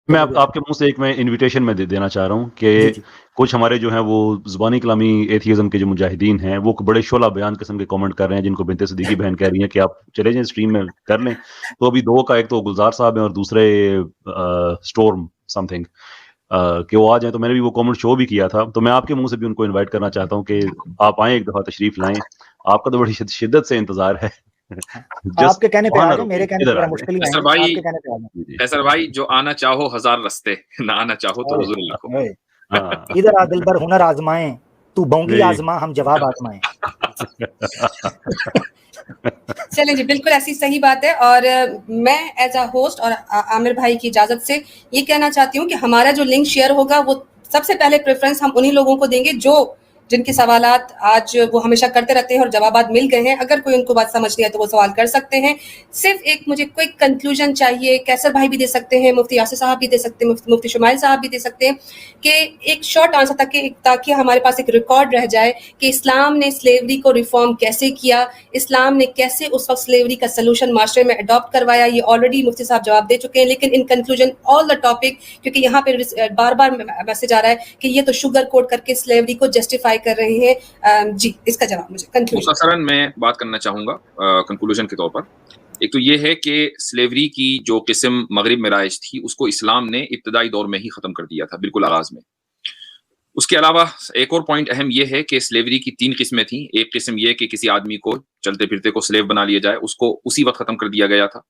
میں آپ کے منہ سے ایک میں انویٹیشن میں دینا چاہ رہا ہوں کہ کچھ ہمارے جو ہیں وہ زبانی کلامی ایتھیزم کے جو مجاہدین ہیں وہ بڑے شعلہ بیان قسم کے کامنٹ کر رہے ہیں، جن کو بنت صدیقی بہن کہہ رہی ہیں کہ آپ چلے جائیں اسٹریم میں کر لیں. تو ابھی دو کا، ایک تو گلزار صاحب ہیں اور دوسرے اسٹورم سم تھنگ، کہ وہ آ جائیں. تو میں نے بھی وہ کامنٹ شو بھی کیا تھا، تو میں آپ کے منہ سے بھی ان کو انوائٹ کرنا چاہتا ہوں کہ آپ آئیں، ایک دفعہ تشریف لائیں. آپ کا تو بڑی شدت سے انتظار ہے. آپ کے کہنے پہ آ جائیں، میرے کہنے پہ ذرا مشکل ہی ہے. آپ کے کہنے پہ آ جائیں. قیصر بھائی، جو آنا چاہو ہزار رستے، نہ آنا چاہو تو حضور اللہ کو. ادھر آ دل بھر ہنر آزمائیں، تو بونگی آزما ہم جواب آزمائیں. چلیں جی، بالکل ایسی صحیح بات ہے. اور میں ایز اے ہوسٹ اور عامر بھائی کی اجازت سے یہ کہنا چاہتی ہوں کہ ہمارا جو لنک شیئر ہوگا وہ سب سے پہلے پریفرنس ہم انہی لوگوں کو دیں گے جن کے سوالات آج وہ ہمیشہ کرتے رہتے ہیں اور جوابات مل گئے ہیں. اگر کوئی ان کو بات سمجھ نہیں ہے تو وہ سوال کر سکتے ہیں. صرف ایک مجھے کوئک کنکلوژن چاہیے. قیصر بھائی بھی دے سکتے ہیں، مفتی یاسر صاحب بھی دے سکتے ہیں، مفتی شمائل صاحب بھی دے سکتے ہیں، کہ ایک شارٹ آنسر تاکہ ہمارے پاس ایک ریکارڈ رہ جائے کہ اسلام نے سلیوری کو ریفارم کیسے کیا، اسلام نے کیسے اس وقت سلیوری کا سلوشن معاشرے میں اڈاپٹ کروایا. یہ آلریڈی مفتی صاحب جواب دے چکے ہیں، لیکن ان کنکلوژن آل دا ٹاپک، کیونکہ یہاں پہ بار بار میسج آ رہا ہے کہ یہ تو شوگر کوٹ کر کے سلیوری کو جسٹیفائی کر رہے ہیں. جی، اس کا جواب مجھے کنکلوژن مختصراً میں بات کرنا چاہوں گا کنکلوژن کے طور پر. ایک تو یہ ہے کہ سلیوری کی جو قسم مغرب میں رائج تھی اس کو اسلام نے ابتدائی دور میں ہی ختم کر دیا تھا، بالکل آغاز میں. اس کے علاوہ ایک اور پوائنٹ اہم یہ ہے کہ سلیوری کی 3 قسمیں تھیں. ایک قسم یہ کہ کسی آدمی کو چلتے پھرتے کو سلیو بنا لیا جائے، اس کو اسی وقت ختم کر دیا گیا تھا.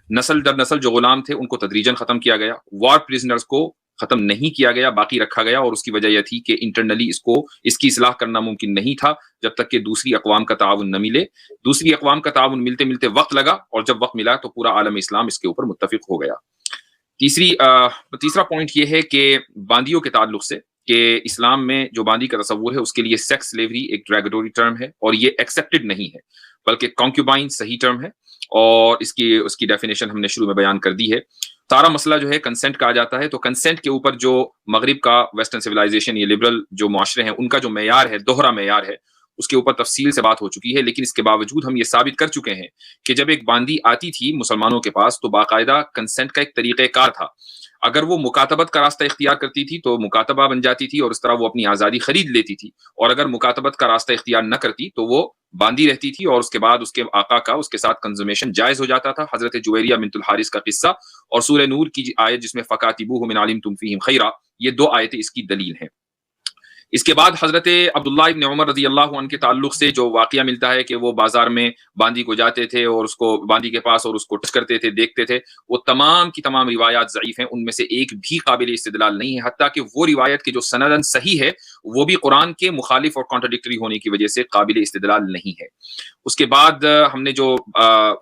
نسل در نسل جو غلام تھے ان کو تدریجاً ختم کیا گیا. وار پریزنرز کو ختم نہیں کیا گیا، باقی رکھا گیا، اور اس کی وجہ یہ تھی کہ انٹرنلی اس کی اصلاح کرنا ممکن نہیں تھا جب تک کہ دوسری اقوام کا تعاون نہ ملے. دوسری اقوام کا تعاون ملتے ملتے وقت لگا، اور جب وقت ملا تو پورا عالم اسلام اس کے اوپر متفق ہو گیا. تیسرا پوائنٹ یہ ہے کہ باندیوں کے تعلق سے، کہ اسلام میں جو باندی کا تصور ہے اس کے لیے سیکس سلیوری ایک ڈریگیٹوری ٹرم ہے اور یہ ایکسیپٹڈ نہیں ہے، بلکہ کانکیوبائن صحیح ٹرم ہے، اور اس کی ڈیفینیشن ہم نے شروع میں بیان کر دی ہے. سارا مسئلہ جو ہے کنسنٹ کا آ جاتا ہے. تو کنسنٹ کے اوپر جو مغرب کا ویسٹرن سویلائزیشن، یہ لبرل جو معاشرے ہیں، ان کا جو معیار ہے، دوہرا معیار ہے، اس کے اوپر تفصیل سے بات ہو چکی ہے. لیکن اس کے باوجود ہم یہ ثابت کر چکے ہیں کہ جب ایک باندی آتی تھی مسلمانوں کے پاس تو باقاعدہ کنسنٹ کا ایک طریقہ کار تھا. اگر وہ مکاتبت کا راستہ اختیار کرتی تھی تو مکاتبہ بن جاتی تھی اور اس طرح وہ اپنی آزادی خرید لیتی تھی، اور اگر مکاتبت کا راستہ اختیار نہ کرتی تو وہ باندھی رہتی تھی، اور اس کے بعد اس کے آقا کا اس کے ساتھ کنزومیشن جائز ہو جاتا تھا. حضرت جویریہ بنت الحارث کا قصہ اور سورہ نور کی آیت جس میں فَكَاتِبُوهُمْ إِنْ عَلِمْتُمْ فِيهِمْ خَيْرًا، یہ 2 آیتیں اس کی دلیل ہیں. اس کے بعد حضرت عبداللہ ابن عمر رضی اللہ عنہ کے تعلق سے جو واقعہ ملتا ہے کہ وہ بازار میں باندی کو جاتے تھے اور اس کو باندی کے پاس اور اس کو ٹچ کرتے تھے، دیکھتے تھے، وہ تمام کی تمام روایات ضعیف ہیں. ان میں سے ایک بھی قابل استدلال نہیں ہے، حتیٰ کہ وہ روایت کی جو سندن صحیح ہے وہ بھی قرآن کے مخالف اور کانٹرڈکٹری ہونے کی وجہ سے قابل استدلال نہیں ہے. اس کے بعد ہم نے جو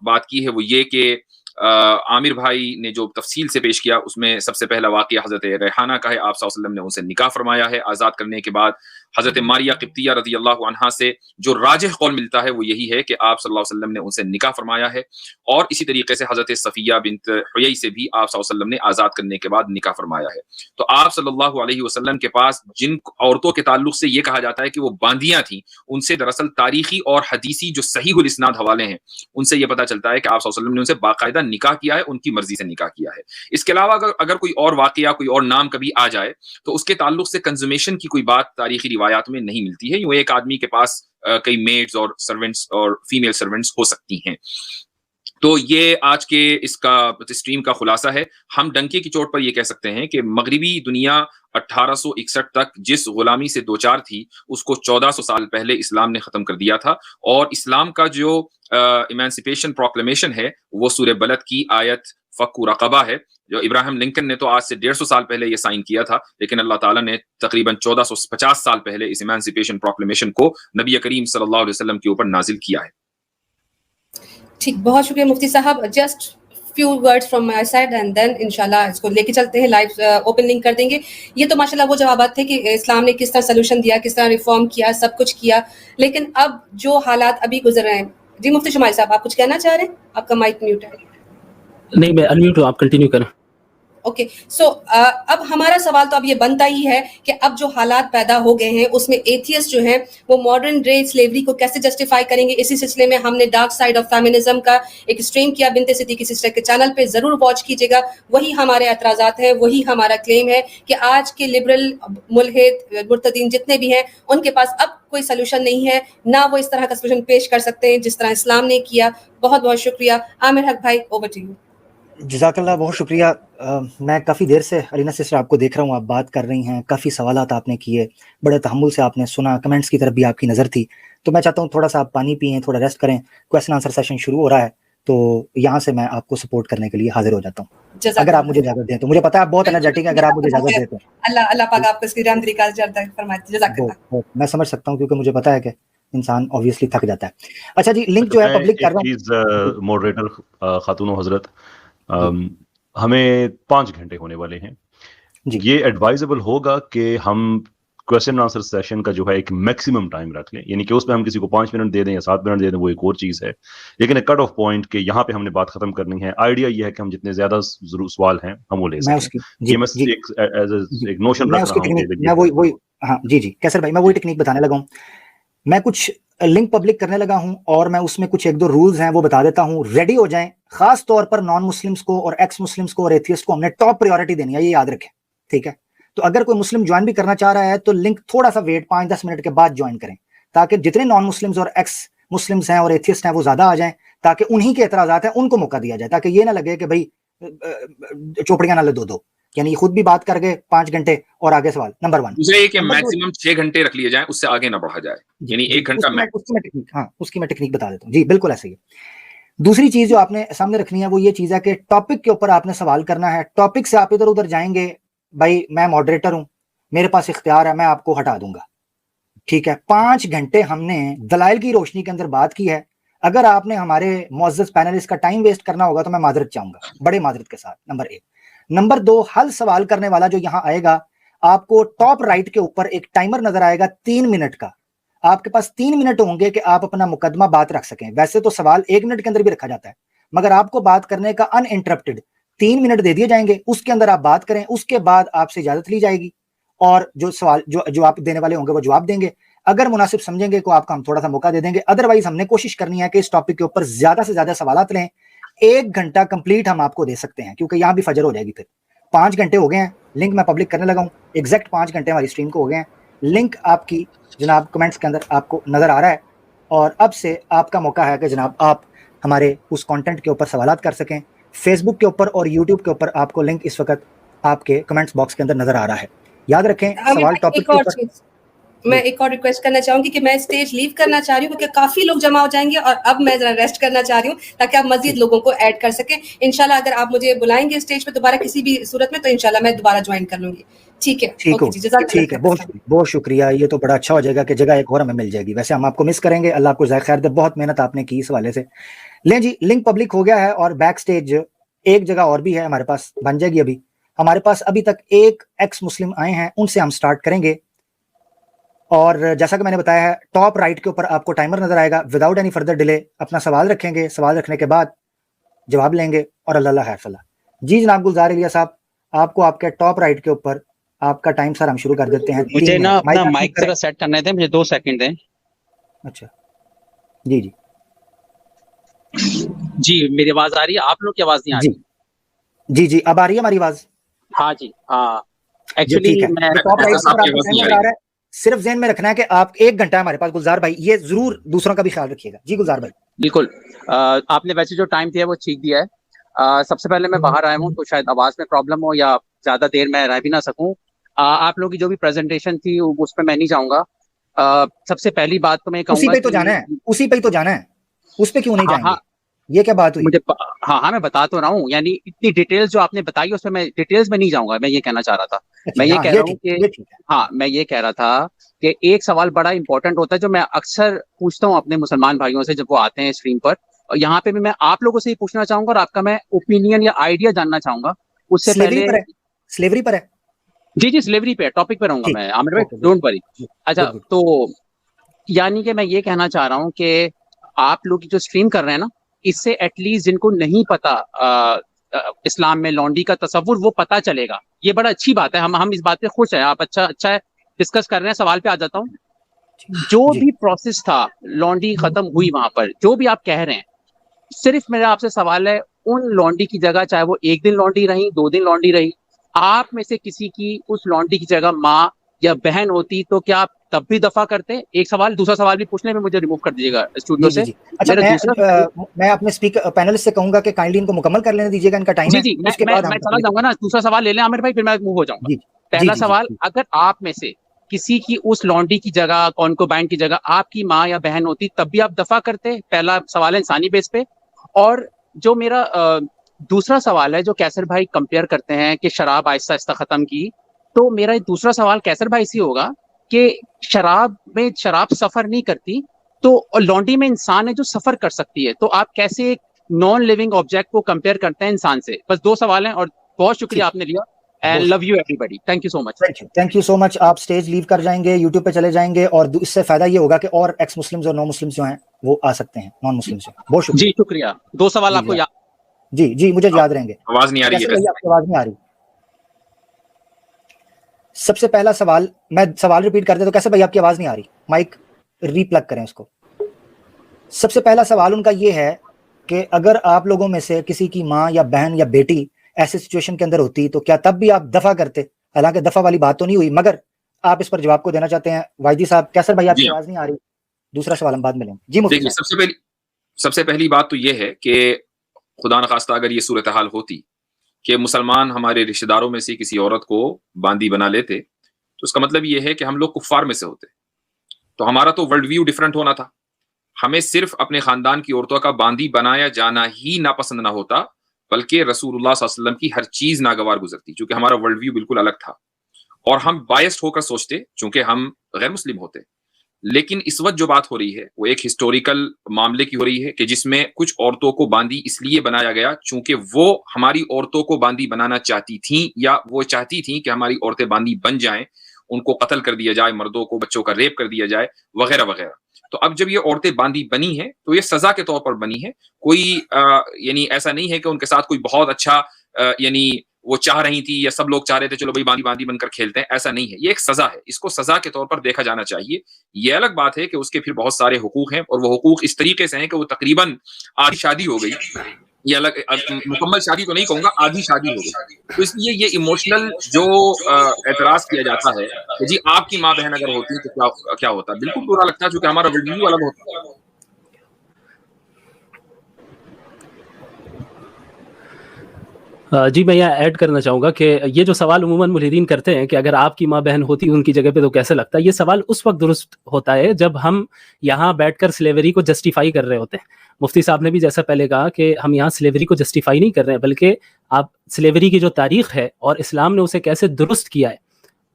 بات کی ہے وہ یہ کہ عامر بھائی نے جو تفصیل سے پیش کیا اس میں سب سے پہلا واقعہ حضرت ریحانہ کا ہے. آپ صلی اللہ علیہ وسلم نے ان سے نکاح فرمایا ہے. آزاد کرنے کے بعد حضرت ماریہ قبطیہ رضی اللہ عنہا سے جو راجح قول ملتا ہے وہ یہی ہے کہ آپ صلی اللہ علیہ وسلم نے ان سے نکاح فرمایا ہے، اور اسی طریقے سے حضرت صفیہ بنت حیی سے بھی آپ صلی اللہ علیہ وسلم نے آزاد کرنے کے بعد نکاح فرمایا ہے. تو آپ صلی اللہ علیہ وسلم کے پاس جن عورتوں کے تعلق سے یہ کہا جاتا ہے کہ وہ باندیاں تھیں، ان سے دراصل تاریخی اور حدیثی جو صحیح الاسناد حوالے ہیں ان سے یہ پتہ چلتا ہے کہ آپ صلی اللہ علیہ وسلم نے ان سے باقاعدہ نکاح کیا ہے، ان کی مرضی سے نکاح کیا ہے. اس کے علاوہ اگر کوئی اور واقعہ، کوئی اور نام کبھی آ جائے تو اس کے تعلق سے کنزومیشن کی کوئی بات تاریخی روایات میں نہیں ملتی ہے. یوں ایک آدمی کے پاس کئی میڈز اور سرونٹس اور فیمیل سرونٹس ہو سکتی ہیں. تو یہ آج کے اس کا اسٹریم کا خلاصہ ہے. ہم ڈنکے کی چوٹ پر یہ کہہ سکتے ہیں کہ مغربی دنیا 1861 تک جس غلامی سے دوچار تھی اس کو 1400 سال پہلے اسلام نے ختم کر دیا تھا، اور اسلام کا جو ایمانسیپیشن پروکلیمیشن ہے وہ سورہ بلد کی آیت فَكُّ رَقَبَہ ہے، جو ابراہیم لنکن نے تو آج سے 150 سال پہلے یہ سائن کیا تھا، لیکن اللہ تعالیٰ نے تقریباً 1450 سال پہلے اس ایمانسیپیشن پروکلیمیشن کو نبی کریم صلی اللہ علیہ وسلم کے اوپر نازل کیا ہے. ٹھیک، بہت شکریہ مفتی صاحب. Just few words from my side and then انشاءاللہ اس کو لے کے چلتے ہیں، لائیو اوپن لنک کر دیں گے. یہ تو ماشاءاللہ وہ جوابات تھے کہ اسلام نے کس طرح سلوشن دیا، کس طرح ریفارم کیا، سب کچھ کیا. لیکن اب جو حالات ابھی گزر رہے ہیں، جی مفتی شمائل صاحب آپ کچھ کہنا چاہ رہے ہیں؟ آپ کا مائک میوٹ ہے. نہیں، میں انمیوٹ ہوں، آپ کنٹینیو کریں. ओके सो अब हमारा सवाल तो अब ये बनता ही है कि अब जो हालात पैदा हो गए हैं उसमें एथियस्ट जो हैं वो मॉडर्न डे स्लेवरी को कैसे जस्टिफाई करेंगे. इसी सिलसिले में हमने डार्क साइड ऑफ फेमिनिज्म का एक स्ट्रीम किया बिनते सिद्दीकी सिस्टर के चैनल पे, जरूर वॉच कीजिएगा. वही हमारे एतराज़ात हैं, वही हमारा क्लेम है कि आज के लिबरल मुल्हिद मुर्तदीन जितने भी हैं उनके पास अब कोई सोल्यूशन नहीं है, ना वो इस तरह का सोल्यूशन पेश कर सकते हैं जिस तरह इस्लाम ने किया. बहुत बहुत शुक्रिया. आमिर हक भाई, ओवर टू यू. जज़ाकल्लाह, बहुत शुक्रिया. मैं काफ़ी देर से अलीना सिस्टर आपको देख रहा हूँ, आप बात कर रही हैं, काफ़ी सवालात आपने किए, बड़े तहम्मुल से आपने सुना, कमेंट्स की तरफ भी आपकी नज़र थी. तो मैं चाहता हूँ थोड़ा सा आप पानी पिएं, थोड़ा रेस्ट करें. क्वेश्चन आंसर सेशन शुरू हो रहा है, तो यहाँ से मैं आपको सपोर्ट करने के लिए हाजिर हो जाता हूँ, अगर आप मुझे इजाज़त दें तो. मुझे पता है आप बहुत एनर्जेटिक हैं, अगर आप मुझे इजाज़त देते हैं. अल्लाह पाक आपको इसकी रहमत फरमाए. जज़ाकल्लाह. मैं समझ सकता हूँ, क्योंकि मुझे पता है कि इंसान ऑब्वियसली थक जाता है. अच्छा जी, लिंक जो है पब्लिक कर रहा हूँ. मॉडरेटर खातून हजरत, हमें 5 घंटे होने वाले हैं. ये एडवाइजेबल होगा कि हम क्वेश्चन आंसर सेशन का जो है एक मैक्सिमम टाइम रख लें, यानी कि उसमें हम किसी को 5 मिनट दे दें या 7 मिनट दे दें, वो एक और चीज़ है. लेकिन एक कट ऑफ पॉइंट के यहाँ पे हमने बात खत्म करनी है. आइडिया ये है कि हम जितने ज्यादा सवाल हैं हम वो ले सकें. ये मैं एक नोशन रख रहा हूँ. हाँ जी जी कैसर भाई, मैं वही टेक्निक बताने लगा हूँ. मैं कुछ लिंक पब्लिक करने लगा हूं और मैं उसमें कुछ 1-2 रूल्स हैं वो बता देता हूं. रेडी हो जाएं. खास तौर पर नॉन मुस्लिम्स को और एक्स मुस्लिम्स को और एथियस्ट को हमने टॉप प्रायोरिटी देनी है, ये याद रखें, ठीक है. तो अगर कोई मुस्लिम ज्वाइन भी करना चाह रहा है तो लिंक थोड़ा सा वेट 5-10 मिनट के बाद ज्वाइन करें, ताकि जितने नॉन मुस्लिम्स और एक्स मुस्लिम्स हैं और एथियस्ट हैं वो ज्यादा आ जाएं, ताकि उन्हीं के एतराजात हैं उनको मौका दिया जाए, ताकि ये ना लगे कि भाई चोपड़ियां ना ले दो. यानी खुद भी बात कर गए 5 घंटे और आगे सवाल. नंबर 1. दूसरा ये कि मैक्सिमम 6 घंटे रख लिए जाएं, उससे आगे ना बढ़ा जाए, यानी 1 घंटा उसकी मैं टेक्निक बता देता हूँ. जी बिल्कुल ऐसे ही. दूसरी चीज जो आपने सामने रखनी है वो ये चीज है कि टॉपिक के ऊपर आपने सवाल करना है. टॉपिक से आप इधर उधर जाएंगे, भाई मैं मॉडरेटर हूं, मेरे पास इख्तियार है, मैं आपको हटा दूंगा, ठीक है. 5 घंटे हमने दलाइल की रोशनी के अंदर बात की है. अगर आपने हमारे मुअज़्ज़ज़ पैनलिस्ट का टाइम वेस्ट करना होगा तो मैं माजरत चाहूंगा, बड़े माजरत के साथ. नंबर 1. नंबर 2, हल सवाल करने वाला जो यहाँ आएगा, आपको टॉप राइट के ऊपर एक टाइमर नजर आएगा 3 मिनट का. आपके पास 3 मिनट होंगे कि आप अपना मुकदमा बात रख सकें. वैसे तो सवाल 1 मिनट के अंदर भी रखा जाता है, मगर आपको बात करने का अनइंटरप्टेड 3 मिनट दे दिए जाएंगे. उसके अंदर आप बात करें, उसके बाद आपसे इजाजत ली जाएगी और जो सवाल जो आप देने वाले होंगे वो जवाब देंगे. अगर मुनासिब समझेंगे को आपका हम थोड़ा सा मौका दे देंगे. अदरवाइज हमने कोशिश करनी है कि इस टॉपिक के ऊपर ज्यादा से ज्यादा सवाल लें. 1 घंटा कंप्लीट हम आपको दे सकते हैं, क्योंकि यहाँ भी फजर हो जाएगी. फिर 5 घंटे हो गए हैं. लिंक मैं पब्लिक करने लगा हूँ. एग्जैक्ट 5 घंटे हमारी स्ट्रीम को हो गए हैं. लिंक आपकी जनाब कमेंट्स के अंदर आपको नजर आ रहा है, और अब से आपका मौका है कि जनाब आप हमारे उस कंटेंट के ऊपर सवालात कर सकें. फेसबुक के ऊपर और यूट्यूब के ऊपर आपको लिंक इस वक्त आपके कमेंट्स बॉक्स के अंदर नजर आ रहा है. याद रखें सवाल टॉपिक के ऊपर. मैं एक और रिक्वेस्ट करना चाहूंगी कि मैं स्टेज लीव करना चाह रही हूँ क्योंकि काफी लोग जमा हो जाएंगे और अब मैं जरा रेस्ट करना चाह रही हूँ ताकि आप मजीद लोगों को ऐड कर सकें. इंशाल्लाह अगर आप मुझे बुलाएंगे स्टेज पे दोबारा किसी भी सूरत में तो इंशाल्लाह मैं दोबारा ज्वाइन कर लूंगी. ठीक है, ठीक है. बहुत शुक्रिया. ये तो बड़ा अच्छा हो जाएगा कि जगह एक और हमें मिल जाएगी. वैसे हम आपको मिस करेंगे. अल्लाह आपको ज़ाहिर खैर दे. बहुत मेहनत आपने की इस वाले से. लें जी, लिंक पब्लिक हो गया है और बैक स्टेज एक जगह और भी है हमारे पास, बन जाएगी अभी. हमारे पास अभी तक एक एक्स मुस्लिम आए हैं, उनसे हम स्टार्ट करेंगे. और जैसा कि मैंने बताया है, टॉप राइट के ऊपर आपको टाइमर नजर आएगा. विदाउट एनी फर्दर डिले अपना सवाल रखेंगे, सवाल रखने के बाद जवाब लेंगे और अल्लाह हैफल्ला. जी जनाब गुलजार इलिया साहब, आपको आपके टॉप राइट के ऊपर आपका टाइम सर हम शुरू कर देते हैं. मुझे ना अपना माइक जरा सेट करने दें, मुझे 2 सेकंड दें. अच्छा जी जी जी, मेरी आवाज आ रही है? आप लोग की आवाज नहीं आ रही? जी जी अब आ रही है हमारी आवाज? हाँ जी, हाँ. एक्चुअली मैं टॉप राइट पर आपको टाइमर आ रहा है. सिर्फ ज़हन में रखना है कि आप 1 घंटा हमारे पास. गुलजार भाई ये जरूर दूसरों का भी ख्याल रखिएगा. जी गुलजार भाई. बिल्कुल. आपने वैसे जो टाइम दिया है वो ठीक दिया है. सबसे पहले मैं बाहर आया हूँ तो शायद आवाज में प्रॉब्लम हो या ज्यादा देर मैं रह भी ना सकूं. आप लोगों की जो भी प्रेजेंटेशन थी उस पर मैं नहीं जाऊंगा. सबसे पहली बात तो मैं कहूंगा उसी पे तो जाना है, उसी पे तो जाना है. उस पे क्यों नहीं जाएंगे? हाँ, ये क्या बात हुई? मुझे हाँ मैं बता तो रहा हूँ. यानी इतनी डिटेल्स जो आपने बताई उसमें मैं डिटेल्स में नहीं जाऊंगा. मैं ये कहना चाह रहा था. मैं ये कह रहा हूँ कि हाँ, मैं ये कह रहा था कि एक सवाल बड़ा इंपॉर्टेंट होता है जो मैं अक्सर पूछता हूँ अपने मुसलमान भाइयों से जब वो आते हैं स्ट्रीम पर. और यहाँ पे भी मैं आप लोगों से ही पूछना चाहूंगा और आपका मैं ओपिनियन या आइडिया जानना चाहूंगा. उससे पहले स्लेवरी पर है. जी स्लेवरी पे टॉपिक पे रहूंगा मैं, आमिर भाई, डोंट वरी. अच्छा, तो यानी कि मैं ये कहना चाह रहा हूँ कि आप लोग जो स्ट्रीम कर रहे हैं ना, इससे एटलीस्ट जिनको नहीं पता اسلام میں لانڈری کا تصور وہ پتہ چلے گا. یہ بڑا اچھی بات ہے, ہم اس بات پہ خوش ہیں. آپ اچھا ہے ڈسکس کر رہے ہیں. سوال پہ آ جاتا ہوں. جو بھی پروسیس تھا لانڈری ختم ہوئی وہاں پر, جو بھی آپ کہہ رہے ہیں, صرف میرا آپ سے سوال ہے ان لانڈری کی جگہ چاہے وہ 1 دن لانڈری رہی 2 دن لانڈری رہی, آپ میں سے کسی کی اس لانڈری کی جگہ ماں یا بہن ہوتی تو کیا آپ تب بھی دفع کرتے؟ ایک سوال. دوسرا سوال بھی پوچھنے میں مجھے ریموو کر دیجیے گا اسٹوڈیو سے. اچھا میں اپنے اسپیکر پینلسٹ سے کہوں گا کہ کائنڈلی ان کو مکمل کر لینے دیجیے گا, ان کا ٹائم ہے. جی میں چلا جاؤں گا نا, دوسرا سوال لے لیں عامر بھائی, پھر میں موو ہو جاؤں گا. پہلا سوال, اگر آپ میں سے کسی کی اس لانڈری کی جگہ کونکوبائن کی جگہ آپ کی ماں یا بہن ہوتی تب بھی آپ دفع کرتے؟ پہلا سوال ہے انسانی بیس پہ. اور جو میرا دوسرا سوال ہے, جو کیسر بھائی کمپیئر کرتے ہیں کہ شراب آہستہ آہستہ ختم کی, تو میرا دوسرا سوال کیسر بھائی سے ہوگا کہ شراب سفر نہیں کرتی, تو لانڈری میں انسان ہے جو سفر کر سکتی ہے, تو آپ کیسے ایک نان لیونگ آبجیکٹ کو کمپیئر کرتے ہیں انسان سے؟ بس 2 سوال ہیں, اور بہت شکریہ آپ نے لیا. And love you everybody. Thank you so much. Thank you so much. آپ سٹیج لیو کر جائیں گے, یوٹیوب پہ چلے جائیں گے, اور اس سے فائدہ یہ ہوگا کہ اور ایکس مسلمز اور نان مسلمز جو ہیں وہ آ سکتے ہیں, نان مسلمز. بہت شکریہ. جی شکریہ. 2 سوال آپ کو یاد. جی مجھے یاد رہیں گے. آواز نہیں آ رہی ہے. آپ کی آواز نہیں آ رہی. سب سے پہلا سوال, میں سوال ریپیٹ کر دیں تو کیسے بھائی آپ کی آواز نہیں آ رہی, مائک ری پلگ کریں اس کو. سب سے پہلا سوال ان کا یہ ہے کہ اگر آپ لوگوں میں سے کسی کی ماں یا بہن یا بیٹی ایسے سچویشن کے اندر ہوتی تو کیا تب بھی آپ دفع کرتے؟ حالانکہ دفع والی بات تو نہیں ہوئی, مگر آپ اس پر جواب کو دینا چاہتے ہیں. واجدی صاحب, کیسر بھائی آپ کی آواز نہیں آ رہی, دوسرا سوال ہم بعد میں لیں. جی دیکھیے, سب سے پہلی بات تو یہ ہے کہ خدا نخواستہ اگر یہ صورتحال ہوتی کہ مسلمان ہمارے رشتہ داروں میں سے کسی عورت کو باندی بنا لیتے, تو اس کا مطلب یہ ہے کہ ہم لوگ کفار میں سے ہوتے. تو ہمارا تو ورلڈ ویو ڈیفرنٹ ہونا تھا. ہمیں صرف اپنے خاندان کی عورتوں کا باندی بنایا جانا ہی ناپسند نہ ہوتا, بلکہ رسول اللہ صلی اللہ علیہ وسلم کی ہر چیز ناگوار گزرتی, چونکہ ہمارا ورلڈ ویو بالکل الگ تھا. اور ہم بائسڈ ہو کر سوچتے چونکہ ہم غیر مسلم ہوتے. لیکن اس وقت جو بات ہو رہی ہے وہ ایک ہسٹوریکل معاملے کی ہو رہی ہے کہ جس میں کچھ عورتوں کو باندی اس لیے بنایا گیا چونکہ وہ ہماری عورتوں کو باندی بنانا چاہتی تھیں, یا وہ چاہتی تھیں کہ ہماری عورتیں باندی بن جائیں, ان کو قتل کر دیا جائے, مردوں کو بچوں کا ریپ کر دیا جائے وغیرہ وغیرہ. تو اب جب یہ عورتیں باندی بنی ہیں تو یہ سزا کے طور پر بنی ہے. کوئی یعنی ایسا نہیں ہے کہ ان کے ساتھ کوئی بہت اچھا یعنی وہ چاہ رہی تھی یا سب لوگ چاہ رہے تھے چلو بھائی باندی بن کر کھیلتے ہیں, ایسا نہیں ہے. یہ ایک سزا ہے, اس کو سزا کے طور پر دیکھا جانا چاہیے. یہ الگ بات ہے کہ اس کے پھر بہت سارے حقوق ہیں, اور وہ حقوق اس طریقے سے ہیں کہ وہ تقریباً آدھی شادی ہو گئی. یہ الگ مکمل شادی تو نہیں کہوں گا, آدھی شادی ہو گئی. تو اس لیے یہ ایموشنل جو اعتراض کیا جاتا ہے کہ جی آپ کی ماں بہن اگر ہوتی تو کیا ہوتا, بالکل برا لگتا ہے, چونکہ ہمارا ویو الگ ہوتا ہے. جی میں یہاں ایڈ کرنا چاہوں گا کہ یہ جو سوال عموماً ملحدین کرتے ہیں کہ اگر آپ کی ماں بہن ہوتی ان کی جگہ پہ تو کیسے لگتا ہے, یہ سوال اس وقت درست ہوتا ہے جب ہم یہاں بیٹھ کر سلیوری کو جسٹیفائی کر رہے ہوتے ہیں. مفتی صاحب نے بھی جیسا پہلے کہا کہ ہم یہاں سلیوری کو جسٹیفائی نہیں کر رہے ہیں, بلکہ آپ سلیوری کی جو تاریخ ہے اور اسلام نے اسے کیسے درست کیا ہے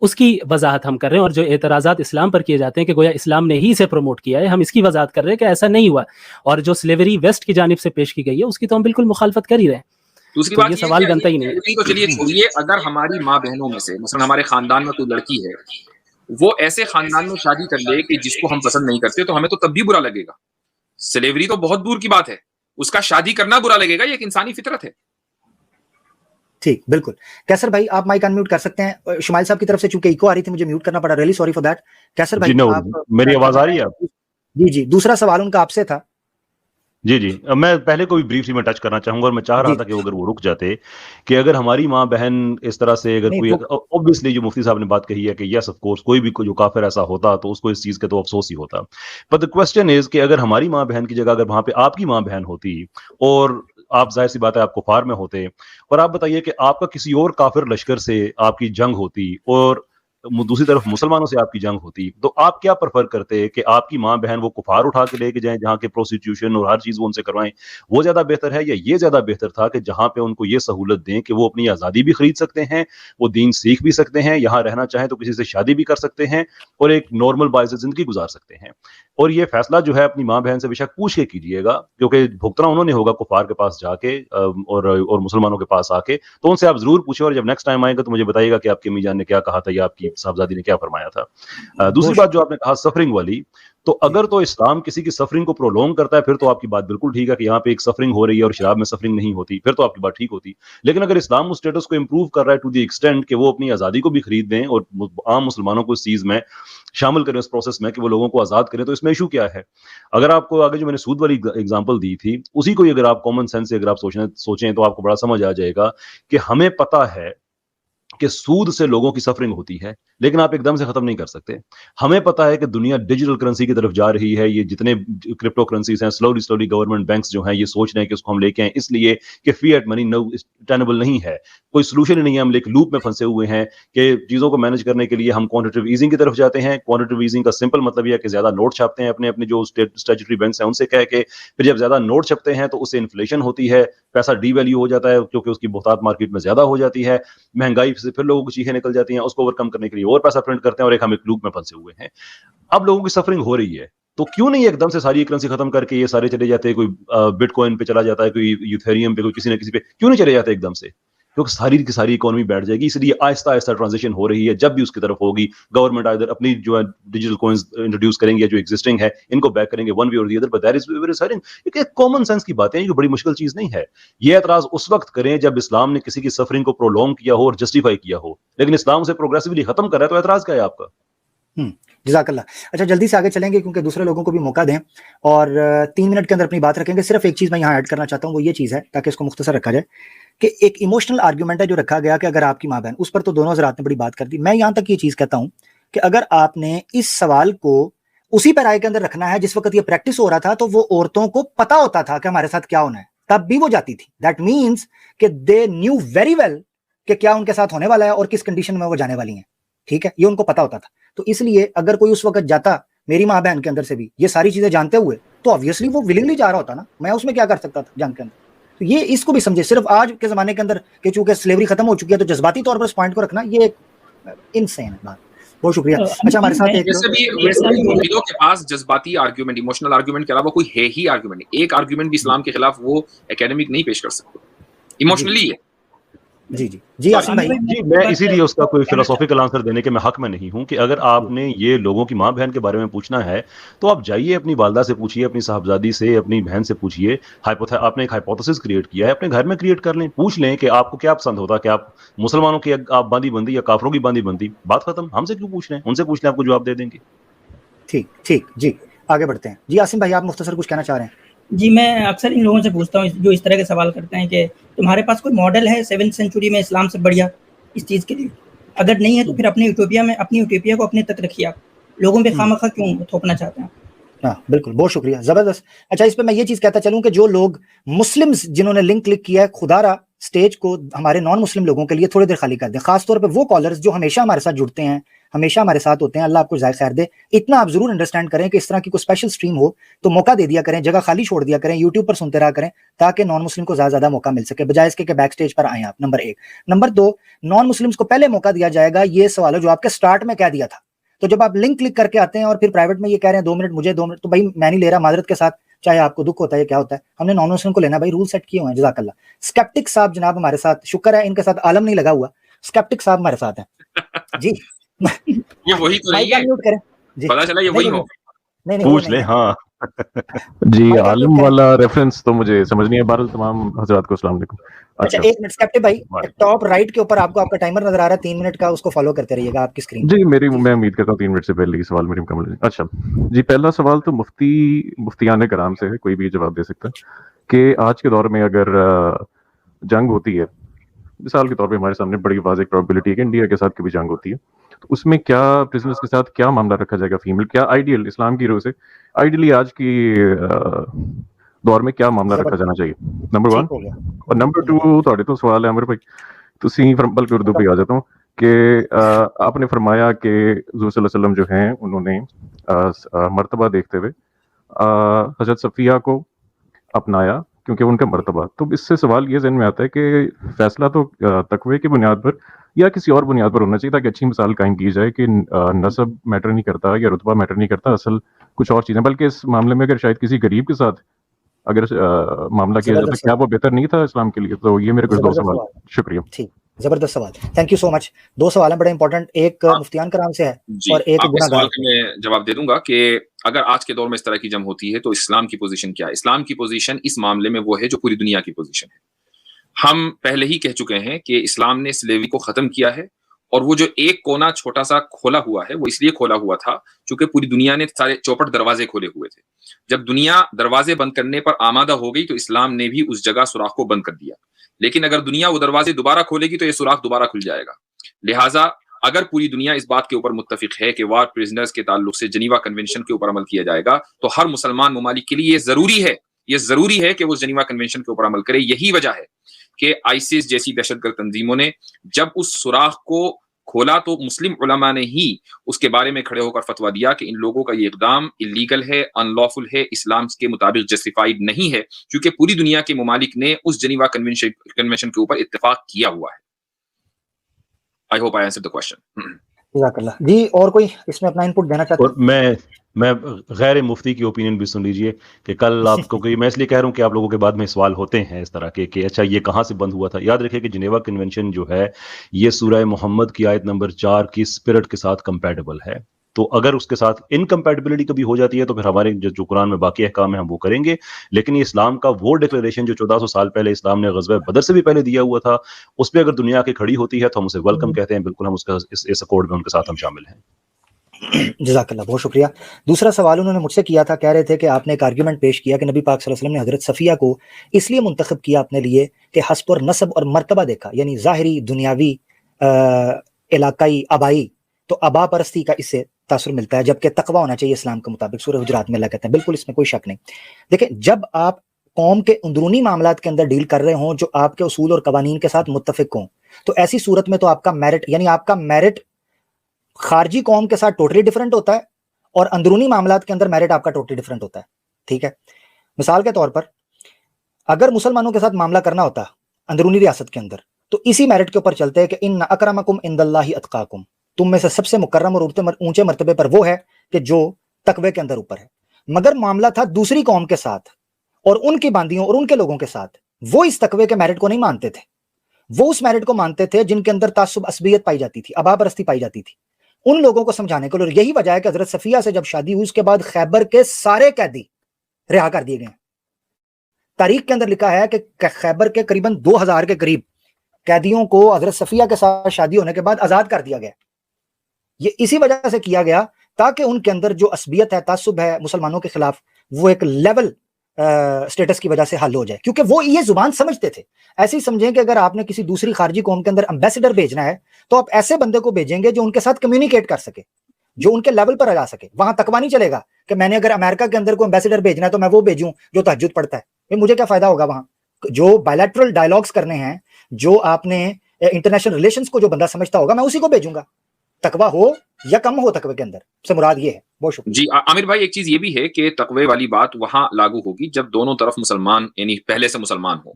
اس کی وضاحت ہم کر رہے ہیں. اور جو اعتراضات اسلام پر کیے جاتے ہیں کہ گویا اسلام نے ہی اسے پروموٹ کیا ہے, ہم اس کی وضاحت کر رہے ہیں کہ ایسا نہیں ہوا. اور جو سلیوری ویسٹ کی جانب سے پیش کی گئی ہے اس کی تو ہم بالکل مخالفت کر ہی رہے ہیں. دوسری تو بات یہ سوال بنتا ہی نہیں. تو چلیے چھوڑیے, اگر ہماری ماں بہنوں میں سے مثلا ہمارے خاندان میں کوئی لڑکی ہے وہ ایسے خاندان میں شادی کر لے کہ جس کو ہم پسند نہیں کرتے, تو ہمیں تو تب بھی برا لگے گا. سلیوری تو بہت دور کی بات ہے, اس کا شادی کرنا برا لگے گا, یہ ایک انسانی فطرت ہے. ٹھیک, بالکل. کیسر بھائی آپ مائک انمیوٹ کر سکتے ہیں. شمائل صاحب کی طرف سے چونکہ ایکو آ رہی تھی مجھے میوٹ کرنا پڑا, ریلی سوری فار دیٹ. کیسر بھائی میری آواز آ رہی ہے؟ جی دوسرا سوال ان کا آپ سے تھا. جی میں پہلے کو بھی بریفلی میں ٹچ کرنا چاہوں گا, اور میں چاہ رہا تھا کہ اگر وہ رک جاتے کہ اگر ہماری ماں بہن اس طرح سے اگر کوئی obviously جو مفتی صاحب نے بات کہی ہے کہ یس آف کورس کوئی بھی جو کافر ایسا ہوتا تو اس کو اس چیز کا تو افسوس ہی ہوتا. بٹ the question is کہ اگر ہماری ماں بہن کی جگہ اگر وہاں پہ آپ کی ماں بہن ہوتی اور آپ ظاہر سی بات ہے آپ کفار میں ہوتے, اور آپ بتائیے کہ آپ کا کسی اور کافر لشکر سے آپ کی جنگ ہوتی اور دوسری طرف مسلمانوں سے آپ کی جنگ ہوتی, تو آپ کیا پریفر کرتے کہ آپ کی ماں بہن وہ کفار اٹھا کے لے کے جائیں جہاں کے پروسٹیٹیوشن اور ہر چیز وہ ان سے کروائیں, وہ زیادہ بہتر ہے, یا یہ زیادہ بہتر تھا کہ جہاں پہ ان کو یہ سہولت دیں کہ وہ اپنی آزادی بھی خرید سکتے ہیں, وہ دین سیکھ بھی سکتے ہیں, یہاں رہنا چاہیں تو کسی سے شادی بھی کر سکتے ہیں اور ایک نارمل باعث زندگی گزار سکتے ہیں. اور یہ فیصلہ جو ہے اپنی ماں بہن سے بے شک پوچھ کے کیجیے گا, کیونکہ بھگتنا انہوں نے ہوگا کفار کے پاس جا کے اور مسلمانوں کے پاس آ کے, تو ان سے آپ ضرور پوچھیں, اور جب نیکسٹ ٹائم آئے گا تو مجھے بتائیے گا کہ آپ کی امی جان نے کیا کہا تھا یا آپ کی صاحبزادی نے کیا فرمایا تھا. دوسری بات جو آپ نے کہا سفرنگ والی, تو اگر تو اسلام کسی کی سفرنگ کو پرولونگ کرتا ہے پھر تو آپ کی بات بالکل ٹھیک ہے کہ یہاں پہ ایک سفرنگ ہو رہی ہے اور شراب میں سفرنگ نہیں ہوتی, پھر تو آپ کی بات ٹھیک ہوتی. لیکن اگر اسلام اس اسٹیٹس کو امپروو کر رہا ہے ٹو دی ایکسٹینٹ کہ وہ اپنی آزادی کو بھی خرید دیں اور عام مسلمانوں کو اس چیز میں شامل کریں اس پروسیس میں کہ وہ لوگوں کو آزاد کریں, تو اس میں ایشو کیا ہے؟ اگر آپ کو آگے جو میں نے سود والی ایگزامپل دی تھی اسی کو اگر آپ کامن سینس سے اگر آپ سوچیں تو آپ کو بڑا سمجھ آ جائے گا کہ ہمیں پتہ ہے کہ سود سے لوگوں کی سفرنگ ہوتی ہے لیکن آپ ایک دم سے ختم نہیں کر سکتے. ہمیں پتا ہے کہ دنیا ڈیجیٹل کرنسی کی طرف جا رہی ہے, یہ جتنے کرپٹو کرنسیز ہیں سلولی گورنمنٹ بینکس جو ہیں یہ سوچ رہے ہیں کہ اس کو ہم لے کے آئیں, اس لیے کہ فیٹ منی ٹینبل نہیں ہے, کوئی سولوشن ہی نہیں ہے, ہم ایک لوپ میں پھنسے ہوئے ہیں کہ چیزوں کو مینج کرنے کے لیے ہم کوانٹیٹیو ایزنگ کی طرف جاتے ہیں. کوانٹیٹیو ایزنگ کا سمپل مطلب یہ ہے کہ زیادہ نوٹ چھاپتے ہیں اپنے جو اسٹیچوٹری بینکس ہیں ان سے کہہ کے, پھر جب زیادہ نوٹ چھپتے ہیں تو اس سے انفلیشن ہوتی ہے, پیسہ ڈی ویلیو ہو جاتا ہے کیونکہ اس کی بہتات مارکیٹ میں زیادہ ہو جاتی ہے, مہنگائی سے پھر لوگوں کو چیخیں نکل جاتی ہیں, اس کو اوور کم کرنے کے لیے اور پیسہ پرنٹ کرتے ہیں اور ایک ہم ایک لوپ میں پھنسے ہوئے ہیں. اب لوگوں کی سفرنگ ہو رہی ہے تو کیوں نہیں ایک دم سے ساری کرنسی ختم کر کے یہ سارے چلے جاتے ہیں, کوئی بٹ کوائن پہ چلا جاتا ہے, کوئی یوتھیریم پہ, کوئی کسی نہ کسی پہ, کیوں نہیں چلے جاتے ایک دم سے؟ کیونکہ ساری کی ساری اکانومی بیٹھ جائے گی. اس لیے آہستہ آہستہ ٹرانزیشن ہو رہی ہے, جب بھی اس کی طرف ہوگی گورنمنٹ ادھر اپنی جو ہے ڈیجیٹل کوئنز انٹروڈیوس کریں گے, جو ایگزسٹنگ ہے ان کو بیک کریں گے ون وے اور the other, but that is very certain. یہ کامن سینس کی باتیں ہیں, یہ بڑی مشکل چیز نہیں ہے. یہ اعتراض اس وقت کریں جب اسلام نے کسی کی سفرنگ کو پرولونگ کیا ہو اور جسٹیفائی کیا ہو, لیکن اسلام سے پروگریسولی ختم کر رہا ہے تو اعتراض کیا ہے آپ کا؟ جزاک اللہ. اچھا جلدی سے آگے چلیں گے کیونکہ دوسرے لوگوں کو بھی موقع دیں اور 3 منٹ کے اندر اپنی بات رکھیں گے. صرف ایک چیز میں یہاں ایڈ کرنا چاہتا ہوں, وہ یہ چیز ہے تاکہ اس کو مختصر رکھا جائے کہ ایک ایموشنل آرگیومنٹ ہے جو رکھا گیا کہ اگر آپ کی ماں بہن, اس پر تو دونوں حضرات نے بڑی بات کر دی. میں یہاں تک یہ چیز کہتا ہوں کہ اگر آپ نے اس سوال کو اسی پیرائے کے اندر رکھنا ہے جس وقت یہ پریکٹس ہو رہا تھا, تو وہ عورتوں کو پتا ہوتا تھا کہ ہمارے ساتھ کیا ہونا ہے, تب بھی وہ جاتی تھی. دیٹ مینس کہ دے نیو ویری ویل کہ کیا ان کے ساتھ ہونے والا ہے اور کس کنڈیشن میں وہ جانے والی ہیں. ٹھیک ہے, یہ ان کو پتا ہوتا تھا. تو اس لیے اگر کوئی اس وقت جاتا میری ماں بہن کے اندر سے بھی یہ ساری چیزیں جانتے ہوئے, تو obviously وہ willingly جا رہا ہوتا نا, میں اس میں کیا کر سکتا تھا جنگ کے اندر. تو یہ اس کو بھی سمجھے. صرف آج کے زمانے کے اندر کہ چونکہ سلیوری ختم ہو چکی ہے تو جذباتی طور پر اس پوائنٹ کو رکھنا یہ ایک انسین ہے بات. بہت شکریہ. اچھا ہمارے ساتھ ویسے کے پاس جذباتی آرگیومنٹ, ایموشنل آرگیومنٹ کے علاوہ کوئی ہے ہی آرگیومنٹ نہیں. ایک آرگیومنٹ بھی اسلام کے خلاف وہ اکیڈمک نہیں پیش کر سکتے, ایموشنلی ہے. جی آسم بھائی. جی میں اسی لیے اس کا کوئی فلسافیکل آنسر دینے کے میں حق میں نہیں ہوں کہ اگر آپ نے یہ لوگوں کی ماں بہن کے بارے میں پوچھنا ہے تو آپ جائیے اپنی والدہ سے پوچھیے, اپنی صاحبزادی سے, اپنی بہن سے پوچھیے. آپ نے ایک ہائپوتھیسس کریٹ کیا ہے, اپنے گھر میں کریٹ کر لیں, پوچھ لیں کہ آپ کو کیا پسند ہوتا, کہ آپ مسلمانوں کی آپ باندھی بندی یا کافروں کی باندھی بندی, بات ختم. ہم سے کیوں پوچھ رہے ہیں, ان سے پوچھ لیں, آپ کو جواب دے دیں گے. ٹھیک جی آگے بڑھتے ہیں. جی آسم بھائی آپ مختصر کچھ کہنا چاہ رہے ہیں؟ جی میں اکثر ان لوگوں سے پوچھتا ہوں جو اس طرح کے سوال کرتے ہیں کہ تمہارے پاس کوئی ماڈل ہے 7ویں سینچری میں اسلام سے بڑھیا اس چیز کے لیے؟ اگر نہیں ہے تو پھر اپنی یوٹوپیا کو اپنے تک رکھیے. آپ لوگوں پہ خواہ کیوں تھوپنا چاہتے ہیں؟ ہاں بالکل, بہت شکریہ, زبردست. اچھا اس پہ میں یہ چیز کہتا چلوں کہ جو لوگ مسلمز جنہوں نے لنک کلک کیا ہے, خدا را سٹیج کو ہمارے نان مسلم لوگوں کے لیے تھوڑی دیر خالی کر دیں, خاص طور پہ وہ کالرز جو ہمیشہ ہمارے ساتھ جڑتے ہیں, ہمیشہ ہمارے ساتھ ہوتے ہیں. اللہ آپ کو جزائے خیر دے. اتنا آپ ضرور انڈرسٹینڈ کریں کہ اس طرح کی کوئی اسپیشل سٹریم ہو تو موقع دے دیا کریں, جگہ خالی چھوڑ دیا کریں, یوٹیوب پر سنتے رہا کریں تاکہ نان مسلم کو زیادہ موقع مل سکے, بجائے اس کے کہ بیک سٹیج پر آئیں آپ. نمبر 1. نمبر 2, نان مسلمس کو پہلے موقع دیا جائے گا یہ سوال جو آپ کے سٹارٹ میں کہہ دیا تھا. تو جب آپ لنک کلک کر کے آتے ہیں اور پھر پرائیویٹ میں یہ کہہ رہے ہیں 2 منٹ مجھے 2 منٹ, تو بھائی میں نہیں لے رہا معذرت کے ساتھ, چاہے آپ کو دکھ ہوتا ہے کیا ہوتا ہے, ہم نے نان مسلم کو لینا, بھائی رول سیٹ کیے ہوئے ہیں. جزاک اللہ. اسکیپٹک صاحب جناب ہمارے ساتھ, شکر ہے ان کے ساتھ عالم نہیں لگا ہوا, اسکیپٹک صاحب ہمارے ساتھ ہیں. جی یہ وہی تو نہیں ہے, پتہ چلا یہ وہی ہو. نہیں پوچھ لیں. ہاں جی عالم والا ریفرنس تو مجھے سمجھ نہیں ہے. بہرحال تمام حضرات کو السلام علیکم. اچھا ایک منٹ اسکیپٹک بھائی, ٹاپ رائٹ کے اوپر آپ کو آپ کا ٹائمر نظر آ رہا ہے 3 منٹ کا, اس کو فالو کرتے رہیے گا آپ کی اسکرین. جی میں امید کرتا ہوں 3 منٹ سے پہلے یہ سوال میری مکمل. اچھا جی, پہلا سوال تو مفتیان کرام سے ہے, کوئی بھی جواب دے سکتا کہ آج کے دور میں اگر جنگ ہوتی ہے, مثال کے طور پہ ہمارے سامنے بڑی واضح پرابیبلٹی ہے کہ انڈیا کے ساتھ کبھی جنگ ہوتی ہے, تو اس میں کیا پرزنرز کے ساتھ کیا معاملہ رکھا جائے گا فیمیل, کیا آئیڈیل اسلام کی روح سے آئیڈیلی آج کی دور میں کیا معاملہ رکھا جانا چاہیے؟ نمبر 1. اور نمبر 2 تھوڑے تو سوال ہے عامر بھائی, تسی بلکہ اردو پہ آ جاتا ہوں کہ آپ نے فرمایا کہ حضور صلی اللہ علیہ وسلم جو ہیں انہوں نے مرتبہ دیکھتے ہوئے حضرت صفیہ کو اپنایا کیونکہ ان کا مرتبہ. تو اس سے سوال یہ ذہن میں آتا ہے کہ فیصلہ تو تقوی کی بنیاد پر یا کسی اور بنیاد پر ہونا چاہیے تاکہ اچھی مثال قائم کی جائے کہ نسب میٹر نہیں کرتا یا رتبہ میٹر نہیں کرتا, اصل کچھ اور چیزیں. بلکہ اس معاملے میں اگر شاید کسی غریب کے ساتھ اگر معاملہ کیا جاتا کیا وہ بہتر نہیں تھا اسلام کے لیے؟ تو یہ میرے کچھ 2 سوال. شکریہ. زبردست سوال, تھینک یو سو مچ. 2 سوال ہیں بڑے امپورٹنٹ, ایک مفتیان کرام سے ہے اور ایک گناہگار. میں جواب دے دوں گا کہ اگر آج کے دور میں اس طرح کی جنگ ہوتی ہے تو اسلام کی پوزیشن کیا ہے. اسلام کی پوزیشن اس معاملے میں وہ ہے جو پوری دنیا کی پوزیشن ہے. ہم پہلے ہی کہہ چکے ہیں کہ اسلام نے سلیوری کو ختم کیا ہے, اور وہ جو ایک کونا چھوٹا سا کھولا ہوا ہے وہ اس لیے کھولا ہوا تھا چونکہ پوری دنیا نے سارے چوپٹ دروازے کھولے ہوئے تھے. جب دنیا دروازے بند کرنے پر آمادہ ہو گئی تو اسلام نے بھی اس جگہ سوراخ کو بند کر دیا. لیکن اگر دنیا وہ دروازے دوبارہ کھولے گی تو یہ سوراخ دوبارہ کھل جائے گا. لہٰذا اگر پوری دنیا اس بات کے اوپر متفق ہے کہ وار پرزنرز کے تعلق سے جنیوا کنونشن کے اوپر عمل کیا جائے گا تو ہر مسلمان ممالک کے لیے یہ ضروری ہے کہ وہ جنیوا کنونشن کے اوپر عمل کرے. یہی وجہ ہے کہ آئیسس جیسی دہشت گرد تنظیموں نے جب اس سوراخ کو کھولا تو مسلم علماء نے ہی اس کے بارے میں کھڑے ہو کر فتویٰ دیا کہ ان لوگوں کا یہ اقدام اللیگل ہے, ان لافل ہے, اسلام کے مطابق جسٹیفائڈ نہیں ہے, کیونکہ پوری دنیا کے ممالک نے اس جنیوا کنونشن کے اوپر اتفاق کیا ہوا ہے. I hope I answered the question. جزاک اللہ. جی اور کوئی اس میں اپنا انپٹ دینا چاہتا ہے؟ میں غیر مفتی کی اوپینین بھی سن لیجئے کہ کل آپ کو میں اس لیے کہہ رہا ہوں کہ آپ لوگوں کے بعد میں سوال ہوتے ہیں اس طرح کے کہ اچھا یہ کہاں سے بند ہوا تھا. یاد رکھیں کہ جنیوا کنونشن جو ہے یہ سورہ محمد کی آیت نمبر 4 کی اسپرٹ کے ساتھ کمپیٹیبل ہے. تو اگر اس کے ساتھ انکمپیٹیبلٹی کبھی ہو جاتی ہے تو پھر ہمارے جو قرآن میں باقی احکام ہیں ہم وہ کریں گے. لیکن یہ اسلام کا وہ ڈکلیریشن جو 1400 سال پہلے اسلام نے غزوہ بدر سے بھی پہلے دیا ہوا تھا, اس پہ اگر دنیا کے کھڑی ہوتی ہے تو ہم اسے ویلکم کہتے ہیں. بالکل ہم اس اکارڈ میں ان کے ساتھ ہم شامل ہیں. جزاک اللہ, بہت شکریہ. دوسرا سوال انہوں نے مجھ سے کیا تھا, کہہ رہے تھے کہ آپ نے ایک آرگیومنٹ پیش کیا کہ نبی پاک صلی اللہ علیہ وسلم نے حضرت صفیہ کو اس لیے منتخب کیا اپنے لیے کہ حسب اور نسب اور مرتبہ دیکھا, یعنی ظاہری, دنیاوی, علاقائی, آبائی, تو آبا پرستی کا اس سے تاثر ملتا ہے, جبکہ تقویٰ ہونا چاہیے اسلام کے مطابق. سورہ حجرات میں اللہ کہتے ہیں, بالکل اس میں کوئی شک نہیں. دیکھیں جب آپ قوم کے اندرونی معاملات کے اندر ڈیل کر رہے ہوں جو آپ کے اصول اور قوانین کے ساتھ متفق ہوں تو ایسی صورت میں تو آپ کا میرٹ, یعنی آپ کا میرٹ خارجی قوم کے ساتھ ٹوٹلی ڈیفرنٹ ہوتا ہے اور اندرونی معاملات کے اندر میرٹ آپ کا ٹوٹلی ڈیفرنٹ ہوتا ہے. ٹھیک ہے, مثال کے طور پر اگر مسلمانوں کے ساتھ معاملہ کرنا ہوتا اندرونی ریاست کے اندر تو اسی میرٹ کے اوپر چلتے ہیں کہ ان اکرمکم عند اللہ اتقاکم, تم میں سے سب سے مکرم اور اونچے مرتبے پر وہ ہے کہ جو تقوی کے اندر اوپر ہے. مگر معاملہ تھا دوسری قوم کے ساتھ اور ان کی باندیوں اور ان کے لوگوں کے ساتھ, وہ اس تقوی کے میرٹ کو نہیں مانتے تھے, وہ اس میرٹ کو مانتے تھے جن کے اندر تعصب عصبیت پائی جاتی تھی, ابا پرستی پائی جاتی تھی. ان لوگوں کو سمجھانے کے لیے یہی وجہ ہے کہ حضرت صفیہ سے جب شادی ہوئی اس کے بعد خیبر کے سارے قیدی رہا کر دیے گئے. تاریخ کے اندر لکھا ہے کہ خیبر کے قریباً 2000 کے قریب قیدیوں کو حضرت صفیہ کے ساتھ شادی ہونے کے بعد آزاد کر دیا گیا. یہ اسی وجہ سے کیا گیا تاکہ ان کے اندر جو عصبیت ہے, تعصب ہے مسلمانوں کے خلاف, وہ ایک لیول سٹیٹس کی وجہ سے حل ہو جائے, کیونکہ وہ یہ زبان سمجھتے تھے. ایسے ہی سمجھیں کہ اگر آپ نے کسی دوسری خارجی قوم کے اندر امبیسڈر بھیجنا ہے تو آپ ایسے بندے کو بھیجیں گے جو ان کے ساتھ کمیونیکیٹ کر سکے, جو ان کے لیول پر آ جا سکے. وہاں تقویٰ نہیں چلے گا کہ میں نے اگر امریکہ کے اندر کوئی امبیسڈر بھیجنا ہے تو میں وہ بھیجوں جو تہجد پڑھتا ہے. مجھے کیا فائدہ ہوگا وہاں؟ جو بائیلیٹرل ڈائلاگس کرنے ہیں, جو آپ نے انٹرنیشنل ریلیشنز کو جو بندہ سمجھتا ہوگا, میں اسی کو بھیجوں گا. تقویٰ ہو یا کم ہو تقوی کے اندر سے مراد یہ ہے. بہت شکریہ. جی عامر بھائی, ایک چیز یہ بھی ہے کہ تقوی والی بات وہاں لاگو ہوگی جب دونوں طرف مسلمان, یعنی پہلے سے مسلمان ہو.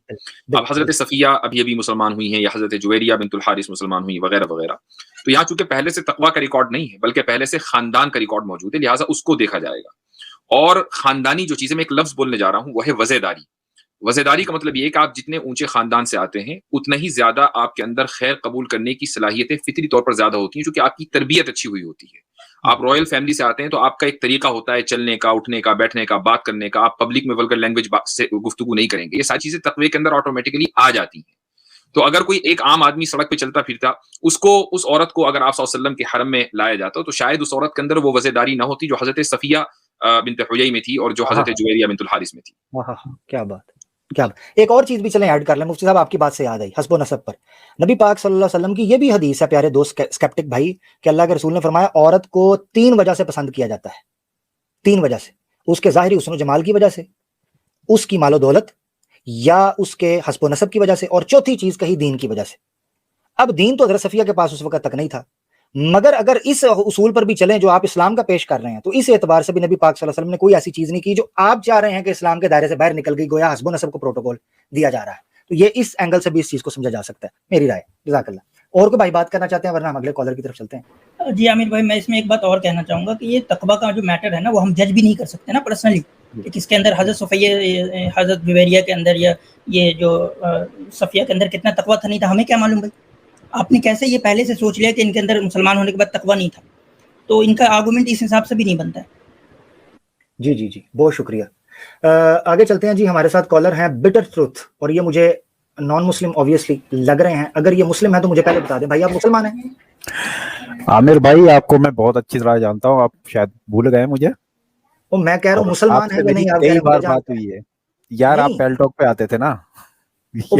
اب حضرت صفیہ ابھی مسلمان ہوئی ہیں, یا حضرت جویریہ بنت الحارث مسلمان ہوئی وغیرہ وغیرہ, تو یہاں چونکہ پہلے سے تقوی کا ریکارڈ نہیں ہے بلکہ پہلے سے خاندان کا ریکارڈ موجود ہے, لہٰذا اس کو دیکھا جائے گا. اور خاندانی جو چیزیں, میں ایک لفظ بولنے جا رہا ہوں وہ ہے وزیداری. وزیداری کا مطلب یہ ہے کہ آپ جتنے اونچے خاندان سے آتے ہیں اتنا ہی زیادہ آپ کے اندر خیر قبول کرنے کی صلاحیتیں فطری طور پر زیادہ ہوتی ہیں, چونکہ آپ کی تربیت اچھی ہوئی ہوتی ہے. آپ رائل فیملی سے آتے ہیں تو آپ کا ایک طریقہ ہوتا ہے چلنے کا, اٹھنے کا, بیٹھنے کا, بات کرنے کا. آپ پبلک میں ولگر لینگویج سے گفتگو نہیں کریں گے. یہ ساری چیزیں تقوی کے اندر آٹومیٹکلی آ جاتی ہیں. تو اگر کوئی ایک عام آدمی سڑک پہ چلتا پھرتا, اس عورت کو اگر آپ صلی اللہ علیہ وسلم کے حرم میں لایا جاتا تو شاید اس عورت کے اندر وہ وزیداری نہ ہوتی جو حضرت صفیہ بنت حیی میں تھی اور جو حضرت جویریہ بنت الحارث میں تھی. کیا بات, کیا ایک اور چیز بھی چلیں ایڈ کر لیں. مفتی صاحب آپ کی بات سے یاد آئی حسب و نسب پر. نبی پاک صلی اللہ علیہ وسلم کی یہ بھی حدیث ہے پیارے دوست اسکیپٹک بھائی, کہ اللہ کے رسول نے فرمایا عورت کو 3 وجہ سے پسند کیا جاتا ہے. 3 وجہ سے, اس کے ظاہری حسن و جمال کی وجہ سے, اس کی مال و دولت, یا اس کے حسب و نسب کی وجہ سے, اور چوتھی چیز کہی دین کی وجہ سے. اب دین تو حضرت صفیہ کے پاس اس وقت تک نہیں تھا, مگر اگر اس اصول پر بھی چلیں جو آپ اسلام کا پیش کر رہے ہیں تو اس اعتبار سے بھی نبی پاک صلی اللہ علیہ وسلم نے کوئی ایسی چیز نہیں کی جو آپ چاہ رہے ہیں کہ اسلام کے دائرے سے باہر نکل گئی, گویا حسب و نسب کو پروٹوکول دیا جا رہا ہے. تو یہ اس اینگل سے بھی اس چیز کو سمجھا جا سکتا ہے, میری رائے. جزاک اللہ. اور کوئی بھائی بات کرنا چاہتے ہیں ورنہ ہم اگلے کالر کی طرف چلتے ہیں. جی عامر بھائی, میں اس میں ایک بات اور کہنا چاہوں گا کہ یہ تقویٰ کا جو میٹر ہے نا, وہ ہم جج بھی نہیں کر سکتے نا پرسنلی, کہ کس کے اندر حضرت صفیہ, حضرت جویریہ کے اندر یا یہ جو صفیہ کے اندر کتنا تقویٰ تھا نہیں تھا, ہمیں کیا معلوم بھائی. آپ نے کیسے یہ پہلے سے سوچ لیا کہ ان کے اندر مسلمان ہونے کے بعد تقوی نہیں تھا؟ تو ان کا آرگومنٹ اس حساب سے بھی نہیں بنتا ہے. جی جی جی بہت شکریہ. آگے چلتے ہیں جی. ہمارے ساتھ کالر ہیں بٹر ٹروتھ, اور یہ مجھے نان مسلم اوبویسلی لگ رہے ہیں. اگر یہ مسلم ہے تو مجھے پہلے بتا دیں بھائی آپ مسلمان ہیں؟ عامر بھائی آپ کو میں بہت اچھی طرح جانتا ہوں, آپ شاید بھول گئے مجھے. میں کہہ رہا ہوں مسلمان ہے یا نہیں, آپ کہہ رہے ہیں بار بات ہوئی ہے یار, آپ پیل ٹاک پہ آتے تھے نا.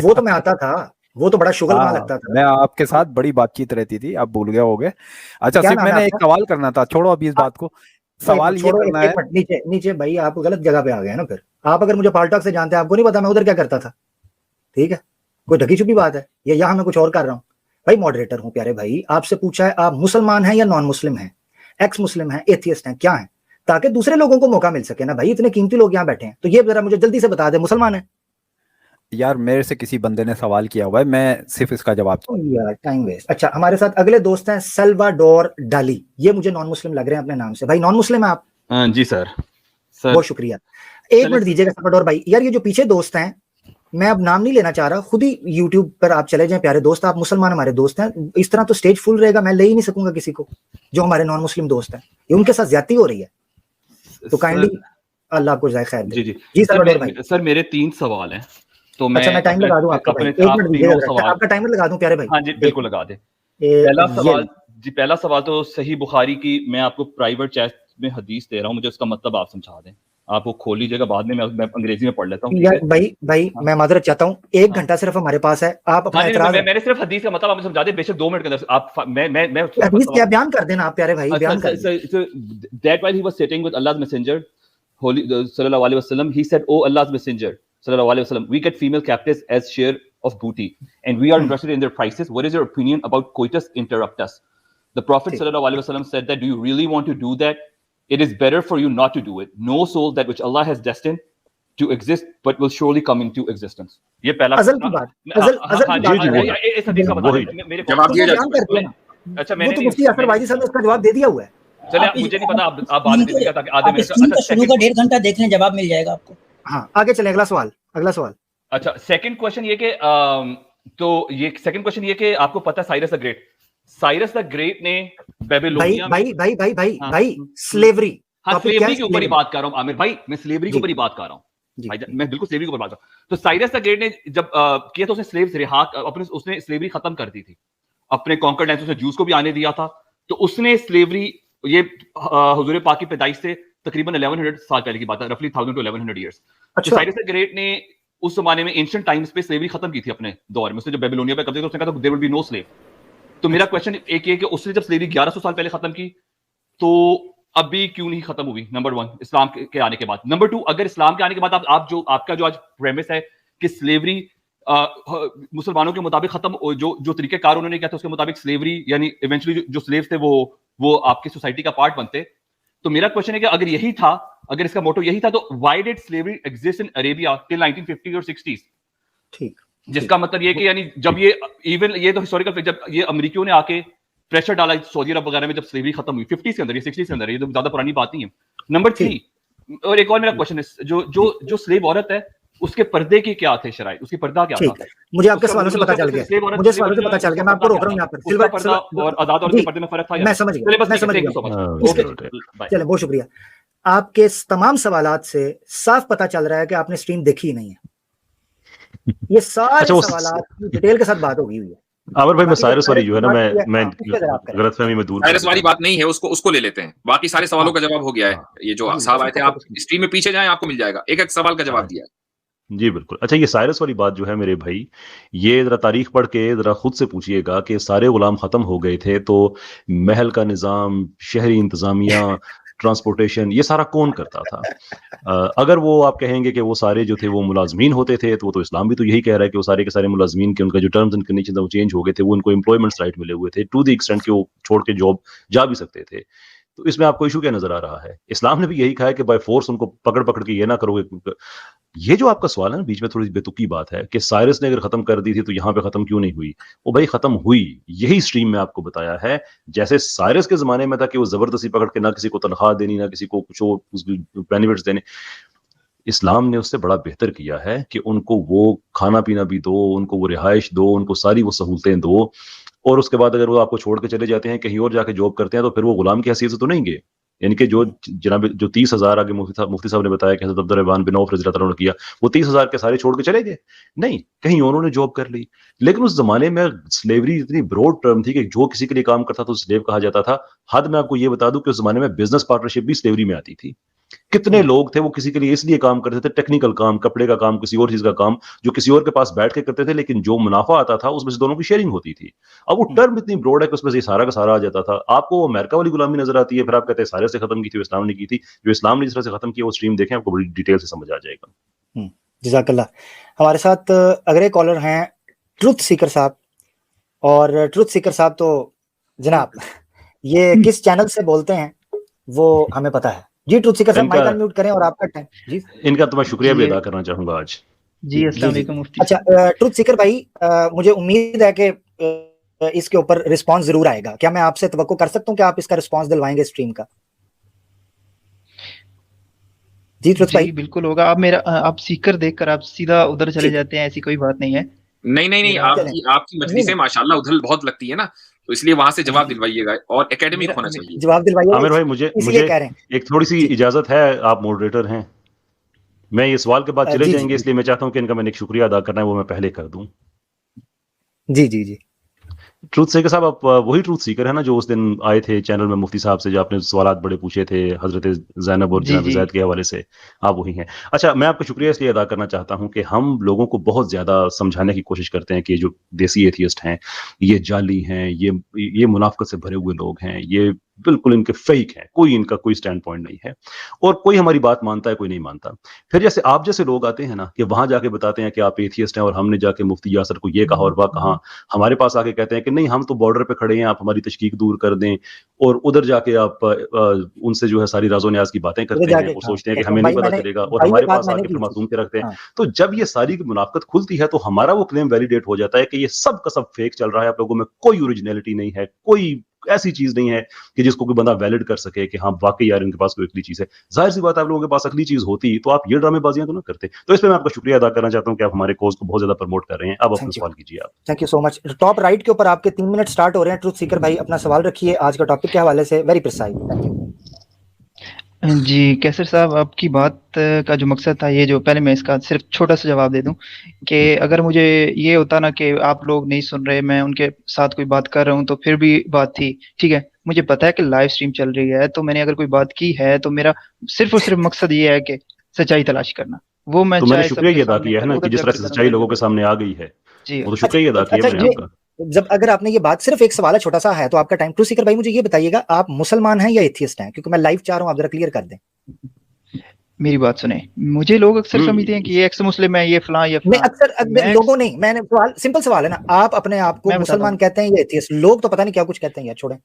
وہ تو میں آتا تھا, وہ تو بڑا شغل ماں لگتا تھا, میں آپ کے ساتھ بڑی بات چیت رہتی تھی, آپ بھول گئے ہوگے. اچھا صرف میں نے ایک سوال کرنا تھا, چھوڑو ابھی اس بات کو, سوال یہ کرنا ہے. نیچے بھائی آپ غلط جگہ پہ آ گئے نا. پھر آپ اگر مجھے پال ٹاک سے جانتے ہیں, آپ کو نہیں پتا میں ادھر کیا کرتا تھا, ٹھیک ہے, کوئی ڈھکی چھپی بات ہے یا یہاں میں کچھ اور کر رہا ہوں. بھائی ماڈریٹر ہوں پیارے بھائی, آپ سے پوچھا ہے آپ مسلمان ہیں یا نان مسلم ہیں, ایکس مسلم ہیں, ایتھیسٹ ہیں, کیا ہیں, تاکہ دوسرے لوگوں کو موقع مل سکے نا بھائی. اتنے قیمتی لوگ یہاں بیٹھے ہیں, تو یہ ذرا مجھے جلدی سے بتا دیں مسلمان ہیں؟ یار میرے سے کسی بندے نے سوال کیا ہوا ہے, میں صرف اس کا جواب. Time waste. اچھا ہمارے ساتھ اگلے دوست ہیں سلواڈور ڈالی, یہ مجھے نان مسلم لگ رہے ہیں اپنے نام سے. بھائی نان مسلم ہیں آپ؟ جی سر. بہت شکریہ. ایک منٹ دیجیے گا سلواڈور بھائی. یار یہ جو پیچھے دوست ہیں, میں اب نام نہیں لینا چاہ رہا, خود ہی یوٹیوب پر آپ چلے جائیں پیارے دوست, آپ مسلمان ہمارے دوست ہیں. اس طرح تو سٹیج فل رہے گا, میں لے ہی نہیں سکوں گا کسی کو جو ہمارے نان مسلم دوست ہیں, یہ ان کے ساتھ زیادتی ہو رہی ہے. تو کائنڈلی اللہ آپ کو جزائے خیر دے. جی سلواڈور بھائی. سر میرے 3 سوال ہیں, تو میں اچھا میں ٹائم لگا دوں آپ کا, آپ کا ٹائمر لگا دوں پیارے بھائی. ہاں جی بالکل لگا دیں. پہلا سوال جی, پہلا سوال تو صحیح بخاری کی میں آپ کو پرائیویٹ چیٹ میں حدیث دے رہا ہوں, مجھے اس کا مطلب آپ سمجھا دیں. آپ کو کھول لیجیے گا, بعد میں انگریزی میں پڑھ لیتا ہوں. بھائی میں معذرت چاہتا ہوں, 1 گھنٹہ صرف ہمارے پاس ہے, آپ اپنا اعتراض. میں نے صرف حدیث کا مطلب آپ سمجھا دیں, بے شک 2 منٹ کے اندر آپ میں حدیث کیا بیان کر دینا آپ پیارے بھائی, بیان کر دیں. That while he was sitting with Allah's messenger sallallahu alaihi wasallam, he said, oh Allah's messenger sallallahu alaihi wasallam, we get female captives as share of booty and we are interested in their prices. What is your opinion about coitus interruptus? The Prophet sallallahu alaihi wasallam said that, do you really want to do that? It is better for you not to do it. No soul that which Allah has destined to exist but will surely come into existence. یہ پہلا ازل کی بات, اس حدیث کا بتا دیں میرے جواب دیا جا چکا ہے. اچھا میں نے مفتی اثر واجی صاحب نے اس کا جواب دے دیا ہوا ہے. چلے مجھے نہیں پتا, آپ بعد میں دیکھیں گے تاکہ آدھے منٹ شروع کا 1.5 گھنٹہ دیکھ لیں, جواب مل جائے گا آپ کو. ہاں آگے چلیں, اگلا سوال. اچھا سیکنڈ کوشچن یہ کہ تو یہ سیکنڈ کوشچن یہ کہ آپ کو پتہ ہے سائرس دا گریٹ نے بیبیلونیا بھائی سلیوری, ہاں سلیوری کے اوپر ہی بات کر رہا ہوں عامر بھائی, میں سلیوری کے اوپر ہی بات کر رہا ہوں, میں بالکل سلیوری کے اوپر بات کر رہا ہوں. تو سائرس دا گریٹ نے جب کیا تو اس نے سلیوز رہا, اس نے سلیوری ختم کر دی تھی اپنے کانکرڈ لینڈز سے, جوز کو بھی آنے دیا تھا. تو اس نے سلیوری, یہ حضور پاک کی پیدائش سے تقریباً 1100 سال پہلے کی بات ہے, رفلی 1000 to 1100 years. Cyrus the great نے اس زمانے میں اینشنٹ ٹائمز پہ سلیوری ختم کی تھی اپنے دور میں. اس نے جب بیبیلونیا پہ قبضہ کیا, اس نے کہا دیر ول بی نو سلیو. تو میرا کویشچن ایک یہ کہ اس نے جب سلیوری 1100 سال پہلے ختم کی تو اب بھی کیوں نہیں ختم ہوئی؟ نمبر 1 اسلام کے آنے کے بعد. نمبر 2 اگر اسلام کے آنے کے بعد آپ کا جو آج پریمس ہے کہ سلیوری مسلمانوں کے مطابق ختم, جو طریقہ کار انہوں نے کیا تھا اس کے مطابق سلیوری یعنی ایونچولی جو سلیوز تھے وہ آپ کی سوسائٹی کا پارٹ بنتے. تو میرا کویشچن ہے کہ اگر یہی تھا, اگر اس کا موٹو یہی تھا, تو why did slavery exist in عربیہ ٹل 1950 اور 60s؟ ٹھیک, جس کا مطلب یہ کہ یعنی جب یہ ایون یہ تو ہسٹوریکل, جب یہ امریکیوں نے آ کے پریشر ڈالا سعودی عرب وغیرہ میں جب سلیوری ختم ہوئی 50s کے اندر, یہ 60s کے اندر, یہ تو زیادہ پرانی بات نہیں ہے. نمبر 3 اور ایک اور میرا کویشچن ہے, جو سلیو عورت ہے اس کے پردے کی کیا تھے شرائط, اس کی پردہ کیا تھا؟ مجھے آپ کے سوالوں سے پتہ چل گیا, میں آپ کو روک رہا ہوں یہاں پر. سلور پردہ اور آزاد عورت کے پردے میں فرق تھا, میں سمجھ گیا. چلیں بہت شکریہ. آپ کے تمام سوالات سے صاف پتہ چل رہا ہے کہ آپ نے اسٹریم دیکھی ہی نہیں ہے. یہ سارے سوالات ڈیٹیل کے ساتھ بات ہوگی ہوئی ہے. عامر بھائی میں سائرس والی جو ہے نا, میں غلط فہمی میں دور, سائرس والی بات نہیں ہے, اس کو لے لیتے ہیں. باقی سارے سوالوں کا جواب ہو گیا ہے. یہ جو صاحب آئے تھے, آپ اسٹریم میں پیچھے جائیں, آپ کو مل جائے گا. ایک سوال کا جواب دیا ہے. جی بالکل. اچھا یہ سائرس والی بات جو ہے میرے بھائی, یہ ذرا تاریخ پڑھ کے ذرا خود سے پوچھئے گا کہ سارے غلام ختم ہو گئے تھے تو محل کا نظام, شہری انتظامیہ, ٹرانسپورٹیشن, یہ سارا کون کرتا تھا؟ اگر وہ آپ کہیں گے کہ وہ سارے جو تھے وہ ملازمین ہوتے تھے, تو وہ تو اسلام بھی تو یہی کہہ رہا ہے کہ وہ سارے کے سارے ملازمین کے ان کا جو ٹرمز اینڈ کنڈیشنز وہ چینج ہو گئے تھے, وہ ان کو امپلائمنٹ رائٹ ملے ہوئے تھے ٹو دی ایکسٹینٹ کہ وہ چھوڑ کے جاب جا بھی سکتے تھے. تو اس میں آپ کو ایشو کیا نظر آ رہا ہے؟ اسلام نے بھی یہی کہا ہے کہ بائی فورس ان کو پکڑ کے یہ نہ کرو گے. یہ جو آپ کا سوال ہے نا بیچ میں تھوڑی بے تکی بات ہے کہ سائرس نے اگر ختم کر دی تھی تو یہاں پہ ختم کیوں نہیں ہوئی؟ وہ بھائی ختم ہوئی, یہی اسٹریم میں آپ کو بتایا ہے. جیسے سائرس کے زمانے میں تھا کہ وہ زبردستی پکڑ کے نہ کسی کو تنخواہ دینی, نہ کسی کو کچھ بینیفٹس دینے, اسلام نے اس سے بڑا بہتر کیا ہے کہ ان کو وہ کھانا پینا بھی دو, ان کو وہ رہائش دو, ان کو ساری وہ سہولتیں دو. اور उसके बाद अगर वो आपको छोड़ के चले जाते हैं, कहीं और जाके जॉब करते हैं, तो फिर वो गुलाम की हैसियत से तो नहीं गए। यानी कि जो जनाब जो 30,000 आगे मुफ्ती साहब ने बताया कि हज़रत अब्दुर्रहमान बिन औफ रज़ियल्लाहु अन्हु ने किया, वो 30,000 के सारे छोड़ के चले गए? नहीं, कहीं उन्होंने जॉब कर ली। लेकिन उस जमाने में स्लेवरी इतनी ब्रॉड टर्म थी कि जो किसी के लिए काम करता था, स्लेव कहा जाता था। हद मैं आपको ये बता दूं कि उस जमाने में बिजनेस पार्टनरशिप भी स्लेवरी में आती थी। कितने लोग थे वो किसी के लिए इसलिए काम करते थे, टेक्निकल काम, कपड़े का काम, किसी और चीज का काम, जो किसी और के पास बैठ के करते थे, लेकिन जो मुनाफा आता था उसमें से दोनों की शेयरिंग होती थी। अब वो टर्म इतनी ब्रॉड है कि उसमें से सारा का सारा आ जाता था। आपको वो अमेरिका वाली गुलामी नजर आती है, फिर आप कहते हैं सारे से खत्म की थी, इस्लाम ने की थी। जो इस्लाम ने जिस तरह से खत्म किया वो स्ट्रीम देखें, आपको बड़ी डिटेल से समझ आ जाएगा। जज़ाकल्लाह। हमारे साथ अगले कॉलर हैं ट्रुथ सीकर साहब, और ट्रुथ सीकर साहब तो जनाब ये किस चैनल से बोलते हैं वो हमें पता है। जी ट्रुथ सीकर साहब, माइक अनम्यूट करें और आपका टाइम। जी इनका तो मैं शुक्रिया भी अदा करना चाहूंगा आज। जी अस्सलाम वालेकुम मुफ्ती। अच्छा ट्रुथ सीकर भाई, मुझे उम्मीद है कि इसके ऊपर रिस्पांस जरूर आएगा। क्या मैं आपसे तवक्को कर सकता हूं कि आप इसका रिस्पांस दिलवाएंगे स्ट्रीम का? जी ट्रुथ भाई। बिल्कुल होगा। आप सीकर देखकर आप सीधा उधर चले जाते हैं, ऐसी कोई बात नहीं है। नहीं, आपकी मजलिसें माशाल्लाह उधल बहुत लगती है ना, तो इसलिए वहां से जवाब दिलवाइएगा, और एकेडमिक होना चाहिए। जवाब दिलवाइए आमिर भाई। मुझे एक थोड़ी सी इजाजत है, आप मॉडरेटर हैं, मैं ये सवाल के बाद चले जाएंगे, इसलिए मैं चाहता हूं कि इनका मैंने एक शुक्रिया अदा करना है, वो मैं पहले कर दूं। जी जी जी। ट्रूथ सीकर साहब, आप वही ट्रूथ सीकर है ना जो उस दिन आए थे चैनल में मुफ्ती साहब से, जो आपने सवालात बड़े पूछे थे हजरत ज़ैनब और जनाब ज़ैद के हवाले से? आप वही हैं। अच्छा, मैं आपका शुक्रिया इसलिए अदा करना चाहता हूं कि हम लोगों को बहुत ज्यादा समझाने की कोशिश करते हैं कि जो देसी एथियस्ट हैं ये जाली हैं, ये मुनाफकत से भरे हुए लोग हैं, ये बिल्कुल इनके फेक हैं, कोई इनका कोई स्टैंड पॉइंट नहीं है, और कोई हमारी बात मानता है, कोई नहीं मानता। फिर जैसे आप जैसे लोग आते हैं ना कि वहां जाके बताते हैं कि आप एथियस्ट हैं, और हमने जाके मुफ्ती यासर को ये कहा और वह कहा, हमारे पास आके कहते हैं कि नहीं हम तो बॉर्डर पे खड़े हैं, आप हमारी तशकीक दूर कर दें, और उधर जाके आप उनसे जो है सारी राजो न्याज की बातें करते हैं, और सोचते हैं कि हमें नहीं पता चलेगा, और हमारे पास आके फिर मासूम के रखते हैं। तो जब ये सारी मुनाफकत खुलती है तो हमारा वो क्लेम वैलिडेट हो जाता है कि ये सब का सब फेक चल रहा है, आप लोगों में कोई ओरिजिनलिटी नहीं है, कोई ऐसी चीज नहीं है कि जिसको कोई बंदा वैलिड कर सके कि हाँ वाकई यार इनके पास कोई अगली चीज है। जाहिर सी बात है, आप लोगों के पास अगली चीज होती तो आप ये ड्रामेबाजियां तो ना करते। तो इसमें मैं आपका शुक्रिया अदा करना चाहता हूं कि आप हमारे कोर्स को बहुत ज्यादा प्रमोट कर रहे हैं। अब अपना सवाल कीजिए आप। Thank you so much. Top right के ऊपर आपके 3 मिनट स्टार्ट हो रहे हैं। ट्रुथ सीकर भाई अपना सवाल रखिए आज का टॉपिक के हवाले से, वेरी प्रिसाइज। थैंक यू जी कैसर साहब, आपकी बात का जो मकसद था, ये जो पहले मैं इसका सिर्फ छोटा सा जवाब दे दूं कि अगर मुझे ये होता ना कि आप लोग नहीं सुन रहे, मैं उनके साथ कोई बात कर रहा हूं, तो फिर भी बात थी, ठीक है। मुझे पता है कि लाइव स्ट्रीम चल रही है, तो मैंने अगर कोई बात की है तो मेरा सिर्फ और सिर्फ मकसद ये है कि सच्चाई तलाश करना। वो मैं तो मैंने शुक्रिया अदा किया है ना कि जिस तरह से सच्चाई लोगों के सामने आ गई है, जी वो तो शुक्रिया अदा किया मैंने आपका। जब अगर आपने ये बात, सिर्फ एक सवाल है छोटा सा है तो आपका टाइम। ट्रूथ सीकर भाई मुझे ये बताइएगा, आप मुसलमान हैं या एथियस्ट हैं? क्योंकि मैं लाइव चाह रहा हूं, आप जरा क्लियर कर दें। मेरी बात सुने, मुझे लोग अक्सर समझते हैं कि ये एक्स मुस्लिम है, ये फलां ये फलां। अक्सर लोगों नहीं, मैंने सवाल सिंपल सवाल है ना, आप अपने आप को मुसलमान कहते हैं या एथियस्ट? लोग तो पता नहीं क्या कुछ कहते हैं यार, छोड़ें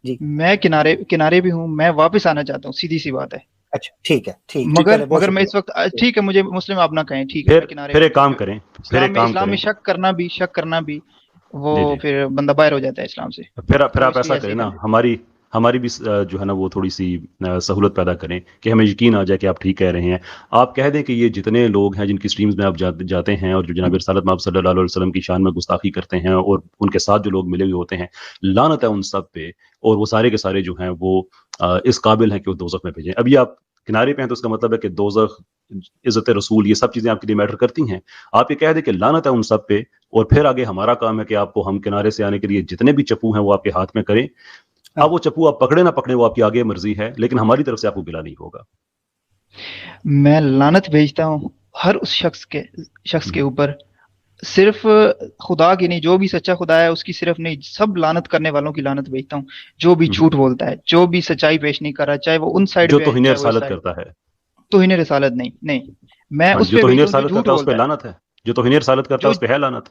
जी। मैं किनारे भी हूँ, मैं वापस आना चाहता हूँ, सीधी सी बात है। अच्छा ठीक है, ठीक। मगर मैं इस वक्त ठीक है, मुझे मुस्लिम आप ना कहें, ठीक है, किनारे। फिर एक काम करें, इस्लाम में शक करना भी वो फिर बंदा बाहर हो जाता है इस्लाम से। फिर आप ऐसा करें ना, हमारी भी जो है ना वो थोड़ी सी सहूलत पैदा करें कि हमें यकीन आ जाए कि आप ठीक कह रहे हैं। आप कह दें कि ये जितने लोग हैं जिनकी स्ट्रीम्स में आप जाते हैं और जो जनाब रिसालत महबूब सल्लल्लाहु अलैहि वसल्लम की शान में गुस्ताखी करते हैं और उनके साथ जो लोग मिले हुए होते हैं, लानत है उन सब पे, और वो सारे के सारे जो हैं वो इस काबिल हैं कि वो दोज़ख में भेजें। अभी आप किनारे पे हैं तो इसका मतलब है कि दोज़ख, इज्जत रसूल, ये सब चीजें आपके लिए मैटर करती हैं। आप ये कह दें कि लानत है उन सब पे, और फिर आगे हमारा काम है कि आपको हम किनारे से आने के लिए जितने भी चप्पू हैं वो आपके हाथ में करें। अब वो चप्पू आप पकड़े ना पकड़े वो आपकी आगे मर्जी है, लेकिन हमारी तरफ से आपको गिला नहीं होगा। मैं लानत भेजता हूँ हर उस शख्स के ऊपर, सिर्फ खुदा की नहीं, जो भी सच्चा खुदा है उसकी सिर्फ नहीं, सब लानत करने वालों की लानत भेजता हूँ। जो भी झूठ बोलता है, जो भी सच्चाई पेश नहीं कर रहा, चाहे वो उन साइड जो तौहीन रिसालत करता है, तौहीन रिसालत नहीं मैं उस पे तौहीन रिसालत करता है उस पे लानत है, जो तौहीन रिसालत करता है उस पे है लानत।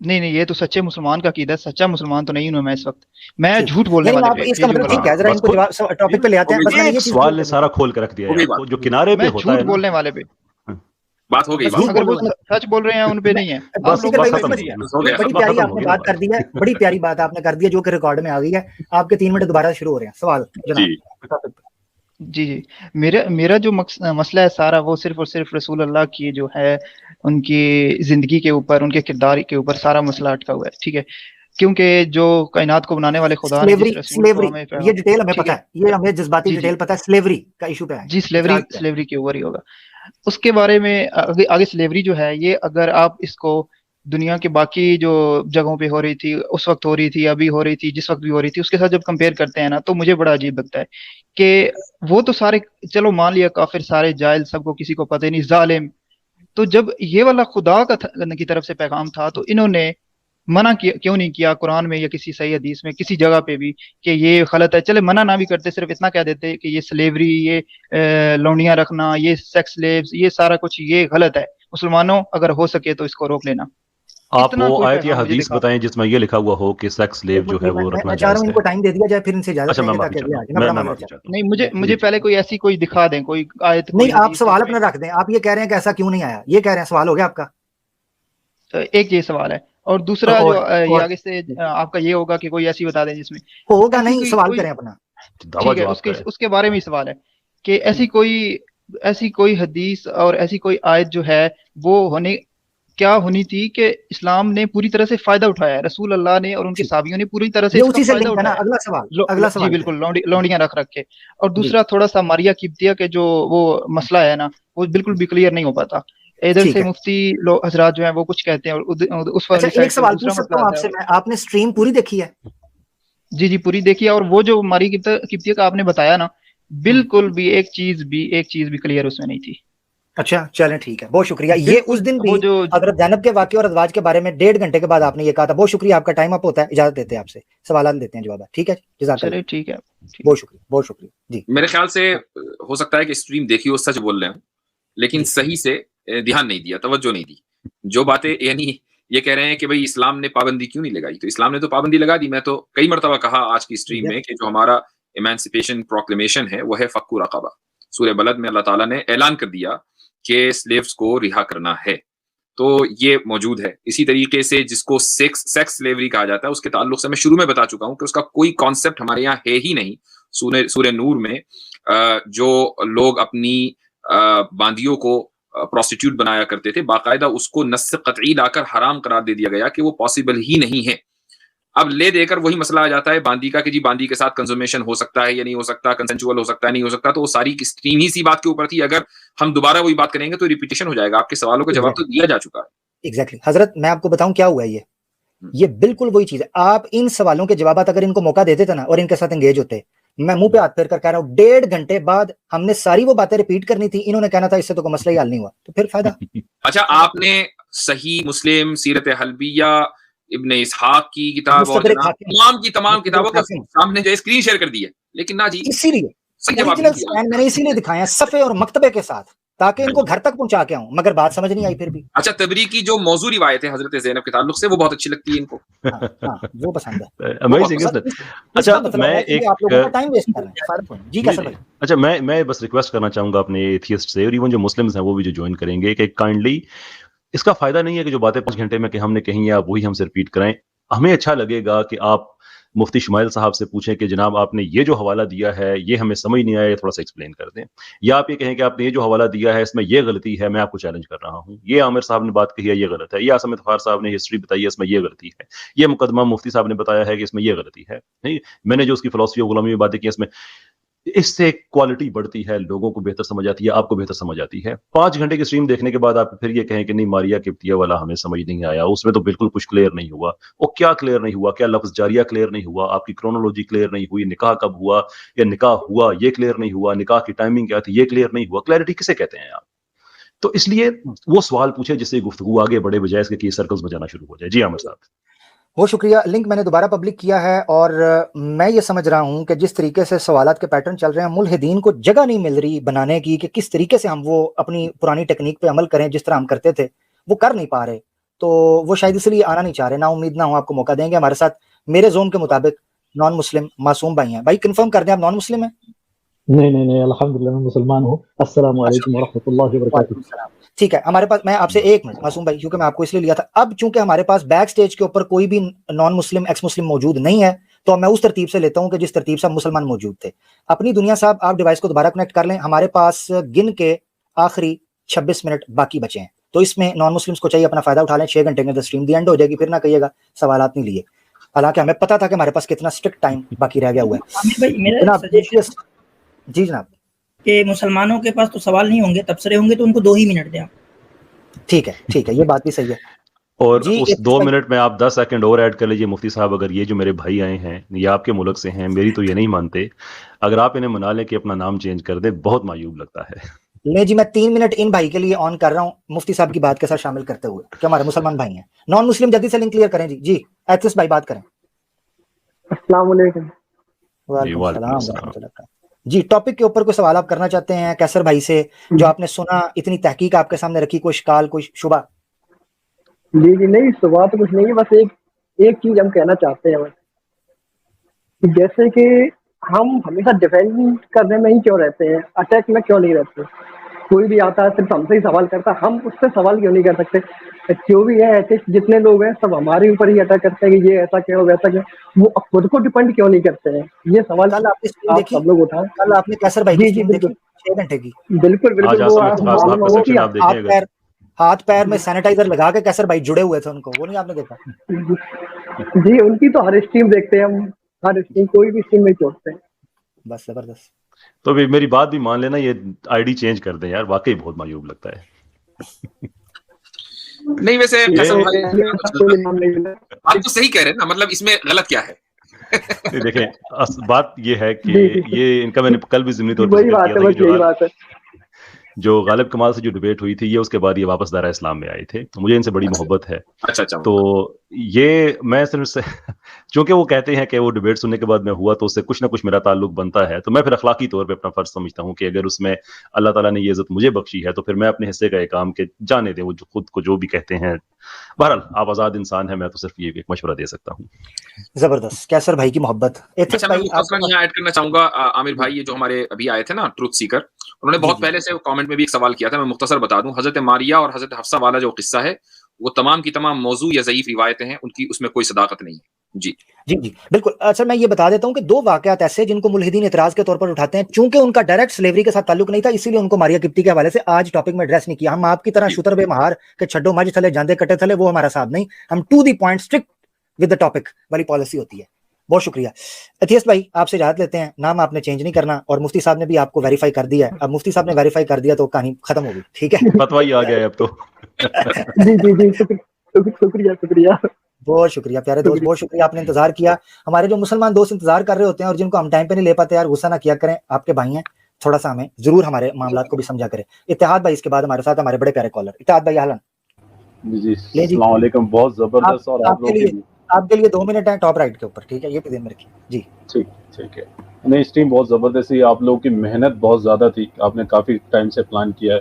नहीं, ये तो सच्चे मुसलमान का कीदा है, सच्चा मुसलमान तो नहीं हूं मैं इस वक्त, मैं झूठ बोलने वाले पे। इसका मतलब ठीक है, जरा इनको जवाब टॉपिक पे ले आते हैं। बस मैंने ये सवाल ने सारा खोल के रख दिया है, जो किनारे पे होता है झूठ बोलने वाले पे बात हो गई। अगर वो सच बोल रहे हैं उन पे नहीं है। बड़ी प्यारी आपने बात कर दी है, बड़ी प्यारी बात आपने कर दी है जो कि रिकॉर्ड में आ गई है। आपके 3 मिनट दोबारा शुरू हो रहे हैं। सवाल जनाब। जी मेरा जो मसला है सारा, वो सिर्फ और सिर्फ रसूल अल्लाह की जो है उनकी जिंदगी के ऊपर, उनके किरदार के ऊपर सारा मसला अटका हुआ है, ठीक है। کیونکہ جو کائنات کو بنانے والے خدا نے جس رسول کو ہمیں یہ ڈیٹیل ہمیں پتہ ہے, یہ ہمیں جذباتی ڈیٹیل پتہ ہے, سلیوری کا ایشو پہ ہے جی, سلیوری کے اوپر ہی ہوگا. اس کے بارے میں آگے سلیوری جو ہے یہ اگر آپ اس کو دنیا کے باقی جو جگہوں پہ ہو رہی تھی, اس وقت ہو رہی تھی, ابھی ہو رہی تھی, جس وقت بھی ہو رہی تھی, اس کے ساتھ جب کمپیئر کرتے ہیں نا تو مجھے بڑا عجیب لگتا ہے کہ وہ تو سارے چلو مان لیا کافر, سارے جاہل, سب کو کسی کو پتہ نہیں, ظالم. تو جب یہ والا خدا کی طرف سے پیغام تھا تو انہوں نے منع کیوں نہیں کیا قرآن میں یا کسی صحیح حدیث میں کسی جگہ پہ بھی کہ یہ غلط ہے؟ چلے منع نہ بھی کرتے, صرف اتنا کہہ دیتے کہ یہ سلیوری, یہ لونڈیاں رکھنا, یہ سیکس سلیوز, یہ سارا کچھ یہ غلط ہے. مسلمانوں اگر ہو سکے تو اس کو روک لینا. آپ وہ آیت یا حدیث بتائیں جس میں یہ لکھا ہوا ہو کہ سیکس سلیو جو ہے وہ رکھنا جائز ہے. ان کو ٹائم دے دیا جائے پھر ان سے اجازت لیں گے تاکہ نہیں, مجھے پہلے کوئی ایسی کوئی دکھا دیں کوئی آیت. نہیں, آپ سوال اپنا رکھ دیں. آپ یہ کہہ رہے ہیں کہ ایسا کیوں نہیں آیا, یہ کہہ رہے ہیں, سوال ہو گیا آپ کا. ایک یہ سوال ہے, اور دوسرا جو آگے سے آپ کا یہ ہوگا کہ کوئی ایسی بتا دیں جس میں ہوگا. نہیں, سوال کریں اپنا. ٹھیک ہے, اس کے بارے میں سوال ہے کہ ایسی کوئی حدیث اور ایسی کوئی آیت جو ہے وہ کیا ہونی تھی کہ اسلام نے پوری طرح سے فائدہ اٹھایا ہے, رسول اللہ نے اور ان کے صحابیوں نے پوری طرح سے اس کا فائدہ اٹھایا. اگلا سوال جی بالکل, لونڈیاں رکھ کے. اور دوسرا تھوڑا سا ماریا قبطیہ کے جو وہ مسئلہ ہے نا, وہ بالکل بھی کلیئر نہیں ہو پاتا. ادھر سے مفتی حضرات جو ہیں وہ کچھ کہتے ہیں اور اس وقت ایک سوال پوچھ سکتا ہوں آپ سے میں, آپ نے سٹریم پوری دیکھی ہے؟ جی پوری دیکھی ہے, اور وہ جو ماری قبطیہ کا آپ نے بتایا نا, بالکل بھی ایک چیز بھی کلیئر اس میں نہیں تھی. اچھا چلیں ٹھیک ہے, بہت شکریہ. یہ اس دن بھی حضرت زینب کے واقعے اور ازواج کے بارے میں 1.5 گھنٹے کے بعد آپ نے یہ کہا تھا. بہت شکریہ, آپ کا ٹائم اپ ہوتا ہے, اجازت دیتے ہیں آپ سے, سوالات دیتے ہیں, جواب. ٹھیک ہے, جزاک اللہ. ٹھیک ہے, بہت شکریہ, بہت شکریہ. جی, میرے خیال سے ہو سکتا ہے کہ اسٹریم دیکھی ہو, سچ بول رہے ہوں, لیکن صحیح سے دھیان نہیں دیا, توجہ نہیں دی. جو باتیں یعنی یہ کہہ رہے ہیں کہ بھئی اسلام نے پابندی کیوں نہیں لگائی, تو اسلام نے تو پابندی لگا دی. میں تو کئی مرتبہ کہا آج کی اسٹریم میں کہ جو ہمارا ایمانسپیشن پروکلیمیشن ہے وہ ہے فک رقبہ. سورہ بلد میں اللہ تعالیٰ نے اعلان کر دیا کہ سلیوز کو رہا کرنا ہے, تو یہ موجود ہے. اسی طریقے سے جس کو سیکس سلیوری کہا جاتا ہے, اس کے تعلق سے میں شروع میں بتا چکا ہوں کہ اس کا کوئی کانسیپٹ ہمارے یہاں ہے ہی نہیں. سورہ نور میں جو لوگ اپنی باندیوں کو پروسٹیٹیوٹ بنایا کرتے تھے, باقاعدہ اس کو نص قطعی لا کر حرام قرار دے دیا گیا کہ وہ پاسبل ہی نہیں ہے. اب لے دے کر وہی مسئلہ آ جاتا ہے باندی کا کہ جی باندی کے ساتھ کنزومیشن ہو سکتا ہے یا نہیں ہو سکتا, کنسنچول ہو سکتا ہے نہیں ہو سکتا. تو وہ ساری کی اسٹریم ہی سی بات کے اوپر تھی. اگر ہم دوبارہ وہی بات کریں گے تو ریپیٹیشن ہو جائے گا. آپ کے سوالوں کا جواب تو دیا جا چکا ہے. ایگزیکٹلی حضرت, میں آپ کو بتاؤں کیا ہوا ہے. یہ بالکل وہی چیز ہے. آپ ان سوالوں کے جوابات اگر ان کو موقع دیتے تھے نا اور ان کے ساتھ انگیج ہوتے, میں منہ پہ ہاتھ پھیر کر کہہ رہا ہوں 1.5 گھنٹے بعد ہم نے ساری وہ باتیں ریپیٹ کرنی تھی, انہوں نے کہنا تھا اس سے تو کوئی مسئلہ ہی حل نہیں ہوا, تو پھر فائدہ. اچھا, آپ نے صحیح مسلم, سیرت حلبیہ, ابن اسحاق کی کتاب اور تمام کتابوں کا سامنے جو اسکرین شیئر کر دی ہے, لیکن نہ جی, اسی لیے میں نے اسی لیے دکھایا صفحے اور مکتبے کے ساتھ تاکہ ان کو گھر تک پہنچا کے آؤں, مگر بات سمجھ نہیں آئی پھر بھی. اچھا, تبری کی جو موضوع روایت ہے حضرت زینب کے تعلق سے وہ بہت اچھی لگتی ہے ان کو. وہ پسند ہے. اچھا, میں ایک اچھا میں بس ریکویسٹ کرنا چاہوں گا اپنے ایتھیسٹ سے, اور ایون جو مسلمز ہیں وہ بھی جو جوائن کریں گے, کہ کائنڈلی اس کا فائدہ نہیں ہے کہ جو باتیں 5 گھنٹے میں کہ ہم نے کہیں آپ وہی ہم سے ریپیٹ کرائیں. ہمیں اچھا لگے گا کہ آپ مفتی شمائل صاحب سے پوچھیں کہ جناب آپ نے یہ جو حوالہ دیا ہے یہ ہمیں سمجھ نہیں آیا, تھوڑا سا ایکسپلین کر دیں. یا آپ یہ کہیں کہ آپ نے یہ جو حوالہ دیا ہے اس میں یہ غلطی ہے, میں آپ کو چیلنج کر رہا ہوں, یہ عامر صاحب نے بات کہی ہے یہ غلط ہے, یہ عاصم اطہار صاحب نے ہسٹری بتائی ہے اس میں یہ غلطی ہے, یہ مقدمہ مفتی صاحب نے بتایا ہے کہ اس میں یہ غلطی ہے. نہیں, میں نے جو اس کی فلسفی اور غلامی میں باتیں کی اس میں, اس سے کوالٹی بڑھتی ہے, لوگوں کو بہتر سمجھ آتی ہے, آپ کو بہتر سمجھ آتی ہے. 5 گھنٹے کی اسٹریم دیکھنے کے بعد آپ پھر یہ کہیں کہ نہیں ماریا قبطیہ والا ہمیں سمجھ نہیں آیا, اس میں تو بالکل کچھ کلیئر نہیں ہوا. وہ کیا کلیئر نہیں ہوا؟ کیا لفظ جاریہ کلیئر نہیں ہوا؟ آپ کی کرونالوجی کلیئر نہیں ہوئی؟ نکاح کب ہوا یا نکاح ہوا یہ کلیئر نہیں ہوا؟ نکاح کی ٹائمنگ کیا تھی یہ کلیئر نہیں ہوا؟ کلیئرٹی کسے کہتے ہیں آپ؟ تو اس لیے وہ سوال پوچھے جس سے گفتگو آگے بڑھے, بجائے اس کے سرکلز بجانا شروع ہو جائے. جی عامر صاحب. بہت شکریہ. لنک میں نے دوبارہ پبلک کیا ہے, اور میں یہ سمجھ رہا ہوں کہ جس طریقے سے سوالات کے پیٹرن چل رہے ہیں, ملحدین کو جگہ نہیں مل رہی بنانے کی کہ کس طریقے سے ہم وہ اپنی پرانی ٹیکنیک پہ عمل کریں جس طرح ہم کرتے تھے, وہ کر نہیں پا رہے. تو وہ شاید اس لیے آنا نہیں چاہ رہے. نا امید نہ ہوں آپ کو موقع دیں گے. ہمارے ساتھ میرے زون کے مطابق نان مسلم معصوم بھائی ہیں. بھائی کنفرم کر دیں آپ نان مسلم ہیں؟ نہیں الحمدللہ میں مسلمان ہوں. السلام علیکم ورحمۃ اللہ وبرکاتہ. ٹھیک ہے, ہمارے پاس, میں آپ سے 1 منٹ معصوم بھائی, کیونکہ میں آپ کو اس لیے لیا تھا, اب چونکہ ہمارے پاس بیک سٹیج کے اوپر کوئی بھی نان مسلم ایکس مسلم موجود نہیں ہے, تو میں اس ترتیب سے لیتا ہوں کہ جس ترتیب سے مسلمان موجود تھے. اپنی دنیا صاحب آپ ڈیوائس کو دوبارہ کنیکٹ کر لیں. ہمارے پاس گن کے آخری 26 منٹ باقی بچے ہیں, تو اس میں نان مسلمس کو چاہیے اپنا فائدہ اٹھا لیں. 6 گھنٹے میں اسٹریم دی اینڈ ہو جائے گی, پھر نہ کہیے گا سوالات نہیں لیے. हालांकि हमें पता था कि हमारे पास कितना स्ट्रिक्ट टाइम बाकी रह गया हुआ है। भाई मेरा सजेशन जी जनाब, कि मुसलमानों के पास तो सवाल नहीं होंगे, तबसरे होंगे, तो उनको 2 ही मिनट दें आप। ठीक है, ये बात भी सही है। और उस 2 मिनट में आप 10 सेकंड और ऐड कर लीजिए मुफ्ती साहब। अगर ये जो मेरे भाई आए हैं ये आपके मुल्क से हैं, मेरी तो ये नहीं मानते, अगर आप इन्हें मना लें कि अपना नाम चेंज कर दे, बहुत मायूब लगता है। ले जी, मैं 3 मिनट इन भाई के लिए ऑन कर रहा हूँ मुफ्ती साहब की बात के साथ शामिल करते हुए कि हमारे मुसलमान भाई हैं। नॉन मुस्लिम जल्दी से लिंक क्लियर करें जी। एथिस्ट भाई बात करें। अस्सलाम वालेकुम। वालेकुम सलाम जी। टॉपिक के ऊपर कोई सवाल आप करना चाहते हैं कैसर भाई से, जो आपने सुना, इतनी तहकीक आपके सामने रखी, कोई शिकाल, कोई शुबा? जी नहीं, सुबह तो कुछ नहीं है, बस एक चीज हम कहना चाहते हैं, बस जैसे कि हम हमेशा डिफेंड करने में ही क्यों रहते हैं, अटैक में क्यों नहीं रहते? कोई भी आता है सिर्फ हमसे ही सवाल करता है, हम उससे सवाल क्यों नहीं कर सकते? जो भी है ऐसे जितने लोग हैं सब हमारे ऊपर ही अटैक करते हैं कि ये ऐसा क्यों वैसा क्यों, वो खुद को डिपेंड क्यों नहीं करते हैं? ये सवाल कल आपने स्क्रीन देखी, सब लोग उठाएं। कल आपने कैसर भाई की स्क्रीन देखी 6 घंटे की? बिल्कुल वो हाथ पैर में सैनिटाइजर लगा के कैसर भाई जुड़े हुए थे उनको, वो नहीं आपने देखा? जी उनकी तो हर स्ट्रीम देखते हैं हम, हर स्ट्रीम, कोई भी स्ट्रीम में छोड़ते हैं। बस जबरदस्त। तो भी मेरी बात भी मान लेना, ये आईडी चेंज कर दें यार, वाकई बहुत मायूब लगता है। नहीं वैसे आप तो सही कह रहे हैं ना, मतलब इसमें गलत क्या है? देखें बात ये है कि ये इनका मैंने कल भी ज़िमनी तौर पर किया था, जो गालिब कमाल से जो डिबेट हुई थी, ये उसके बाद ये वापस दायरा इस्लाम में आए थे, तो मुझे इनसे बड़ी मोहब्बत है। अच्छा। तो ये मैं सिर्फ से चूंकि वो कहते हैं कि वो डिबेट सुनने के बाद मैं हुआ तो उससे कुछ ना कुछ मेरा ताल्लुक बनता है, तो मैं फिर अखलाकी तौर पे अपना फर्ज समझता हूँ कि अगर उसमें अल्लाह ताला ने ये इज्जत मुझे बख्शी है तो फिर मैं अपने हिस्से का एक काम के जाने दें, वो जो खुद को जो भी कहते हैं। बहरहाल आप आजाद इंसान है, मैं तो सिर्फ ये एक मशवरा दे सकता हूँ। जबरदस्त। कैसर भाई की मोहब्बत। अच्छा, मैं यहाँ ऐड करना चाहूंगा आमिर भाई, ये जो हमारे अभी आए थे ना ट्रुथ सीकर, उन्होंने बहुत पहले से कमेंट में भी एक सवाल किया था, मैं मुख्तसर बता दूं। हजरत मारिया और हजरत हफ्सा वाला जो किस्सा है वो तमाम की तमाम मौजू या ज़ईफ रिवायतें हैं, उनकी उसमें कोई सदाकत नहीं है। जी बिल्कुल। अच्छा, मैं ये बता देता हूँ कि 2 वाकयात ऐसे जिनको मुल्हिदीन इतराज के तौर पर उठाते हैं, चूंकि उनका डायरेक्ट स्लेवरी के साथ ताल्लुक नहीं था, इसीलिए उनको मारिया किप्टी के हवाले से आज टॉपिक में एड्रेस नहीं किया। हम आपकी तरह शुतर बेमहार के छड्डो मज थले जांदे कटे थले, वो हमारा साहब नहीं, हम to the point strict with the topic वाली पॉलिसी होती है। बहुत शुक्रिया। एथियस्ट भाई आपसे इजाजत लेते हैं, नाम आपने चेंज नहीं करना, और मुफ्ती साहब ने भी आपको वेरीफाई कर दिया है। अब मुफ्ती साहब ने वेरीफाई कर दिया तो कहानी खत्म होगी, ठीक है? फतवा ही आ गया है अब तो। जी शुक्रिया। बहुत शुक्रिया प्यारे दोस्त, बहुत शुक्रिया, आपने इंतजार किया। हमारे जो मुसलमान दोस्त इंतजार कर रहे होते हैं और जिनको हम टाइम पे नहीं ले पाते, यार गुस्सा ना किया करें, आपके भाई हैं, थोड़ा सा हमें जरूर हमारे मामलात को भी समझा करें। इत्तेहाद भाई इसके बाद हमारे साथ, हमारे बड़े प्यारे कॉलर इत्तेहाद भाई। आहलन जी, अस्सलाम वालेकुम। बहुत जबरदस्त। और आपके लिए 2 मिनट है टॉप राइट के ऊपर, ठीक है? ये भी ध्यान में रखिए जी। ठीक है। नहीं, स्ट्रीम बहुत जबरदस्त थी, आप लोगों की मेहनत बहुत ज्यादा थी, आपने काफी टाइम से प्लान किया है।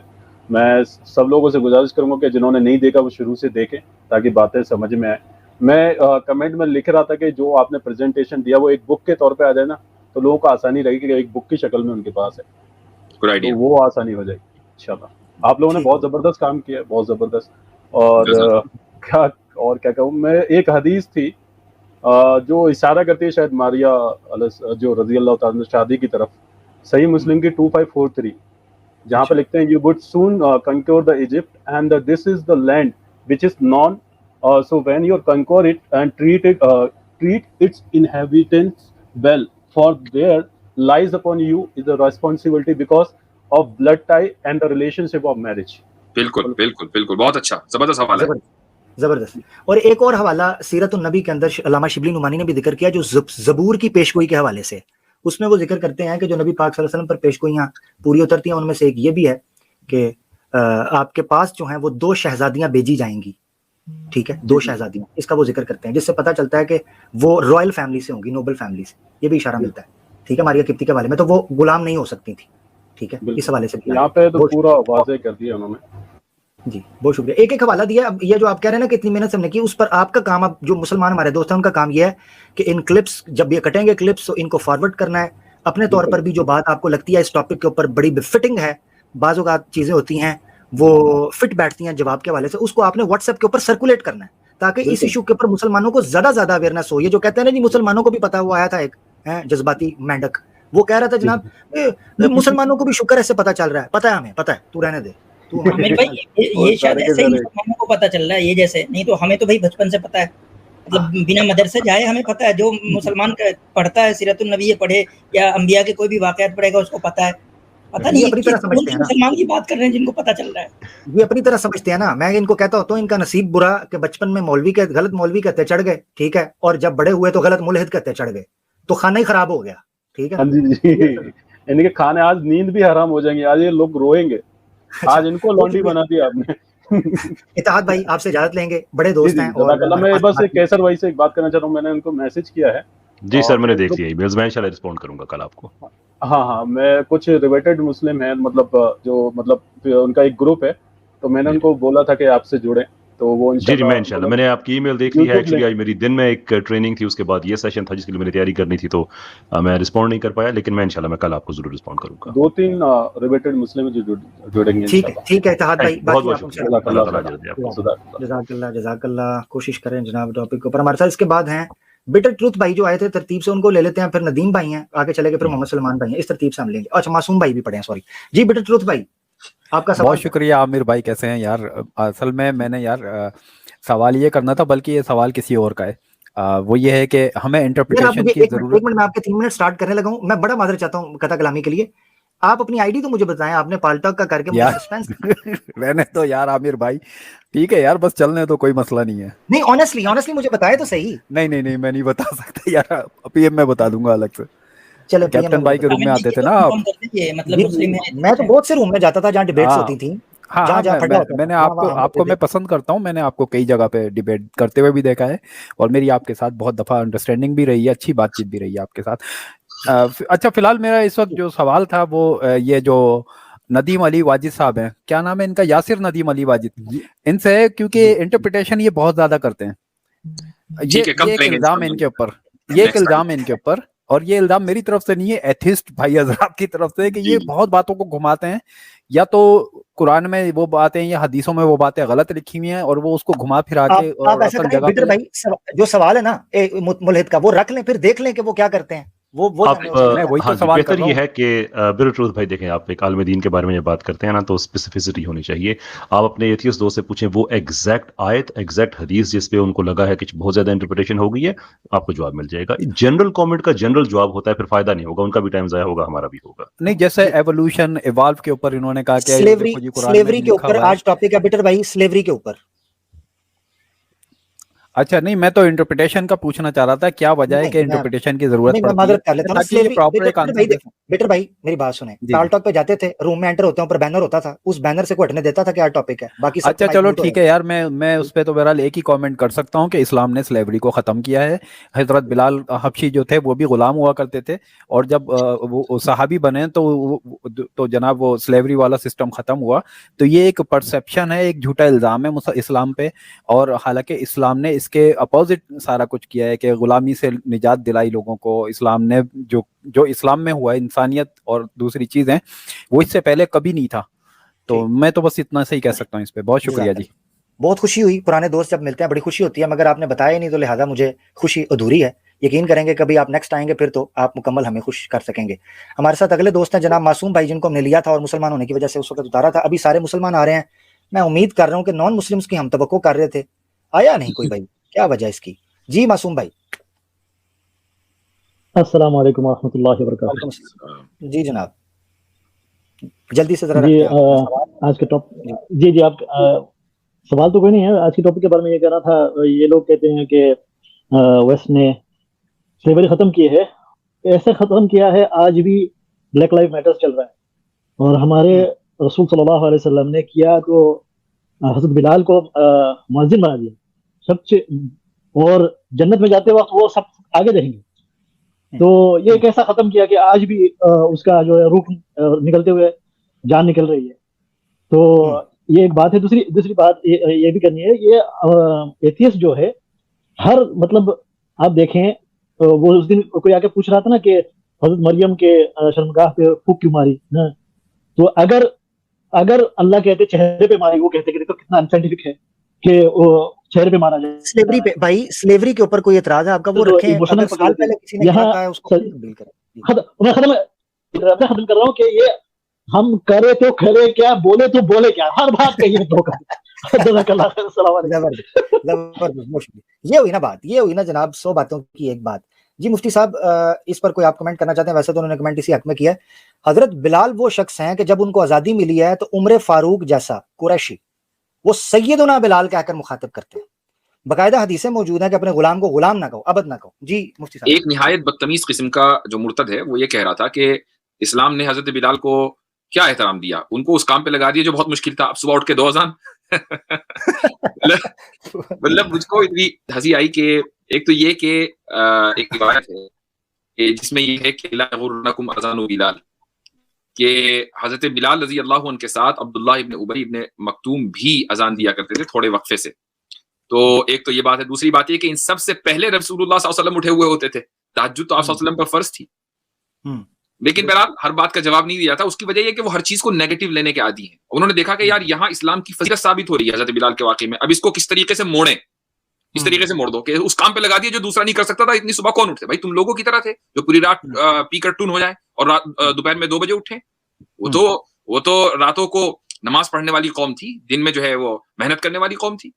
मैं सब लोगों से गुजारिश करूंगा कि जिन्होंने नहीं देखा वो शुरू से देखें ताकि बातें समझ में आए। मैं कमेंट में लिख रहा था कि जो आपने प्रेजेंटेशन दिया वो एक बुक के तौर पे आ जाए ना, तो लोगों को आसानी रहेगी कि एक बुक की शक्ल में उनके पास है, तो वो आसानी हो जाएगी इंशाल्लाह। आप लोगों ने बहुत ज़बरदस्त काम किया, बहुत ज़बरदस्त। और क्या कहूँ मैं, एक हदीस थी जो इशारा करती है शायद मारिया जो रज़ी अल्लाह ताला शादी की तरफ, सही मुस्लिम की 2543, जहाँ पे लिखते हैं you would soon conquer the Egypt and this is the land which is non, so when you conquer it and treat its inhabitants well, for there lies upon you is the responsibility because of blood tie and the relationship of marriage. बिल्कुल बिल्कुल बिल्कुल, बहुत अच्छा, जबरदस्त हवाला है, जबरदस्त। और एक और हवाला सीरत उन-नबी के अंदर अल्लामा शिबली नुमानी ने भी जिक्र किया, जो ज़बूर की पेशगोई के हवाले से, उसमें वो जिक्र करते हैं कि जो नबी पाक सल्लल्लाहु अलैहि वसल्लम पर पेशगोइयाँ पूरी उतरती हैं, उनमें से एक ये भी है कि आपके पास जो है वो 2 शहजादियां भेजी जाएंगी, ठीक है? 2 शहजादियां, इसका वो जिक्र करते हैं, जिससे पता चलता है कि वो रॉयल फैमिली से होंगी, नोबल फैमिली से, ये भी इशारा मिलता है, ठीक है? मारिया किप्ती के बारे में, तो वो गुलाम नहीं हो सकती थी, ठीक है? इस हवाले से यहाँ पे तो पूरा वाज़ेह कर दिया उन्होंने जी। बहुत शुक्रिया। एक हवाला दिया। अब ये जो आप कह रहे हैं ना कि इतनी मेहनत से हमने की, उस पर आपका काम, अब जो मुसलमान हमारे दोस्त हैं उनका काम ये है कि इन क्लिप्स, जब ये कटेंगे क्लिप्स, तो इनको फॉरवर्ड करना है अपने तौर पर भी। जो बात आपको लगती है इस टॉपिक के ऊपर बड़ी फिटिंग है, बाज़ों का चीजें होती हैं वो फिट बैठती हैं जवाब के हवाले से, उसको आपने व्हाट्सएप के ऊपर सर्कुलेट करना है, ताकि इस इशू के ऊपर मुसलमानों को ज्यादा अवेयरनेस हो। ये जो कहते हैं ना जी, मुसलमानों को भी पता, वो आया था एक जज्बाती मेंढक, वो कह रहा था जनाब मुसलमानों को भी शुक्र है, पता चल रहा है, पता है हमें, पता है, तू रहने दे, तू मेरे भाई ये शायद ऐसे ही मुसलमानों को पता चल रहा है, ये जैसे नहीं तो हमें तो भाई बचपन से पता है, मतलब बिना मदरसे जाए हमें पता है, जो मुसलमान पढ़ता है सीरतुन नबी पढ़े या अंबिया के कोई भी वाक़यात पढ़ेगा उसको पता है। पता नहीं अपनी तरह समझते हैं ना, मुसलमान की बात कर रहे हैं जिनको पता चल रहा है, ये अपनी तरह समझते हैं ना। मैं इनको कहता हूँ तो इनका नसीब बुरा कि बचपन में गलत मौलवी कहते चढ़ गए, ठीक है, और जब बड़े हुए तो गलत मुल्हिद कहते चढ़ गए, तो खाना ही खराब हो गया, ठीक है। हाँ जी, इनके खाने आज नींद भी हराम हो जाएंगे, आज ये लोग रोएंगे, आज इनको लौंडी बना दिया आपने। इत्तेहाद भाई आपसे इजाजत लेंगे, बड़े दोस्त हैं। और मैं बस कैसर भाई से एक बात करना चाह रहा हूँ, मैंने उनको मैसेज किया है। जी सर, मैंने देख लिया, मैं इंशाल्लाह रिस्पॉन्ड करूंगा कल आपको। हाँ, मैं कुछ रिवेटेड मुस्लिम हैं, मतलब जो मतलब उनका एक ग्रुप है, तो मैंने उनको बोला था कि आपसे जुड़े, तो वो जी मैं इंशाल्लाह, मैंने आपकी ईमेल देख ली है। एक्चुअली आज मेरी दिन में एक ट्रेनिंग थी, उसके बाद ये सेशन था जिसके लिए मैंने तैयारी करनी थी, तो मैं रिस्पॉन्ड नहीं कर पाया, लेकिन मैं इंशाल्लाह मैं कल आपको जरूर रिस्पॉन्ड करूंगा। 2-3 रिवेटेड मुस्लिम जो जुड़ेंगे। ठीक है इत्तेहाद भाई, बहुत शुक्रिया, जज़ाकल्लाह। कोशिश करें जनाब टॉपिक के ऊपर। हमारे साथ इसके बाद हैं बिटर ट्रूथ भाई जो आए थे, तरतीब से उनको ले लेते हैं, फिर नदीम भाई हैं आगे चले गए, फिर मोहम्मद सलमान भाई हैं, इस तरतीब से हम लेंगे। अच्छा, मासूम भाई भी पढ़े हैं, सॉरी जी। बिटर ट्रूथ भाई आपका सवाल। बहुत शुक्रिया आमिर भाई, कैसे हैं यार। असल में मैंने यार सवाल ये करना था, बल्कि ये सवाल किसी और का है। वो ये है कि हमें इंटरप्रिटेशन की जरूरत। एक मिनट, मैं आपके 3 मिनट स्टार्ट करने लगा हूं, मैं बड़ा माजरत चाहता हूं कथा कलामी के लिए। आप अपनी आईडी तो मुझे बताएं, आपने पालटॉक का करके मुझे सस्पेंस रहने तो यार आमिर भाई, ठीक है यार, बस चलने तो कोई मसला नहीं है। नहीं, ऑनेस्टली मुझे बताए तो सही। नहीं मैं नहीं बता सकता यार, पीएम में बता दूंगा अलग से। चलो, कैप्टन भाई के रूम में आते थे ना आप। मैं तो बहुत से रूम में जाता था जहाँ डिबेट्स होती थी। हाँ, मैंने आपको मैं पसंद करता हूँ, मैंने आपको कई जगह पे डिबेट करते हुए भी देखा है, और मेरी आपके साथ बहुत दफा अंडरस्टैंडिंग भी रही है, अच्छी बातचीत भी रही है आपके साथ। अच्छा, फिलहाल मेरा इस वक्त जो सवाल था वो ये जो नदीम अली वाजिद साहब हैं, क्या नाम है इनका, यासिर नदीम अली वाजिद, इनसे, क्योंकि इंटरप्रिटेशन ये बहुत ज्यादा करते हैं, ये एक इल्जाम है इनके ऊपर, ये एक इल्जाम है इनके ऊपर, और ये इल्जाम मेरी तरफ से नहीं है, एथिस्ट भाई हजरात की तरफ से, कि ये बहुत बातों को घुमाते हैं, या तो कुरान में वो बातें या हदीसों में वो बातें गलत लिखी हुई हैं, और वो उसको घुमा फिरा के और असल जगह पे भाई जो सवाल है ना मुल्हिद का, वो रख लें, फिर देख लें कि वो क्या करते हैं। वो वही तो सवाल बेहतर ये है कि बिटर ट्रूथ भाई देखें, आप एक आलम दीन के बारे में जब बात करते हैं ना, तो स्पेसिफिसिटी होनी चाहिए। आप अपने एथियस्ट दोस्त से पूछें, वो एग्जैक्ट आयत, एग्जैक्ट हदीस जिस पे उनको लगा है कि बहुत ज्यादा इंटरप्रिटेशन हो गई है, आपको जवाब मिल जाएगा। जनरल कमेंट का जनरल जवाब होता है, फिर फायदा नहीं होगा, उनका भी टाइम जाया होगा, हमारा भी होगा। नहीं, जैसे एवोल्यूशन, इवॉल्व के ऊपर इन्होंने कहा कि स्लेवरी के ऊपर आज टॉपिक है बिटर भाई, स्लेवरी के ऊपर। अच्छा, नहीं, मैं तो इंटरप्रिटेशन का पूछना चाह रहा था, क्या वजह है कि इंटरप्रिटेशन की जरूरत पड़ती है। बेटर भाई मेरी बात सुने, टालटॉक पे जाते थे, रूम में एंटर होते हैं, ऊपर बैनर होता था, उस बैनर से कोई हटने देता था क्या टॉपिक है, बाकी अच्छा चलो ठीक है यार, मैं उस पे तो बहरहाल एक ही कमेंट कर सकता हूँ कि इस्लाम ने स्लेवरी को खत्म किया है। हजरत बिलाल हबशी जो थे वो भी गुलाम हुआ करते थे, और जब वो सहाबी बने तो जनाब वो स्लेवरी वाला सिस्टम खत्म हुआ। तो ये एक परसेप्शन है, एक झूठा इल्जाम है इस्लाम पे, और हालांकि इस्लाम ने इसके अपोजिट सारा कुछ किया है कि गुलामी से निजात दिलाई लोगों को। इस्लाम ने जो इस्लाम में हुआ है, इंसानियत और दूसरी चीजें, वो इससे पहले कभी नहीं था। तो मैं तो बस इतना से ही कह सकता हूँ इस पे। बहुत शुक्रिया जी, बहुत खुशी हुई, पुराने दोस्त जब मिलते हैं बड़ी खुशी होती है, मगर आपने बताया नहीं तो लिहाजा मुझे खुशी अधूरी है। यकीन करेंगे कभी आप नेक्स्ट आएंगे फिर तो आप मुकम्मल हमें खुश कर सकेंगे। हमारे साथ अगले दोस्त हैं जनाब मासूम भाई, जिनको हमने लिया था और मुसलमान होने की वजह से उस वक्त उतारा था। अभी सारे मुसलमान आ रहे हैं, मैं उम्मीद कर रहा हूँ कि नॉन मुस्लिम्स की हम तवक्को कर रहे थे, आया नहीं कोई भाई, क्या वजह इसकी? जी मासूम भाई। अस्सलाम वालेकुम रहमतुल्लाहि व बरकातहू। जी जनाब, जल्दी से जरा जी आज के टॉपिक जी आप सवाल तो कोई नहीं है। आज के टॉपिक के बारे में ये कहना था, ये लोग कहते हैं कि वेस्ट ने स्लेवरी खत्म की है, ऐसे खत्म किया है, आज भी ब्लैक लाइफ मैटर्स चल रहा है, और हमारे रसूल सल्लल्लाहु अलैहि वसल्लम ने किया तो हजरत बिलाल को मुअज्जिन बना दिया सबसे, और जन्नत में जाते वक्त वो सब आगे रहेंगे। तो ये कैसा खत्म किया कि आज भी उसका जो है रूह निकलते हुए जान निकल रही है। तो ये एक बात है। दूसरी बात ये भी करनी है, ये एथियस्ट जो है हर मतलब आप देखें, वो उस दिन कोई आके पूछ रहा था ना कि हजरत मरियम के शर्मगाह पे फूक क्यों मारी ना, तो अगर अल्लाह कहते चेहरे पे मारी, वो कहते कि तो कितना अनसाइंटिफिक है कि वो चेहरे पे मारा जाए। स्लेवरी पे भाई, स्लेवरी के ऊपर कोई एतराज है आपका? वो रखें, अगर साल पहले किसी ने कहा है उसको बिल्कुल करें। मैं खत्म कर रहा हूँ कि ये हम करे तो करे क्या, बोले तो बोले क्या, हर बात का ये धोखा। ये हुई ना बात, ये हुई ना जनाब 100 बातों की एक बात। जी मुफ्ती साहब, इस पर कोई आप कमेंट करना चाहते हैं? वैसे तो उन्होंने कमेंट इसी हक में किया है। हजरत बिलाल वो शख्स हैं कि जब उनको आजादी मिली है तो उम्र फारूक जैसा कुरैशी वो सैयदुना बिलाल कहकर मुखातिब करते हैं। बाकायदा हदीसें मौजूद हैं कि अपने गुलाम को गुलाम ना कहो, अबद ना कहो। जी मुफ्ती साहब। एक निहायत बदतमीज किस्म का जो मुर्तद है वो ये कह रहा था कि इस्लाम ने हजरत बिलाल को क्या एहतराम दिया, उनको उस काम पे लगा दिया जो बहुत मुश्किल था, अब सुबह उठ के 2 अज़ान। मतलब मुझको इतनी हंसी आई कि एक तो ये कि एक रिवायत है कि जिसमें ये है कि ला यगुर्रनकुम अज़ानु बिलाल, कि हजरत बिलाल रजी अल्लाह अन्हु के साथ अब्दुल्लाह इब्न उबई इब्न मक्तूम भी अजान दिया करते थे थोड़े वक्फे से। तो एक तो ये बात है। दूसरी बात ये कि इन सबसे पहले रसूलुल्लाह सल्लल्लाहु अलैहि वसल्लम उठे हुए होते थे, तहज्जुद तो आप सल्लल्लाहु अलैहि वसल्लम पर फर्ज थी। लेकिन बहरहाल हर बात का जवाब नहीं दिया था। उसकी वजह यह कि वो हर चीज को नेगेटिव लेने के आदी हैं। उन्होंने देखा कि यार यहाँ इस्लाम की फजीलत साबित हो रही है हजरत बिलाल के वाकई में, अब इसको किस तरीके से मोड़ें, इस तरीके से मोड़ दो कि उस काम पे लगा दिया जो दूसरा नहीं कर सकता था। इतनी सुबह कौन उठते भाई, तुम लोगों की तरह थे जो पूरी रात पी कर टून हो जाए और दोपहर में 2 बजे उठे। वो तो रातों को नमाज पढ़ने वाली कौम थी, दिन में जो है वो मेहनत करने वाली कौम थी।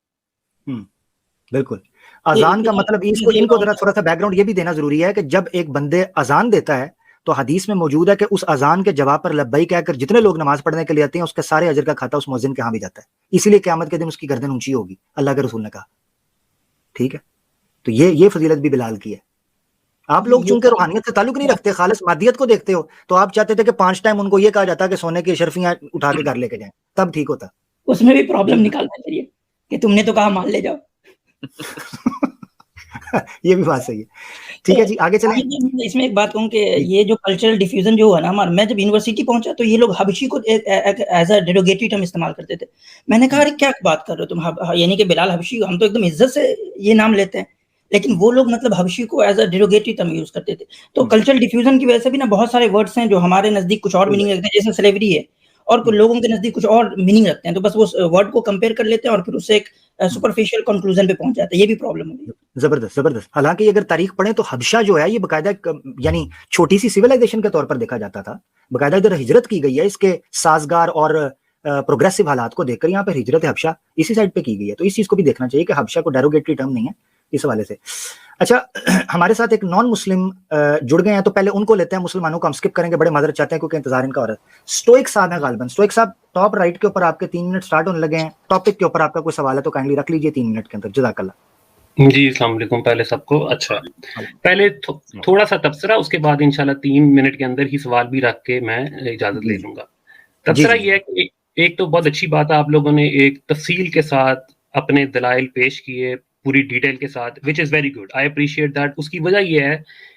बिल्कुल। अजान का मतलब इनको जरा थोड़ा सा बैकग्राउंड ये भी देना जरूरी है कि जब एक बंदे अजान देता है तो हदीस में मौजूद है कि उस अजान के जवाब पर लब्बई कहकर जितने लोग नमाज पढ़ने के लिए आते हैं उसके सारे अजर का खाता उस मुअज्जिन के यहाँ भी जाता है। इसीलिए क़यामत के दिन उसकी गर्दन ऊंची होगी, अल्लाह के रसूल ने कहा। ठीक है, तो ये फजीलत भी बिलाल की है। आप लोग चूंकि रूहानियत से ताल्लुक नहीं रखते, खालिस मादियत को देखते हो, तो आप चाहते थे कि 5 टाइम उनको ये कहा जाता कि सोने की अशरफियां उठा के घर लेके जाएं, तब ठीक होता। उसमें भी प्रॉब्लम निकालना चाहिए कि तुमने तो कहा मान ले जाओ। ये भी बात सही है। ठीक है जी, आगे चलें। इसमें एक बात कहूँ कि ये जो कल्चरल डिफ्यूजन जो हुआ ना हमारा, मैं जब यूनिवर्सिटी पहुंचा तो ये लोग हबशी को एज अ डेरोगेटरी टर्म इस्तेमाल करते थे। मैंने कहा अरे क्या बात कर रहे हो तुम, यानी कि बिलाल हबशी, हम तो एकदम इज्जत से ये नाम लेते हैं, लेकिन वो लोग मतलब हबशी को as a derogatory term use करते थे। तो कल्चरल डिफ्यूजन की वजह से भी ना बहुत सारे वर्ड्स हैं जो हमारे नजदीक कुछ और मीनिंग रखते हैं, जैसे स्लेवरी है, और कुछ लोगों के नजदीक कुछ और मीनिंग रखते हैं, तो बस वो वर्ड को कंपेयर कर लेते हैं और फिर उससे एक सुपरफिशियल कंक्लूजन पे पहुंच जाते हैं। ये भी प्रॉब्लम होगी। जबरदस्त। हालांकि अगर तारीख पढ़े तो हबशा जो है ये बकायदा यानी छोटी सी सिविलाइजेशन के तौर पर देखा जाता था। बकायदा इधर हिजरत की गई है, इसके साजगार और प्रोग्रेसिव हालात को देखकर यहाँ पर हिजरत हबशा इसी साइड पे की गई है। तो इस चीज को भी देखना चाहिए कि हबशा को डेरोगेटरी टर्म नहीं है इस हवाले से। अच्छा, हमारे साथ एक नॉन मुस्लिम जुड़ गए हैं, तो पहले उनको लेते हैं, मुसलमानों को हम स्किप करेंगे, बड़े माजरत चाहते हैं क्योंकि इंतजार इनका हो रहा है। स्टोइक साहब हैं गालिबन। स्टोइक साहब, टॉप राइट के ऊपर आपके 3 मिनट स्टार्ट होने लगे हैं। टॉपिक के ऊपर आपका कोई सवाल है तो काइंडली रख लीजिए 3 मिनट के अंदर। जज़ाकल्लाह। जी अस्सलाम वालेकुम पहले सबको। अच्छा, पहले थोड़ा सा तबसरा, उसके बाद इंशाल्लाह 3 मिनट के अंदर ही सवाल भी रख के मैं इजाजत ले लूंगा। तबसरा ये है कि एक तो बहुत अच्छी बात है, आप लोगों ने एक तफसील के साथ अपने दलाइल पेश किए, पूरी डिटेल के साथ, which is very good, I appreciate that. उसकी वजह यह है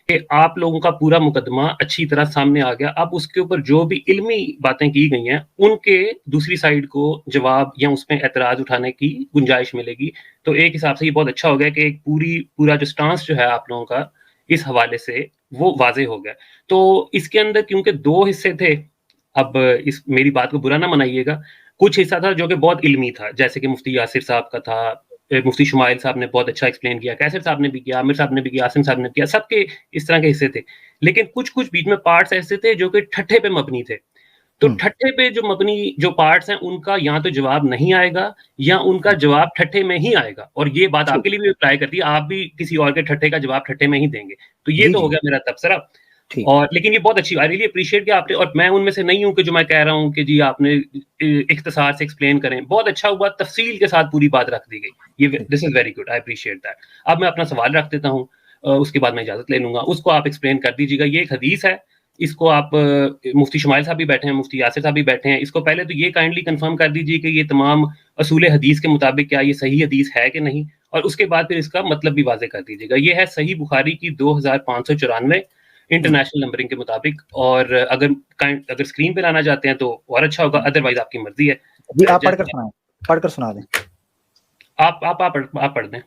कि आप लोगों का पूरा मुकदमा अच्छी तरह सामने आ गया। अब उसके ऊपर जो भी इल्मी बातें की गई हैं उनके दूसरी साइड को जवाब या उसमें एतराज़ उठाने की गुंजाइश मिलेगी। तो एक हिसाब से ये बहुत अच्छा हो गया कि एक पूरा जो स्टांस जो है आप लोगों का इस हवाले से वो वाजे हो गया। तो इसके अंदर क्योंकि 2 हिस्से थे, अब इस मेरी बात को बुरा ना मनाइएगा, कुछ हिस्सा था जो कि बहुत इल्मी था, जैसे कि मुफ्ती यासिर साहब का था, मुफ्ती शुमाइल साहब ने बहुत अच्छा एक्सप्लेन किया, कैसर साहब ने भी किया, आमिर साहब ने भी किया, आसिम साहब ने किया, सबके इस तरह के हिस्से थे। लेकिन कुछ बीच में पार्ट्स ऐसे थे जो कि ठट्ठे पे मबनी थे। तो ठट्ठे पे जो मबनी जो पार्ट्स हैं उनका या तो जवाब नहीं आएगा या उनका जवाब ठट्ठे में ही आएगा, और ये बात आपके लिए भी अप्लाई करती है, आप भी किसी और के ठट्ठे का जवाब ठट्ठे में ही देंगे। तो ये तो हो गया मेरा तबसरा। और लेकिन ये बहुत अच्छी, आई रियली अप्रिशिएट कि आपने, और मैं उनमें से नहीं हूं कि जो मैं कह रहा हूं कि जी आपने इख्तिसार से एक्सप्लेन करें, बहुत अच्छा हुआ, तफसील के साथ पूरी बात रख दी गई, ये this is very good, I appreciate that. अब मैं अपना सवाल रख देता हूं, उसके बाद मैं इजाजत ले लूंगा, उसको आप एक्सप्लेन कर दीजिएगा। ये एक हदीस है, इसको आप मुफ्ती शुमाइल साहब भी बैठे हैं, मुफ्ती यासिर साहब भी बैठे हैं, इसको पहले तो ये काइंडली कंफर्म कर दीजिए कि ये तमाम असूल हदीस के मुताबिक क्या ये सही हदीस है कि नहीं, और उसके बाद फिर इसका मतलब भी वाज़ेह कर दीजिएगा। ये है सही बुखारी की 2594 इंटरनेशनल नंबरिंग के मुताबिक, और अगर स्क्रीन पे लाना चाहते हैं तो और अच्छा होगा, अदरवाइज आपकी मर्जी है। जी आप पढ़कर सुना दें। आप पढ़ दें।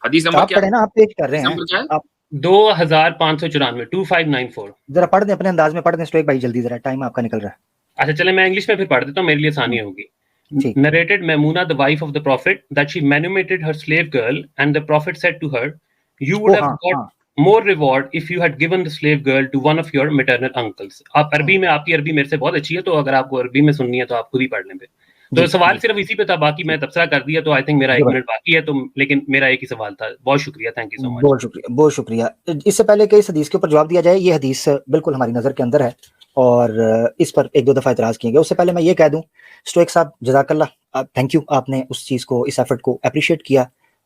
हदीस नंबर क्या है? ना, आप पेश कर रहे हैं, आप 2594 2594 जरा पढ़ दें, अपने अंदाज में पढ़ दें स्टोइक भाई, जल्दी जरा, टाइम आपका निकल रहा है। अच्छा चले, मैं इंग्लिश में फिर पढ़ देता हूँ, मेरे लिए आसानी होगी। Narrated Maimuna, the wife of the Prophet, that she manumitted her slave girl, and the Prophet said to her, "You would have got." more reward if you had given the slave girl to one of your maternal uncles. آپ عربی میں, آپ کی عربی میرے سے بہت اچھی ہے, تو اگر آپ کو عربی میں سننی ہے تو آپ خود ہی پڑھ لیں. تو سوال صرف اسی پہ تھا, باقی میں تبصرہ کر دیا, تو آئی تھنک میرا 1 منٹ باقی ہے, تو لیکن میرا ایک ہی سوال تھا. بہت شکریہ, تھینک یو سو مچ. بہت شکریہ, بہت شکریہ. اس سے پہلے کہ اس حدیث کے اوپر جواب دیا جائے, یہ حدیث بالکل ہماری نظر کے اندر ہے اور اس پر 1-2 دفعہ اعتراض کیے گئے. اس سے پہلے میں یہ کہہ دوں, اسٹوئک صاحب جزاک اللہ, تھینک یو, آپ نے اس چیز کو, اس ایفرٹ کو اپریشیٹ کیا,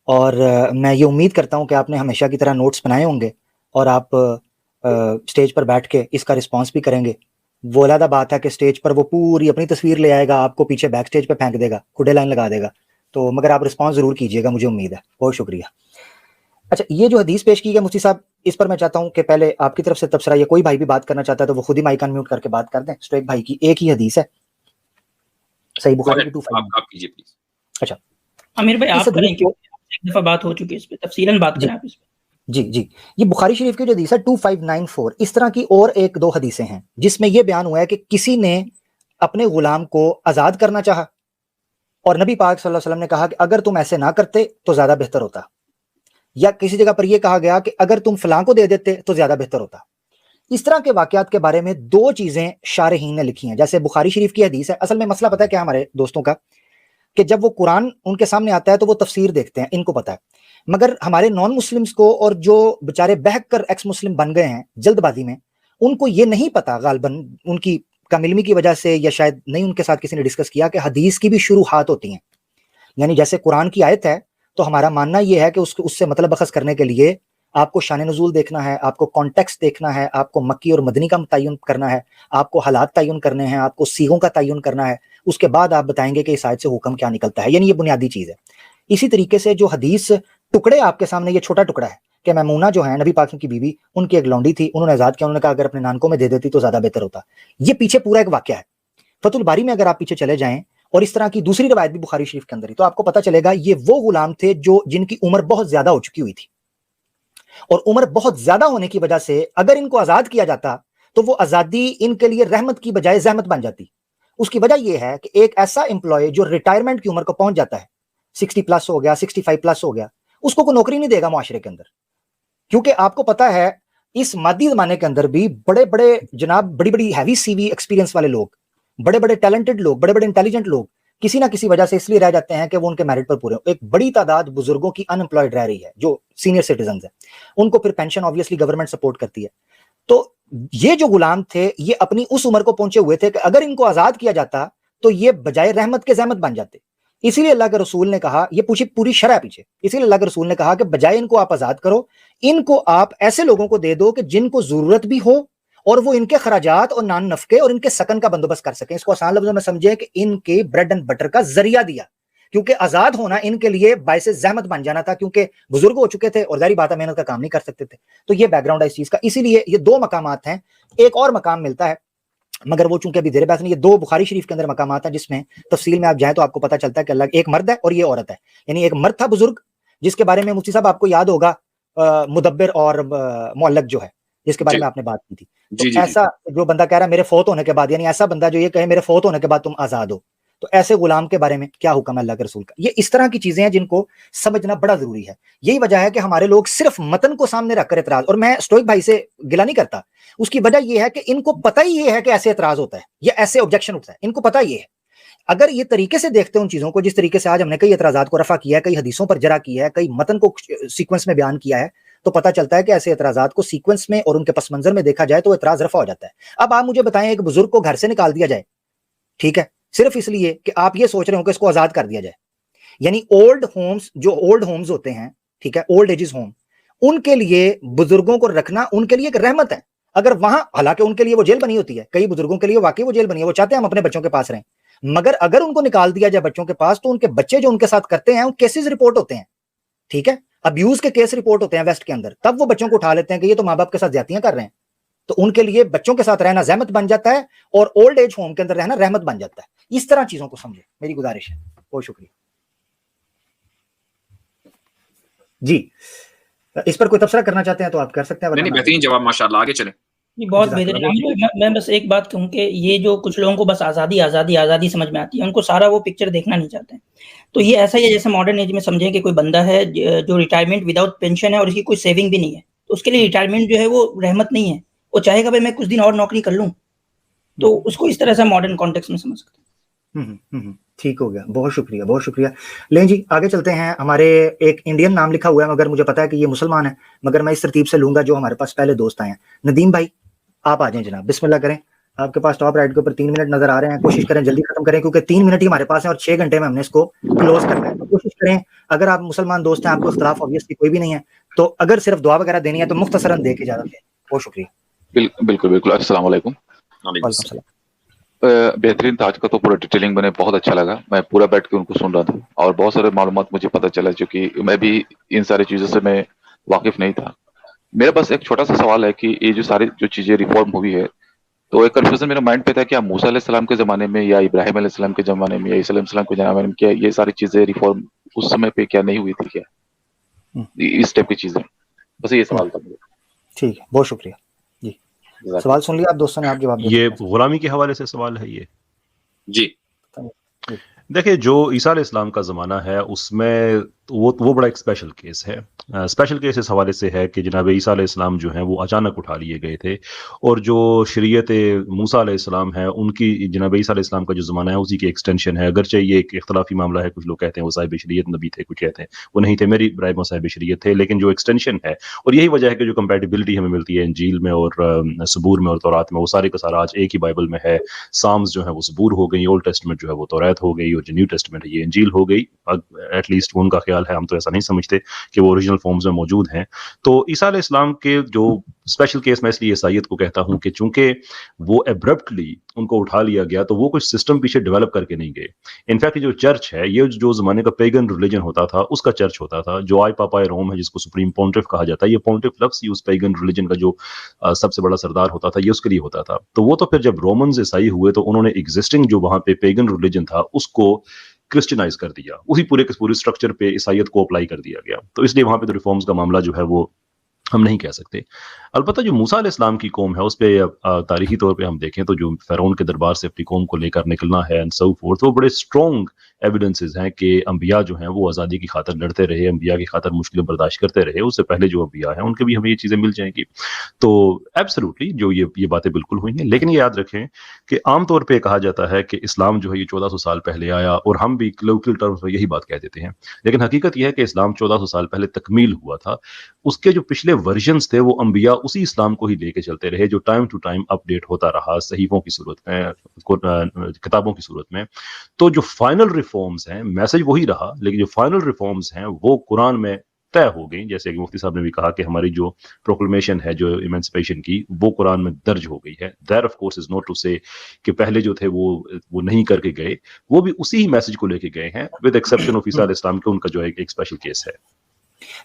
اور میں یہ امید کرتا ہوں کہ آپ نے ہمیشہ کی طرح نوٹس بنائے ہوں گے اور آپ اسٹیج پر بیٹھ کے اس کا رسپانس بھی کریں گے. وہ علیحدہ بات ہے کہ اسٹیج پر وہ پوری اپنی تصویر لے آئے گا, آپ کو پیچھے بیک اسٹیج پہ پھینک دے گا, کھڈے لائن لگا دے گا, تو مگر آپ رسپانس ضرور کیجیے گا, مجھے امید ہے. بہت شکریہ. اچھا, یہ جو حدیث پیش کی گئی مفتی صاحب, اس پر میں چاہتا ہوں کہ پہلے آپ کی طرف سے تبصرہ, یا کوئی بھائی بھی بات کرنا چاہتا ہے تو وہ خود ہی مائک انمیوٹ کر کے بات کر دیں. اسٹوئک بھائی کی ایک ہی حدیث ہے, صحیح بخاری کی 259. آپ کیجئے پلیز. اچھا عامر بھائی, آپ کریں, ایک دفعہ بات ہو چکی ہے اس پہ, تفصیلاً بات کریں آپ اس پہ. جی جی, یہ بخاری شریف کی جو حدیث ہے 2594, اس طرح کی اور 1-2 حدیثیں ہیں جس میں یہ بیان ہوا ہے کہ کسی نے اپنے غلام کو آزاد کرنا چاہا اور نبی پاک صلی اللہ علیہ وسلم نے کہا کہ اگر تم ایسے نہ کرتے تو زیادہ بہتر ہوتا, یا کسی جگہ پر یہ کہا گیا کہ اگر تم فلاں کو دے دیتے تو زیادہ بہتر ہوتا. اس طرح کے واقعات کے بارے میں 2 چیزیں شارحین نے لکھی ہیں. جیسے بخاری شریف کی حدیث ہے, اصل میں مسئلہ پتہ ہے کیا ہمارے دوستوں کا, کہ جب وہ قرآن ان کے سامنے آتا ہے تو وہ تفسیر دیکھتے ہیں, ان کو پتہ ہے, مگر ہمارے نان مسلمز کو, اور جو بےچارے بہک کر ایکس مسلم بن گئے ہیں جلد بازی میں, ان کو یہ نہیں پتا, غالباً ان کی کم علمی کی وجہ سے, یا شاید نہیں ان کے ساتھ کسی نے ڈسکس کیا, کہ حدیث کی بھی شروحات ہوتی ہیں. یعنی جیسے قرآن کی آیت ہے تو ہمارا ماننا یہ ہے کہ اس سے مطلب اخذ کرنے کے لیے آپ کو شان نزول دیکھنا ہے, آپ کو کانٹیکسٹ دیکھنا ہے, آپ کو مکی اور مدنی کا تعین کرنا ہے, آپ کو حالات تعین کرنے ہیں, آپ کو صیغوں کا تعین کرنا ہے, اس کے بعد آپ بتائیں گے کہ اس آیت سے حکم کیا نکلتا ہے. یعنی یہ بنیادی چیز ہے. اسی طریقے سے جو حدیث ٹکڑے آپ کے سامنے, یہ چھوٹا ٹکڑا ہے کہ میمونہ جو ہے نبی پاک کی بیوی, ان کی ایک لونڈی تھی, انہوں نے آزاد کیا, انہوں نے کہا اگر اپنے نانکوں میں دے دیتی تو زیادہ بہتر ہوتا. یہ پیچھے پورا ایک واقعہ ہے. فتح الباری میں اگر آپ پیچھے چلے جائیں, اور اس طرح کی دوسری روایت بھی بخاری شریف کے اندر ہی, تو آپ کو پتہ چلے گا یہ وہ غلام تھے جن کی عمر بہت زیادہ ہو چکی ہوئی تھی, اور عمر بہت زیادہ ہونے کی وجہ سے اگر ان کو آزاد کیا جاتا تو وہ آزادی ان کے لیے رحمت کی بجائے زحمت بن جاتی. اس کی وجہ یہ ہے کہ ایک ایسا امپلائی جو ریٹائرمنٹ کی عمر کو پہنچ جاتا ہے, 60+ ہو گیا, 65+ ہو گیا, اس کو کوئی نوکری نہیں دے گا معاشرے کے اندر, کیونکہ آپ کو پتا ہے اس مادی زمانے کے اندر بھی بڑے بڑے جناب, بڑی بڑی ہیوی سی وی ایکسپیرینس والے لوگ, بڑے بڑے ٹیلنٹڈ لوگ, بڑے بڑے انٹیلیجنٹ لوگ کسی نہ کسی وجہ سے اس لیے رہ جاتے ہیں کہ وہ ان کے میرٹ پر پورے ہوں. ایک بڑی تعداد بزرگوں کی ان امپلائڈ رہ رہی ہے جو سینئر سٹیزنز ہیں, ان کو پھر پینشن آبویسلی گورنمنٹ سپورٹ کرتی ہے. تو یہ جو غلام تھے یہ اپنی اس عمر کو پہنچے ہوئے تھے کہ اگر ان کو آزاد کیا جاتا تو یہ بجائے رحمت کے زحمت بن جاتے. اسی لیے اللہ کے رسول نے کہا, یہ پوری شرح پیچھے, اسی لیے اللہ کے رسول نے کہا کہ بجائے ان کو آپ آزاد کرو, ان کو آپ ایسے لوگوں کو دے دو کہ جن کو ضرورت بھی ہو اور وہ ان کے خراجات اور نان نفقے اور ان کے سکن کا بندوبست کر سکیں. اس کو آسان لفظوں میں سمجھے کہ ان کے بریڈ اینڈ بٹر کا ذریعہ دیا, کیونکہ آزاد ہونا ان کے لیے باعث زحمت بن جانا تھا, کیونکہ بزرگ ہو چکے تھے اور ظاہری بات ہے محنت کا کام نہیں کر سکتے تھے. تو یہ بیک گراؤنڈ ہے اس چیز کا. اسی لیے یہ 2 مقامات ہیں, ایک اور مقام ملتا ہے مگر وہ چونکہ ابھی دیر بحث نہیں. یہ 2 بخاری شریف کے اندر مقامات ہیں جس میں تفصیل میں آپ جائیں تو آپ کو پتہ چلتا ہے کہ اللہ ایک مرد ہے اور یہ عورت ہے. یعنی ایک مرد تھا بزرگ جس کے بارے میں مفتی صاحب آپ کو یاد ہوگا, مدبر اور معلق جو ہے, جس کے بارے میں آپ نے بات کی تھی. تو ایسا جو بندہ کہہ رہا ہے میرے فوت ہونے کے بعد, یعنی ایسا بندہ جو یہ کہے میرے فوت ہونے کے بعد تم آزاد ہو, تو ایسے غلام کے بارے میں کیا حکم ہے اللہ کے رسول کا. یہ اس طرح کی چیزیں ہیں جن کو سمجھنا بڑا ضروری ہے. یہی وجہ ہے کہ ہمارے لوگ صرف متن کو سامنے رکھ کر اعتراض, اور میں اسٹوئک بھائی سے گلا نہیں کرتا, اس کی وجہ یہ ہے کہ ان کو پتہ ہی یہ ہے کہ ایسے اعتراض ہوتا ہے یا ایسے آبجیکشن ہوتا ہے, ان کو پتہ یہ ہے. اگر یہ طریقے سے دیکھتے ہیں ان چیزوں کو, جس طریقے سے آج ہم نے کئی اعتراضات کو رفع کیا ہے, کئی حدیثوں پر جرح کیا ہے, کئی متن کو سیکوینس میں بیان کیا ہے, تو پتہ چلتا ہے کہ ایسے اعتراضات کو سیکوینس میں اور ان کے پس منظر میں دیکھا جائے تو اعتراض رفع ہو جاتا ہے. اب آپ مجھے بتائیں, ایک بزرگ کو گھر سے نکال دیا جائے, ٹھیک ہے, صرف اس لیے کہ آپ یہ سوچ رہے ہوں کہ اس کو آزاد کر دیا جائے. یعنی اولڈ ہومز ہوتے ہیں, ٹھیک ہے, اولڈ ایجز ہوم, ان کے لیے بزرگوں کو رکھنا ان کے لیے ایک رحمت ہے. اگر وہاں, حالانکہ ان کے لیے وہ جیل بنی ہوتی ہے, کئی بزرگوں کے لیے واقعی وہ جیل بنی ہے, وہ چاہتے ہیں ہم اپنے بچوں کے پاس رہیں, مگر اگر ان کو نکال دیا جائے بچوں کے پاس تو ان کے بچے جو ان کے ساتھ کرتے ہیں ان کیسز رپورٹ ہوتے ہیں, ٹھیک ہے, ابیوز کے کیس رپورٹ ہوتے ہیں ویسٹ کے اندر, تب وہ بچوں کو اٹھا لیتے ہیں کہ یہ تو ماں باپ کے ساتھ زیادتیاں کر رہے ہیں. تو ان کے لیے بچوں کے ساتھ رہنا زحمت بن جاتا ہے اور اولڈ ایج ہوم کے اندر رہنا رحمت بن جاتا ہے. اس طرح چیزوں کو سمجھے, میری گزارش ہے. بہت شکریہ. جی, اس پر کوئی تبصرہ کرنا چاہتے ہیں تو آپ کر سکتے ہیں. بہترین جواب ماشاءاللہ, آگے چلیں. جی بہت بہترین. میں بس ایک بات کہوں کہ یہ جو کچھ لوگوں کو بس آزادی آزادی آزادی سمجھ میں آتی ہے, ان کو سارا وہ پکچر دیکھنا نہیں چاہتے ہیں. تو یہ ایسا ہی ہے جیسے ماڈرن ایج میں سمجھیں کہ کوئی بندہ ہے جو ریٹائرمنٹ وداؤٹ پینشن ہے اور اس کی کوئی سیونگ بھی نہیں ہے, उसके लिए रिटायरमेंट जो है वो रहमत नहीं है, वो चाहेगा भाई मैं कुछ दिन और नौकरी कर लूं, तो उसको इस तरह से मॉडर्न कॉन्टेक्स्ट में समझ सकते हैं। ठीक हो गया, बहुत शुक्रिया, बहुत शुक्रिया। लें जी आगे चलते हैं। हमारे एक इंडियन नाम लिखा हुआ है मगर मुझे पता है कि ये मुसलमान है, मगर मैं इस तरतीब से लूंगा जो हमारे पास पहले दोस्त आए हैं। नदीम भाई आप आ जाएं जनाब, बिस्मिल्लाह करें। आपके पास टॉप राइट के ऊपर 3 मिनट नजर आ रहे हैं, कोशिश करें जल्दी खत्म करें क्योंकि 3 मिनट ही हमारे पास है और 6 घंटे में हमने इसको क्लोज करना है। तो कोशिश करें, अगर आप मुसलमान दोस्त हैं, आपको इख्तिलाफ ऑब्वियसली कोई भी नहीं है, तो अगर सिर्फ दुआ वगैरह देनी है तो मुख्तसरन दे के इजाजत दें। बहुत शुक्रिया। बिल्कुल बिल्कुल। अस्सलाम वालेकुम। बेहतरीन था आज का, तो पूरा डिटेलिंग बने, बहुत अच्छा लगा। मैं पूरा बैठ के उनको सुन रहा था और बहुत सारे मालूमात मुझे पता चला, क्योंकि मैं भी इन सारी चीज़ों से मैं वाकिफ नहीं था। मेरा बस एक छोटा सा सवाल है कि ये जो सारी जो चीज़ें रिफॉर्म हुई है, तो एक कन्फ्यूजन मेरे माइंड पे था कि मूसा अलैहिस्सलाम के ज़माने में या इब्राहिम अलैहिस्सलाम के ज़माने में या ईसा अलैहिस्सलाम के ज़माने में क्या ये सारी चीज़ें रिफॉर्म उस समय पे क्या नहीं हुई थी क्या, इस टाइप की चीज़ें? बस ये सवाल था। ठीक है, बहुत शुक्रिया जी। सवाल सुन लिया आप दोस्तों ने, आप जवाब दे। ये गुलामी के हवाले से सवाल है ये जी। देखिए, जो ईसा अलैहिस्सलाम का ज़माना है उसमें वो बड़ा एक स्पेशल केस है। स्पेशल केस इस हवाले से है कि जनाब ईसा अलैहिस्सलाम जो हैं वो अचानक उठा लिए गए थे, और जो शरीयत मूसा अलैहिस्सलाम है उनकी जनाब ईसा अलैहिस्सलाम का जो ज़माना है उसी की एक्सटेंशन है। अगरचे ये एक इख्तलाफी मामला है, कुछ लोग कहते हैं वो साहिब शरीयत नबी थे, कुछ कहते हैं वो नहीं थे, मेरी राय में साहिब शरीयत थे, लेकिन जो एक्सटेंशन है, और यही वजह है कि जो कंपैटिबिलिटी हमें मिलती है इंजील में और सबूर में और तौरात में, वो सारे का सारा आज एक ही बाइबल में है। साम्स जो है वो सबूर हो गई, ओल्ड टेस्टमेंट जो है वो तौरात हो गई, और जो न्यू टेस्टमेंट है ये इंजील हो गई। एटलीस्ट उनका ख्याल है, हम तो ऐसा नहीं समझते कि वो ओरिजिनल फॉर्म्स में मौजूद हैं। तो ईसा अलैहिस्सलाम के जो स्पेशल केस में इसलिए ईसाईयत को कहता हूं कि चूंकि वो एब्रप्टली उनको उठा लिया गया, तो वो कुछ सिस्टम पीछे डेवलप करके नहीं गए। इनफैक्ट जो चर्च है, ये जो जमाने का पेगन रिलीजन होता था उसका चर्च होता था, जो आई पापाए रोम है जिसको सुप्रीम पॉन्टिफ कहा जाता है, ये पॉन्टिफ लफ्ज ही उस पेगन रिलीजन का जो सबसे बड़ा सरदार होता था ये उसके लिए होता था। तो वो तो फिर जब रोमन्स ईसाई हुए तो उन्होंने एग्जिस्टिंग जो वहां पे पेगन रिलीजन था उसको क्रिश्चियनाइज कर दिया, उसी पूरे के पूरे स्ट्रक्चर पे ईसाईयत को अप्लाई कर दिया गया। तो इसलिए वहां पे तो रिफॉर्म्स का मामला जो है वो हम नहीं कह सकते। अलबत्ता जो मूसा अलैहिस्सलाम की कौम है उस पे तारीखी तौर पे हम देखें तो जो फ़िरौन के दरबार से अपनी कौम को लेकर निकलना है एंड सो फोर्थ, वो बड़े स्ट्रॉन्ग एविडेंसेस हैं कि अंबिया जो हैं वो आज़ादी की खातिर लड़ते रहे, अंबिया की खातिर मुश्किलें बर्दाश्त करते रहे। उससे पहले जो अंबिया हैं उनके भी हमें ये चीज़ें मिल जाएंगी। तो एब्सोल्युटली जो ये बातें बिल्कुल हुई हैं, लेकिन ये याद रखें कि आमतौर पर कहा जाता है कि इस्लाम जो है ये 1400 साल पहले आया, और हम भी कलोकियल टर्म्स में यही बात कह देते हैं, लेकिन हकीकत यह है कि इस्लाम 1400 साल पहले तकमील हुआ था। उसके जो पिछले वर्जन्स थे वो अंबिया उसी इस्लाम को ही लेके चलते रहे, जो टाइम टू टाइम अपडेट होता रहा सहीफों की सूरत में, किताबों की सूरत में। तो जो फाइनल रिफॉर्म्स हैं, मैसेज वही रहा, लेकिन जो फाइनल रिफॉर्म्स हैं वो कुरान में तय हो गई। जैसे कि मुफ्ती साहब ने भी कहा कि हमारी जो प्रोक्लेमेशन है जो इमेंसिपेशन की, वो कुरान में दर्ज हो गई है। That of course is not to say कि पहले जो थे वो नहीं करके गए, वो भी उसी ही मैसेज को लेके गए हैं, विद एक्सेप्शन ऑफ ईसा अलैहिस्सलाम के, उनका जो है एक स्पेशल केस है।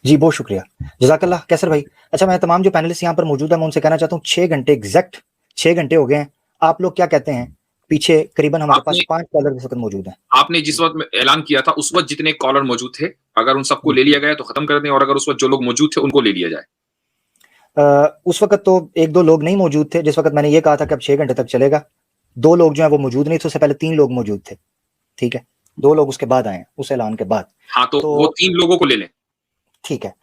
जी बहुत शुक्रिया, जज़ाकल्लाह कैसर भाई। अच्छा, मैं तमाम जो पैनलिस्ट यहाँ पर मौजूद है मैं उनसे कहना चाहता हूँ 6 घंटे एग्जैक्ट 6 घंटे हो गए हैं। आप लोग क्या कहते हैं? पीछे करीबन हमारे पास 5 कॉलर इस वक्त मौजूद हैं। आपने जिस वक्त ऐलान किया था उस वक्त जितने कॉलर मौजूद थे, अगर उन सबको ले लिया गया तो खत्म कर दें, और अगर उस वक्त जो लोग मौजूद थे उनको ले लिया जाए। उस वक्त तो 1-2 लोग नहीं मौजूद थे जिस वक्त मैंने ये कहा था कि अब 6 घंटे तक चलेगा। 2 लोग जो है वो मौजूद नहीं थे, उससे पहले 3 लोग मौजूद थे। ठीक है, 2 लोग उसके बाद आए उस ऐलान के बाद। हाँ, तो वो 3 लोगों को ले लें। ठीक है।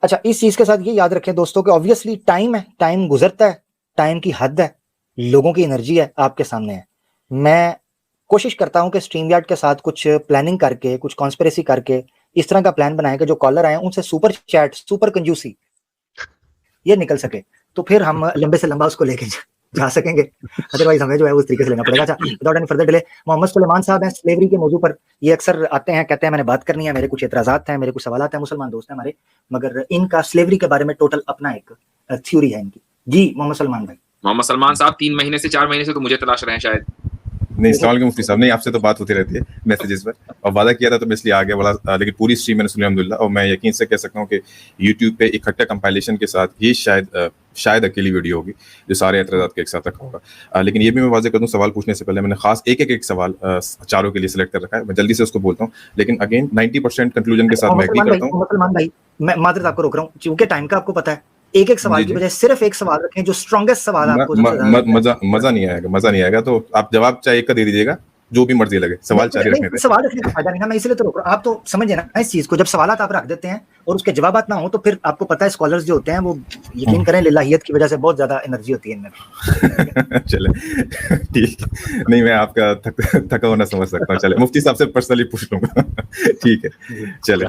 अच्छा, इस चीज के साथ ये याद रखें दोस्तों कि ऑब्वियसली टाइम है, टाइम गुजरता है, टाइम की हद है, लोगों की एनर्जी है आपके सामने है। मैं कोशिश करता हूं कि स्ट्रीम यार्ड के साथ कुछ प्लानिंग करके, कुछ कॉन्स्पिरेसी करके इस तरह का प्लान बनाए कि जो कॉलर आए उनसे सुपर चैट, सुपर कंजूसी ये निकल सके, तो फिर हम लंबे से लंबा उसको लेके जा सकेंगे। अदरवाइज हमें जो है उस तरीके से लेना पड़ेगा। अच्छा, without any further delay, Mohammad Suleman साहब हैं स्लेवरी के मौजू पर। ये अक्सर आते हैं, कहते हैं मैंने बात करनी है, मेरे कुछ एतराजात हैं, मेरे कुछ सवालात हैं, मुसलमान दोस्त हैं हमारे, मगर इनका स्लेवरी के बारे में टोटल अपना एक थ्योरी है इनकी। जी मोहम्मद सलमान भाई। मोहम्मद सलमान साहब 3 महीने से 4 महीने से तो मुझे तलाश रहे हैं शायद। नहीं, अस्सलाम वालेकुम मुफ्ती साहब। नहीं, आपसे तो बात होती रहती है मैसेजेस पर, और वादा किया था तो मैं इसलिए आ गया बड़ा, लेकिन पूरी स्ट्रीम मैंने सुनी अल्हम्दुलिल्लाह, और मैं यकीन से कह सकता हूँ कि यूट्यूब पे इकट्ठा कंपाइलेशन के साथ ये शायद अकेली वीडियो होगी जो सारे एतराज़ात के एक साथ रखा होगा। लेकिन ये भी मैं वाज़ेह कर दूँ, सवाल पूछने से पहले मैंने खास एक सवाल चारों के लिए सिलेक्ट कर रखा है, मैं जल्दी से उसको बोलता हूँ, लेकिन अगेन 90% कंक्लूजन के साथ मैं एग्री करता हूँ। मुसलमान भाई, मैं मादरत आपको रोक रहा हूँ क्योंकि टाइम का आपको पता है, एक सवाल की बजाय सिर्फ एक सवाल रखें जो स्ट्रॉन्गेस्ट सवाल आपको। मजा नहीं आएगा, तो आप जवाब चाहे एक का दे दीजिएगा, जो भी मर्जी लगे, सवाल चाहे रखने दें। सवाल रखने का फायदा नहीं ना, मैं इसलिए तो रोक रहा हूं। आप तो समझे ना इस चीज को, जब सवाल आप रख देते हैं और उसके जवाब ना हो तो फिर आपको पता है स्कॉलर्स जो होते हैं वो यकीन करें लिल्लाहियत की वजह से बहुत ज्यादा एनर्जी होती है इनमें। चले ठीक, नहीं मैं आपका थका होना समझ सकता हूँ। चले मुफ्ती साहब से पर्सनली पूछ लूंगा ठीक है चले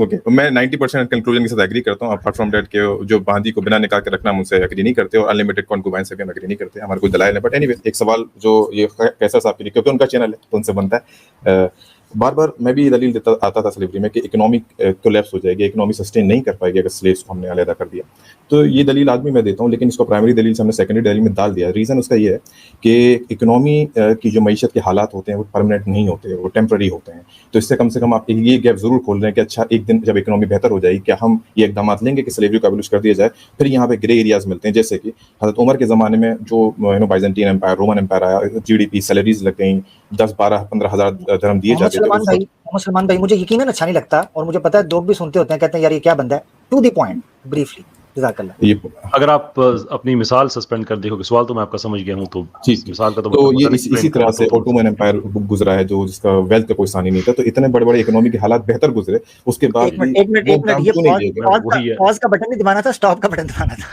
ओके। मैं 90% कंक्लूजन के साथ एग्री करता हूँ। अपार्ट फ्रॉम दैट के जो बांदी को बिना निकाह के रखना मुझसे एग्री नहीं करते और अनलिमिटेड कॉन्कुबाइन से भी हम एग्री नहीं करते, हमारे कोई दलाइल है। बट एनीवे एक सवाल जो ये कैसर साहब के लिए, क्योंकि उनका चैनल है तो उनसे बनता है, बार बार मैं भी दलील देता आता था स्लेवरी में कि इकोनॉमिक कोलैप्स हो जाएगी, इकोनॉमी सस्टेन नहीं कर पाएगी अगर स्लेव्स को हमने अलग कर दिया। तो ये दलील आज भी मैं देता हूँ, लेकिन इसको प्राइमरी दलील से हमने सेकेंडरी दलील में डाल दिया। रीज़न उसका ये है कि इकोनॉमी की जो मईशत के हालात होते हैं वो परमानेंट नहीं होते, वो टेम्प्रेरी होते हैं। तो इससे कम से कम आप ये गैप जरूर खोल रहे हैं कि अच्छा एक दिन जब इकोनॉमी बेहतर हो जाएगी क्या हम ये इकदाम लेंगे कि स्लेवरी को एबॉलिश कर दिया जाए। फिर यहाँ पे ग्रे एरियाज मिलते हैं, जैसे कि हज़रत उमर के ज़माने में जो बाइजेंटीन एम्पायर, रोमन एम्पायर आया, GDP सैलरीज लग गई, 10-12-15 हज़ार दरहम दिए जाते थे। मुसलमान भाई मुझे यकीनन अच्छा नहीं लगता, और मुझे पता है लोग भी सुनते होते हैं, कहते हैं यार ये क्या बंदा है। टू द पॉइंट ब्रीफली जज़ाकल्लाह। अगर आप अपनी मिसाल सस्पेंड कर देखोगे, सवाल तो मैं आपका समझ गया हूं, तो मिसाल का तो ये इसी तरह से ओटोमन एम्पायर गुजरा है जो जिसका वेल्थ का कोई सानी नहीं था, तो इतने बड़े बड़े इकोनॉमी के हालात बेहतर गुजरे, उसके बाद एक मिनट ये पॉज का बटन नहीं दबाना था, स्टॉप का बटन दबाना था।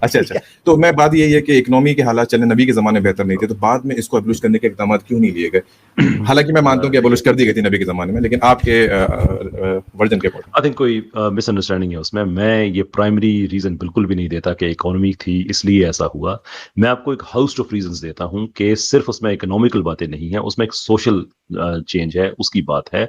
अच्छा तो मैं बात यही है कि इकोनॉमी के हालात चले नबी के जमाने बेहतर नहीं थे, तो बाद में इसको एबॉलिश करने के इकदाम क्यों नहीं लिए गए? हालांकि मैं मानता हूं कि एबॉलिश कर दी गई थी नबी के जमाने में, लेकिन आपके वर्जन के आई थिंक कोई मिसअंडरस्टैंडिंग है उसमें। मैं ये प्राइमरी रीजन बिल्कुल भी नहीं देता कि इकोनॉमी थी इसलिए ऐसा हुआ। मैं आपको एक हाउस ऑफ रीजंस देता हूं कि सिर्फ उसमें इकोनॉमिकल बातें नहीं है, उसमें एक सोशल चेंज है, उसकी बात है।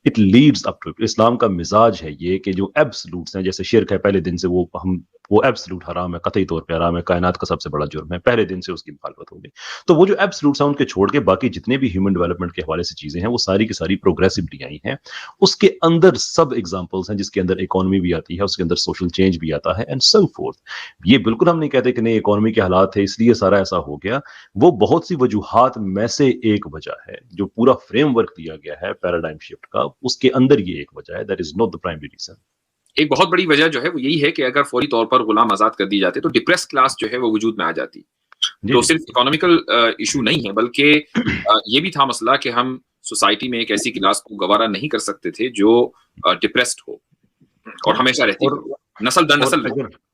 इट लीड्स अप टू, इस्लाम का मिजाज है ये कि जो एब्सोल्यूट्स हैं, जैसे शिर्क है पहले दिन से वो एब्सोल्यूट हराम है, कतई तौर पे हराम है, कायनात का सबसे बड़ा जुर्म है, पहले दिन से उसकी मुखालफत होगी। तो वो जो एब्सोल्यूट्स हैं उनके छोड़ के बाकी जितने भी ह्यूमन डेवलपमेंट के हवाले से चीजें हैं वो सारी की सारी प्रोग्रेसिवली आई हैं। उसके अंदर सब एग्जांपल्स हैं जिसके अंदर इकोनॉमी भी आती है, उसके अंदर सोशल चेंज भी आता है एंड सो फोर्थ। ये बिल्कुल हम नहीं कहते कि नहीं इकोनॉमी के हालात थे इसलिए सारा ऐसा हो गया। वो बहुत सी वजूहात में से एक वजह है, जो पूरा फ्रेमवर्क दिया गया है पैराडाइम शिफ्ट का, उसके अंदर ये एक वजह है। That is not the primary reason. एक बहुत बड़ी वजह जो है वो यही है कि अगर फौरी तौर पर गुलाम आजाद कर दी जाते तो डिप्रेस क्लास जो है वो वजूद में आ जाती। तो सिर्फ इकोनॉमिकल इशू नहीं है, बल्कि ये भी था मसला कि हम सोसाइटी में एक ऐसी क्लास को गवारा नहीं कर सकते थे जो डिप्रेस्ड हो और हमेशा रहती हो, नस्ल दर नस्ल रहे।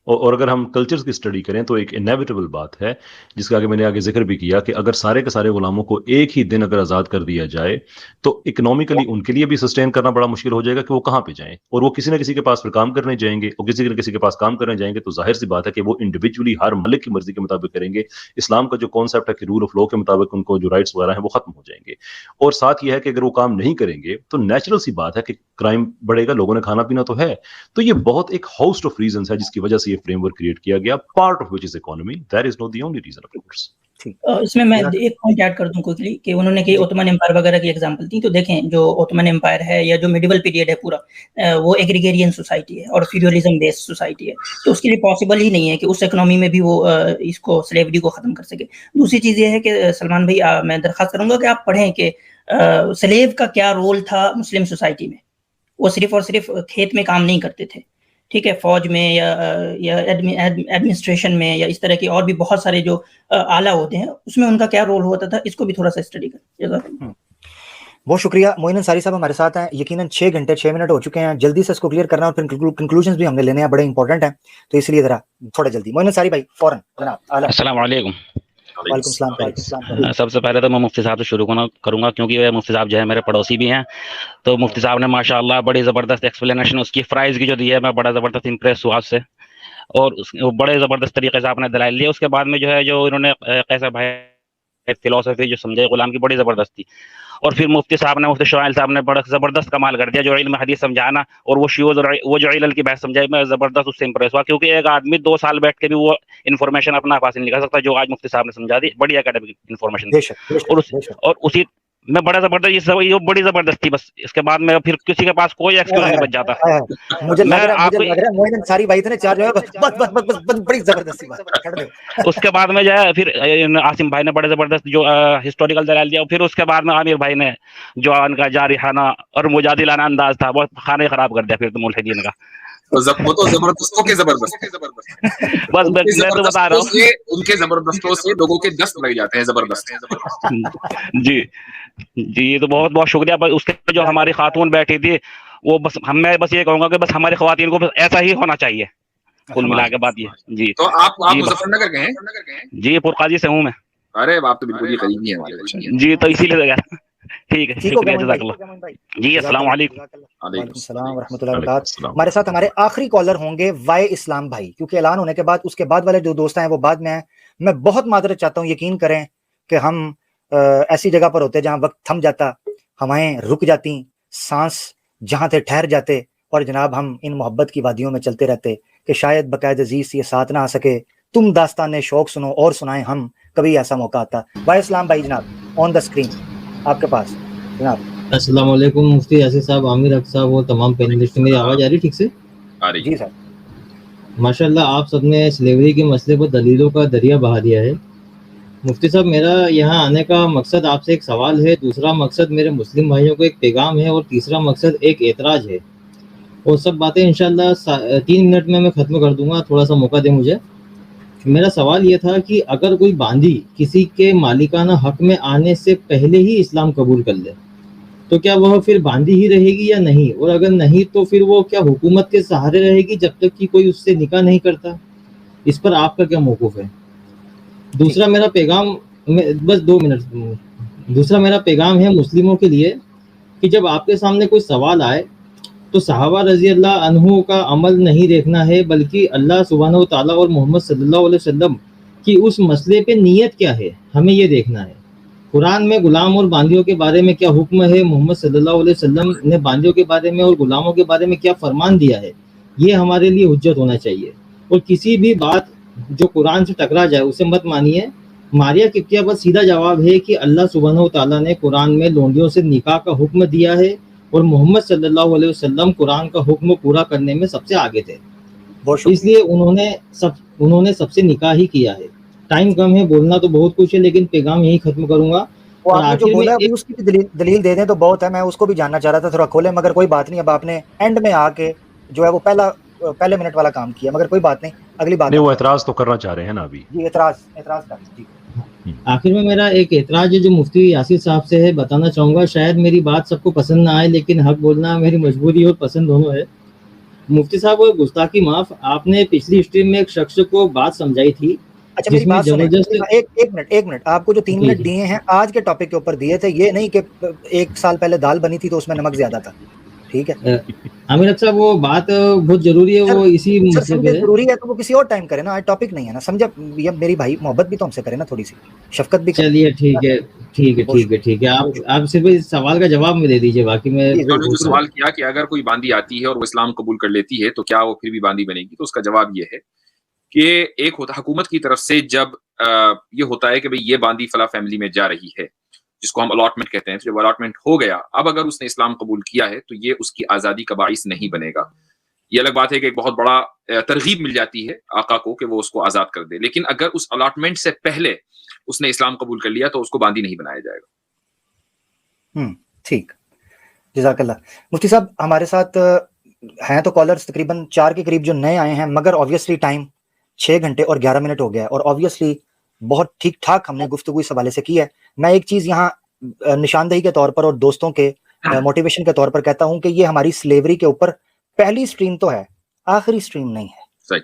और अगर हम कल्चर्स की स्टडी करें तो एक इनेविटेबल बात है जिसका मैंने आगे जिक्र भी किया कि अगर सारे के सारे गुलामों को एक ही दिन अगर आज़ाद कर दिया जाए तो इकोनॉमिकली उनके लिए भी सस्टेन करना बड़ा मुश्किल हो जाएगा कि वो कहाँ पे जाएं, और वो किसी न किसी के पास फिर काम करने जाएंगे, और किसी न किसी के पास काम करने जाएंगे तो जाहिर सी बात है कि वो इंडिविजुअली हर मलिक की मर्जी के मुताबिक करेंगे। इस्लाम का जो कॉन्सेप्ट है कि रूल ऑफ लॉ के मुताबिक उनको जो राइट्स वगैरह हैं वो खत्म हो जाएंगे। और साथ यह है कि अगर वो काम नहीं करेंगे तो नेचुरल सी बात है कि क्राइम बढ़ेगा, लोगों ने खाना पीना तो है। तो ये बहुत एक होस्ट ऑफ रीजंस है जिसकी वजह से ये फ्रेमवर्क क्रिएट किया गया, part of which is economy. That is not the only reason of course. इसमें मैं एक पॉइंट ऐड कर दूं क्विकली कि उन्होंने कि ओटोमन एम्पायर वगैरह की एग्जांपल दी, तो देखें जो ओटोमन एम्पायर है या जो मिडिवल पीरियड है पूरा, वो एग्रीगेरियन सोसाइटी है और फ्यूडलिज्म बेस्ड सोसाइटी है। तो उसके लिए पॉसिबल ही नहीं है कि उस इकोनॉमी में भी वो इसको स्लेवरी को खत्म कर सके। दूसरी चीज ये है कि सलमान भाई मैं दरख्वास्त करूंगा कि आप पढ़ें कि स्लेव का क्या रोल था मुस्लिम सोसाइटी में। वो सिर्फ और सिर्फ खेत में काम नहीं करते थे, ठीक है, फौज में या एडमिनिस्ट्रेशन में या इस तरह की और भी बहुत सारे जो आला होते हैं उसमें उनका क्या रोल होता था, इसको भी थोड़ा सा स्टडी करें। बहुत शुक्रिया। मोइन अंसारी साहब हमारे साथ हैं, यकीनन 6 घंटे 6 मिनट हो चुके हैं, जल्दी से इसको क्लियर करना और फिर कंक्लूजन्स भी हमने लेने हैं, बड़े इंपॉर्टेंट हैं, तो इसलिए जरा थोड़ा जल्दी। मोइन अंसारी भाई फौरन जनाब। अस्सलाम वालेकुम। वालेकुम सलाम। सबसे पहले तो मैं मुफ्ती साहब से शुरू करूंगा क्योंकि वे मुफ्ती साहब जो है मेरे पड़ोसी भी हैं। तो मुफ्ती साहब ने माशाअल्लाह बड़ी ज़बरदस्त एक्सप्लेनेशन उसकी प्राइस की जो दी है, मैं बड़ा ज़बरदस्त इंप्रेस हुआ उससे, और बड़े ज़बरदस्त तरीके से आपने दलाइल लिए। उसके बाद में जो है जो इन्होंने कैसर भाई फिलोसफी जो समझे गुलाम की बड़ी ज़बरदस्त थी। और फिर मुफ्ती साहब ने, मुफ्ती शोआइल साहब ने बड़ा ज़बरदस्त कमाल कर दिया जो इल्म हदीस समझाना, और वो जो इल्ल की बहस समझाई, मैं ज़बरदस्त उससे इंप्रेस हुआ। क्योंकि एक आदमी 2 साल बैठ के भी वो इन्फॉर्मेशन अपना पास नहीं निकाल सकता जो आज मुफ्ती साहब ने समझा दी, बड़ी एकेडमिक इन्फॉर्मेशन। और उसी मैं बड़ा जबरदस्त, ये बड़ी जबरदस्त थी। बस इसके बाद में फिर किसी के पास कोई एक्सक्यूज नहीं बच जाता। मुझे लग रहा है मोइन अंसारी भाई इतने चार्ज बस बड़ी जबरदस्ती बात। उसके बाद में जो है फिर आसिम भाई ने बड़े जबरदस्त जो हिस्टोरिकल दलाल दिया। फिर उसके बाद में आमिर भाई ने जो उनका जारिहाना और मुजादिलाना अंदाज था वो खाने खराब कर दिया फिर तो मुल्हिदीन का। वो तो जबरदस्तों के जबरदस्त बस मैं तो बता रहा हूँ, उनके जबरदस्तों से लोगों के दस्त लग जाते हैं। जबरदस्त जी जी, तो बहुत बहुत शुक्रिया। उसके जो हमारी खातून बैठी थी वो बस मैं बस ये कहूंगा कि बस हमारी ख्वातीन को बस ऐसा ही होना चाहिए, कुल मिला के बात ये जी। तो आप मुजफ्फरनगर के हैं? जी, पुरकाजी से हूँ मैं। अरे आप तो बिल्कुल ही करीबी हैं हमारे। जी, तो इसीलिए ठीक है, शुक्रिया, जज़ाकल्लाह। जी, अस्सलाम वालेकुम। वालेकुम सलाम व रहमतुल्लाहि व बरकातहू। हमारे साथ हमारे आखिरी कॉलर होंगे वाई इस्लाम भाई, क्योंकि ऐलान होने के बाद उसके बाद वाले जो दोस्त हैं वो बाद में हैं। मैं बहुत मादरत चाहता हूँ, यकीन करें कि हम ऐसी जगह पर होते जहाँ वक्त थम जाता, हवाएं रुक जाती, सांस जहाँ थे ठहर जाते, और जनाब हम इन मोहब्बत की वादियों में चलते रहते कि शायद बकायद अजीज ये साथ ना आ सके, तुम दास्तान शौक सुनो और सुनाएं हम, कभी ऐसा मौका आता। वाई इस्लाम भाई जनाब ऑन द स्क्रीन आपके पास जनाब। अस्सलाम वालेकुम मुफ्ती यासिर साहब, आमिर हक साहब और तमाम पैनलिस्ट। मेरी आवाज़ आ रही ठीक से? आ रही जी सर। माशाल्लाह आप सबने स्लेवरी के मसले पर दलीलों का दरिया बहा दिया है। मुफ्ती साहब, मेरा यहाँ आने का मकसद आपसे एक सवाल है, दूसरा मकसद मेरे मुस्लिम भाइयों को एक पैगाम है, और तीसरा मकसद एक एतराज़ है। और सब बातें इंशाल्लाह 3 मिनट में मैं ख़त्म कर दूंगा, थोड़ा सा मौका दें मुझे। मेरा सवाल ये था कि अगर कोई बांदी किसी के मालिकाना हक में आने से पहले ही इस्लाम कबूल कर ले, तो क्या वह फिर बांदी ही रहेगी या नहीं? और अगर नहीं तो फिर वो क्या हुकूमत के सहारे रहेगी जब तक कि कोई उससे निकाह नहीं करता? इस पर आपका क्या मौक़िफ़ है? दूसरा मेरा पैगाम, बस 2 मिनट, दूसरा मेरा पैगाम है मुस्लिमों के लिए कि जब आपके सामने कोई सवाल आए तो सहाबा रज़ी अल्लाह अन्हु का अमल नहीं देखना है, बल्कि अल्लाह सुब्हानहु व तआला और मोहम्मद सल्लल्लाहु अलैहि वसल्लम की उस मसले पे नीयत क्या है, हमें ये देखना है। कुरान में गुलाम और बांदियों के बारे में क्या हुक्म है, मोहम्मद सल्लल्लाहु अलैहि वसल्लम ने बांदियों के बारे में और गुलामों के बारे में क्या फरमान दिया है, ये हमारे लिए हुज्जत होना चाहिए। और किसी भी बात जो कुरान से टकरा जाए उसे मत मानिए। मारिया किप्तिया पर सीधा जवाब है कि अल्लाह सुब्हानहु व तआला ने कुरान में लोंडियों से निकाह का हुक्म दिया है, और मोहम्मद सल्लल्लाहु अलैहि वसल्लम कुरान का हुक्म पूरा करने में सबसे आगे थे, इसलिए उन्होंने सबसे निकाह ही किया है। टाइम कम है, बोलना तो बहुत कुछ है, लेकिन पैगाम यही खत्म करूंगा। और आपने जो बोला है उसकी भी दलील दे दें तो बहुत है, मैं उसको भी जानना चाह रहा था, थोड़ा खोले, मगर कोई बात नहीं। अब आपने एंड में आके जो है वो पहले मिनट वाला काम किया, मगर कोई बात नहीं, अगली बात नहीं, वो एतराज तो करना चाह रहे हैं ना अभी। जी, एतराज कर जी। आखिर में मेरा एक एतराज है जो मुफ्ती यासिर साहब से है, बताना चाहूँगा। शायद मेरी बात सबको पसंद ना आए, लेकिन हक बोलना मेरी मजबूरी और पसंद दोनों है। मुफ्ती साहब, वो गुस्ताखी माफ, आपने पिछली स्ट्रीम में एक शख्स को बात समझाई थी। अच्छा मेरी बात सुनिए, एक मिनट, आपको जो 3 मिनट दिए हैं आज के टॉपिक के ऊपर दिए थे, ये नहीं कि 1 साल पहले दाल बनी थी तो उसमें नमक ज्यादा था, ठीक है? आमिर साहब, वो बात बहुत जरूरी है, वो इसी मसले पे जरूरी है तो वो किसी और टाइम करे ना, आज टॉपिक नहीं है ना, समझा? ये मेरी भाई मोहब्बत भी तो हमसे करे ना, थोड़ी सी शफकत भी। चलिए ठीक है, आप सिर्फ इस सवाल का जवाब में दे दीजिए, बाकी मैं उन्होंने जो सवाल किया कि अगर कोई बांदी आती है और वो इस्लाम कबूल कर लेती है तो क्या वो फिर भी बांदी बनेगी, तो उसका जवाब ये है कि एक होता हुकूमत की तरफ से जब ये होता है कि भाई ये बांदी फला फैमिली में जा रही है, जिसको हम अलॉटमेंट कहते हैं, तो जब अलॉटमेंट हो गया, अब अगर उसने इस्लाम कबूल किया है तो ये उसकी आज़ादी का बाइस नहीं बनेगा। ये अलग बात है कि एक बहुत बड़ा तरगीब मिल जाती है आका को कि वो उसको आज़ाद कर दे, लेकिन अगर उस अलॉटमेंट से पहले उसने इस्लाम कबूल कर लिया तो उसको बांदी नहीं बनाया जाएगा। ठीक, जज़ाकल्लाह। मुफ्ती साहब, हमारे साथ हैं तो कॉलर्स तकरीबन 4 के करीब जो नए आए हैं, मगर ऑब्वियसली टाइम 6 घंटे और 11 मिनट हो गया है, और ऑब्वियसली बहुत ठीक ठाक हमने गुफ्तगू इस हवाले से की है। मैं एक चीज़ यहाँ निशानदेही के तौर पर और दोस्तों के मोटिवेशन के तौर पर कहता हूँ कि ये हमारी स्लेवरी के ऊपर पहली स्ट्रीम तो है, आखिरी स्ट्रीम नहीं है। सही,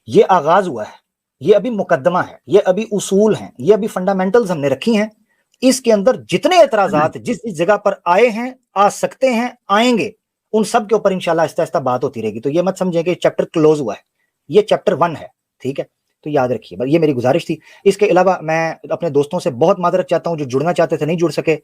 ये आगाज हुआ है, ये अभी मुकदमा है, ये अभी उसूल हैं, ये अभी फंडामेंटल्स हमने रखी हैं। इसके अंदर जितने एतराजात जिस जगह पर आए हैं, आ सकते हैं, आएंगे, उन सब के ऊपर इंशाल्लाह आहिस्ता आहिस्ता बात होती रहेगी। तो ये मत समझें कि चैप्टर क्लोज हुआ है, ये चैप्टर 1 है, ठीक है? तो याद रखिए, ये मेरी गुजारिश थी। इसके अलावा मैं अपने दोस्तों से बहुत मादरत चाहता हूँ जो जुड़ना चाहते थे नहीं जुड़ सके,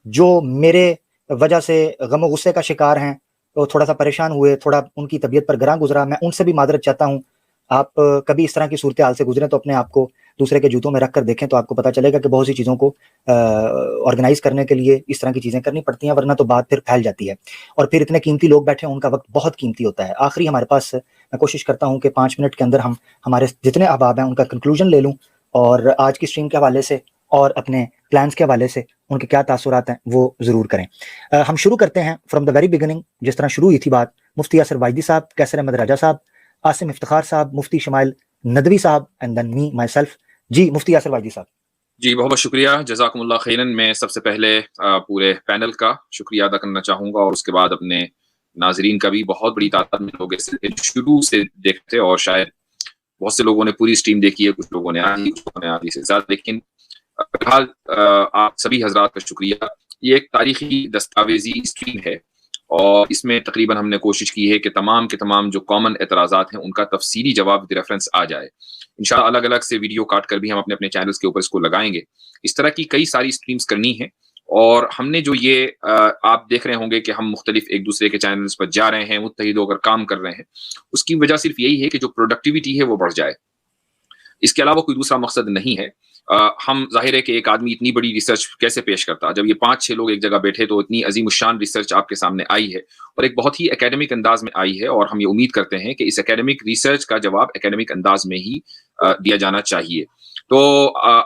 जो मेरे वजह से गम गुस्से का शिकार हैं, तो थोड़ा सा परेशान हुए, थोड़ा उनकी तबीयत पर ग्रां गुजरा, मैं उनसे भी मादरत चाहता हूँ। आप कभी इस तरह की सूरत हाल से गुजरे तो अपने आप को दूसरे के जूतों में रख कर देखें, तो आपको पता चलेगा कि बहुत सी चीज़ों को ऑर्गेनाइज करने के लिए इस तरह की चीज़ें करनी पड़ती हैं, वरना तो बात फिर फैल जाती है। और फिर इतने कीमती लोग बैठे हैं, उनका वक्त बहुत कीमती होता है। आखिरी हमारे पास, मैं कोशिश करता हूँ कि 5 मिनट के अंदर हम हमारे जितने अहबाब हैं उनका कंक्लूजन ले लूँ, और आज की स्ट्रीम के हवाले से और अपने प्लान्स के हवाले से उनके क्या तासुरात हैं वो ज़रूर करें। हम शुरू करते हैं फ्रॉम द वेरी बिगिनिंग, जिस तरह शुरू हुई थी बात। मुफ्ती यासिर वाइदी साहब, कैसर अहमद राजा साहब, आसिम इफ्तिखार साहब, मुफ्ती शमाइल नदवी साहब, and then me myself. जी मुफ्ती यासिर वाइदी साहब। जी बहुत बहुत शुक्रिया, जज़ाकुमुल्लाह खैरन। मैं सबसे पहले पूरे पैनल का शुक्रिया अदा करना चाहूँगा, और उसके बाद अपने नाजरीन का भी बहुत बड़ी तादाद में लोग ऐसे थे जो शुरू से देखते, और शायद बहुत से लोगों ने पूरी स्ट्रीम देखी है, कुछ लोगों ने आधी, कुछ लोगों ने आधी से ज्यादा। लेकिन फिलहाल आप सभी हजरात का शुक्रिया। ये एक तारीखी दस्तावेजी स्ट्रीम है और इसमें तकरीबन हमने कोशिश की है कि तमाम के तमाम जो कॉमन एतराज़ात हैं उनका तफसीली जवाब रेफरेंस आ जाए। इंशाअल्लाह अलग अलग से वीडियो काट कर भी हम अपने अपने चैनल्स के ऊपर इसको लगाएंगे। इस तरह की कई सारी स्ट्रीम्स करनी है, और हमने जो ये आप देख रहे होंगे कि हम मुख्तलिफ एक दूसरे के चैनल्स पर जा रहे हैं, मुत्तहिद होकर काम कर रहे हैं, उसकी वजह सिर्फ यही है कि जो प्रोडक्टिविटी है वो बढ़ जाए। इसके अलावा कोई दूसरा मकसद नहीं है। हम जाहिर है कि एक आदमी इतनी बड़ी रिसर्च कैसे पेश करता, जब ये 5-6 लोग एक जगह बैठे तो इतनी अजीम शान रिसर्च आपके सामने आई है और एक बहुत ही एकेडमिक अंदाज में आई है, और हम ये उम्मीद करते हैं कि इस एकेडमिक रिसर्च का जवाब एकेडमिक अंदाज में ही दिया जाना चाहिए। तो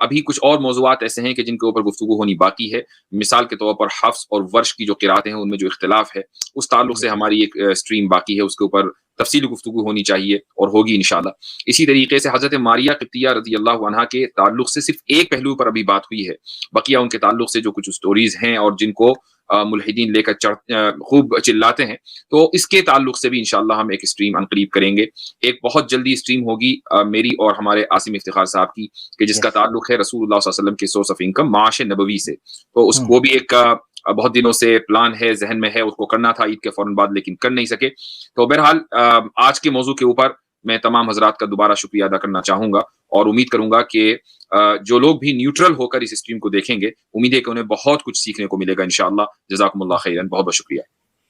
अभी कुछ और मौज़ूआत ऐसे हैं कि जिनके ऊपर गुफ्तगू होनी बाकी है। मिसाल के तौर पर हफ्स और वर्श की जो क़िराअतें हैं उनमें जो इख्तिलाफ है उस ताल्लुक से हमारी एक स्ट्रीम बाकी है, उसके ऊपर तफसीली गुफ्तगू होनी चाहिए और होगी इंशाल्लाह। इसी तरीके से हज़रत मारिया क़िब्तिया रज़ियल्लाहु अन्हा के ताल्लुक से सिर्फ एक पहलू पर अभी बात हुई है, बकिया उनके ताल्लुक से जो कुछ स्टोरीज हैं और जिनको मुल्हिदीन लेकर खूब चिल्लाते हैं, तो इसके ताल्लुक से भी इंशाल्लाह हम एक स्ट्रीम अनकरीब करेंगे। एक बहुत जल्दी स्ट्रीम होगी मेरी और हमारे आसिम इफ्तिखार साहब की, कि जिसका ताल्लुक है रसूलुल्लाह सल्लल्लाहु अलैहि वसल्लम के सोर्स ऑफ इनकम माश नबवी से। तो वो भी एक बहुत दिनों से प्लान है, जहन में है, उसको करना था ईद के फौरन बाद, लेकिन कर नहीं सके। तो बहरहाल आज के मौजू के ऊपर मैं तमाम हजरात का दोबारा शुक्रिया अदा करना चाहूंगा और उम्मीद करूंगा कि जो लोग भी न्यूट्रल होकर इस स्ट्रीम को देखेंगे, उम्मीद है कि उन्हें बहुत कुछ सीखने को मिलेगा इंशाअल्लाह। जज़ाकुमुल्लाह खैरन, बहुत बहुत शुक्रिया।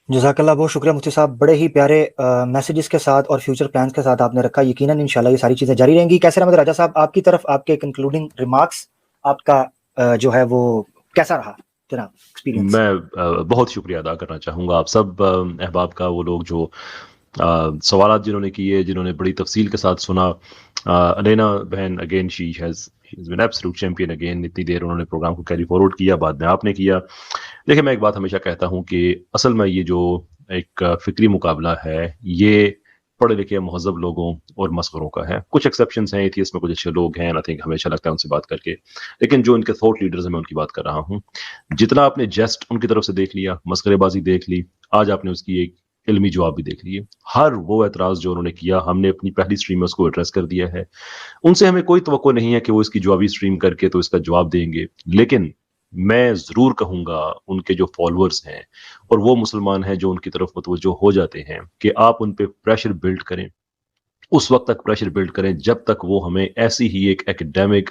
जज़ाकल्लाह, बहुत शुक्रिया मुफ्ती साहब, बड़े ही प्यारे मैसेजेस के साथ और फ्यूचर प्लान्स के साथ आपने रखा। यकीनन इंशाल्लाह ये सारी चीज़ें जारी रहेंगी। कैसर अहमद राजा साहब, आपकी तरफ आपके कंक्लूडिंग रिमार्क्स, आपका जो है वो कैसा रहा जनाब एक्सपीरियंस? मैं बहुत शुक्रिया अदा करना चाहूँगा आप सब अहबाब का, वो लोग जो सवालात जिन्होंने किए, जिन्होंने बड़ी तफसील के साथ सुना। अलेना बहन again she has been absolute champion again, इतनी देर उन्होंने प्रोग्राम को कैरी फॉरवर्ड किया, बाद में आपने किया। देखिए, मैं एक बात हमेशा कहता हूँ कि असल में ये जो एक फ़िक्री मुकाबला है ये पढ़े लिखे महज़ब लोगों और मस्करों का है। कुछ एक्सेप्शंस हैं, एथियस्ट में कुछ अच्छे लोग हैं, आई थिंक हमेशा लगता है उनसे बात करके, लेकिन जो इनके थॉट लीडर्स हैं मैं उनकी बात कर रहा हूँ। जितना आपने जेस्ट उनकी तरफ से देख लिया, मस्करेबाजी देख ली, आज आपने उसकी एक इल्मी जवाब भी देख लिए। हर वो एतराज़ जो उन्होंने किया हमने अपनी पहली स्ट्रीम में उसको एड्रेस कर दिया है। उनसे हमें कोई तवक्को नहीं है कि वो इसकी जवाबी स्ट्रीम करके तो इसका जवाब देंगे, लेकिन मैं ज़रूर कहूँगा उनके जो फॉलोअर्स हैं और वो मुसलमान हैं जो उनकी तरफ मुतवज्जो हो जाते हैं कि आप उन पे प्रेशर बिल्ड करें, उस वक्त तक प्रेशर बिल्ड करें जब तक वो हमें ऐसी ही एक एकेडमिक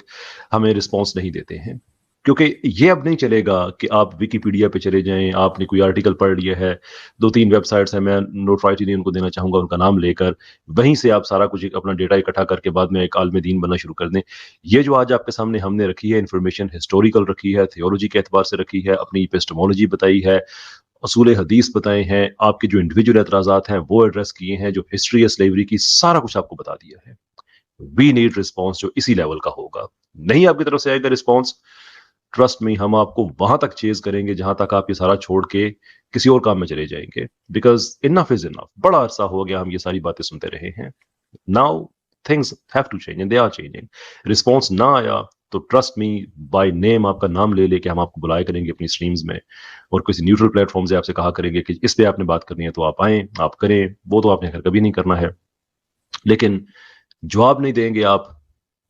हमें रिस्पॉन्स नहीं देते हैं। क्योंकि ये अब नहीं चलेगा कि आप विकीपीडिया पे चले जाएं, आपने कोई आर्टिकल पढ़ लिया है, 2-3 वेबसाइट्स हैं, मैं नोटराइटी नहीं उनको देना चाहूँगा उनका नाम लेकर, वहीं से आप सारा कुछ अपना डेटा इकट्ठा करके बाद में एक आलम दीन बनना शुरू कर दें। ये जो आज आपके सामने हमने रखी है इन्फॉर्मेशन, हिस्टोरिकल रखी है, थियोलॉजी के एतबार से रखी है, अपनी एपिस्टेमोलॉजी बताई है, असूल हदीस बताए हैं, आपके जो इंडिविजुअल एतराज़ात हैं वो एड्रेस किए हैं, जो हिस्ट्री है स्लेवरी की सारा कुछ आपको बता दिया है। वी नीड रिस्पॉन्स जो इसी लेवल का होगा। नहीं आपकी तरफ से आएगा रिस्पॉन्स, ट्रस्ट में हम आपको वहां तक चेज करेंगे जहां तक आप ये सारा छोड़ के किसी और काम में चले जाएंगे, बिकॉज इनफ इज इनफ। बड़ा अरसा हो गया हम ये सारी बातें सुनते रहे हैं। Now things have to change and they are changing. Response ना आया तो ट्रस्ट मी, बाय नेम आपका नाम ले लेके हम आपको बुलाया करेंगे अपनी स्ट्रीम्स में और किसी न्यूट्रल प्लेटफॉर्म से आपसे कहा करेंगे कि इस पे आपने बात करनी है तो आप आएँ, आप करें। वो तो आपने कभी नहीं करना है, लेकिन जवाब नहीं देंगे आप,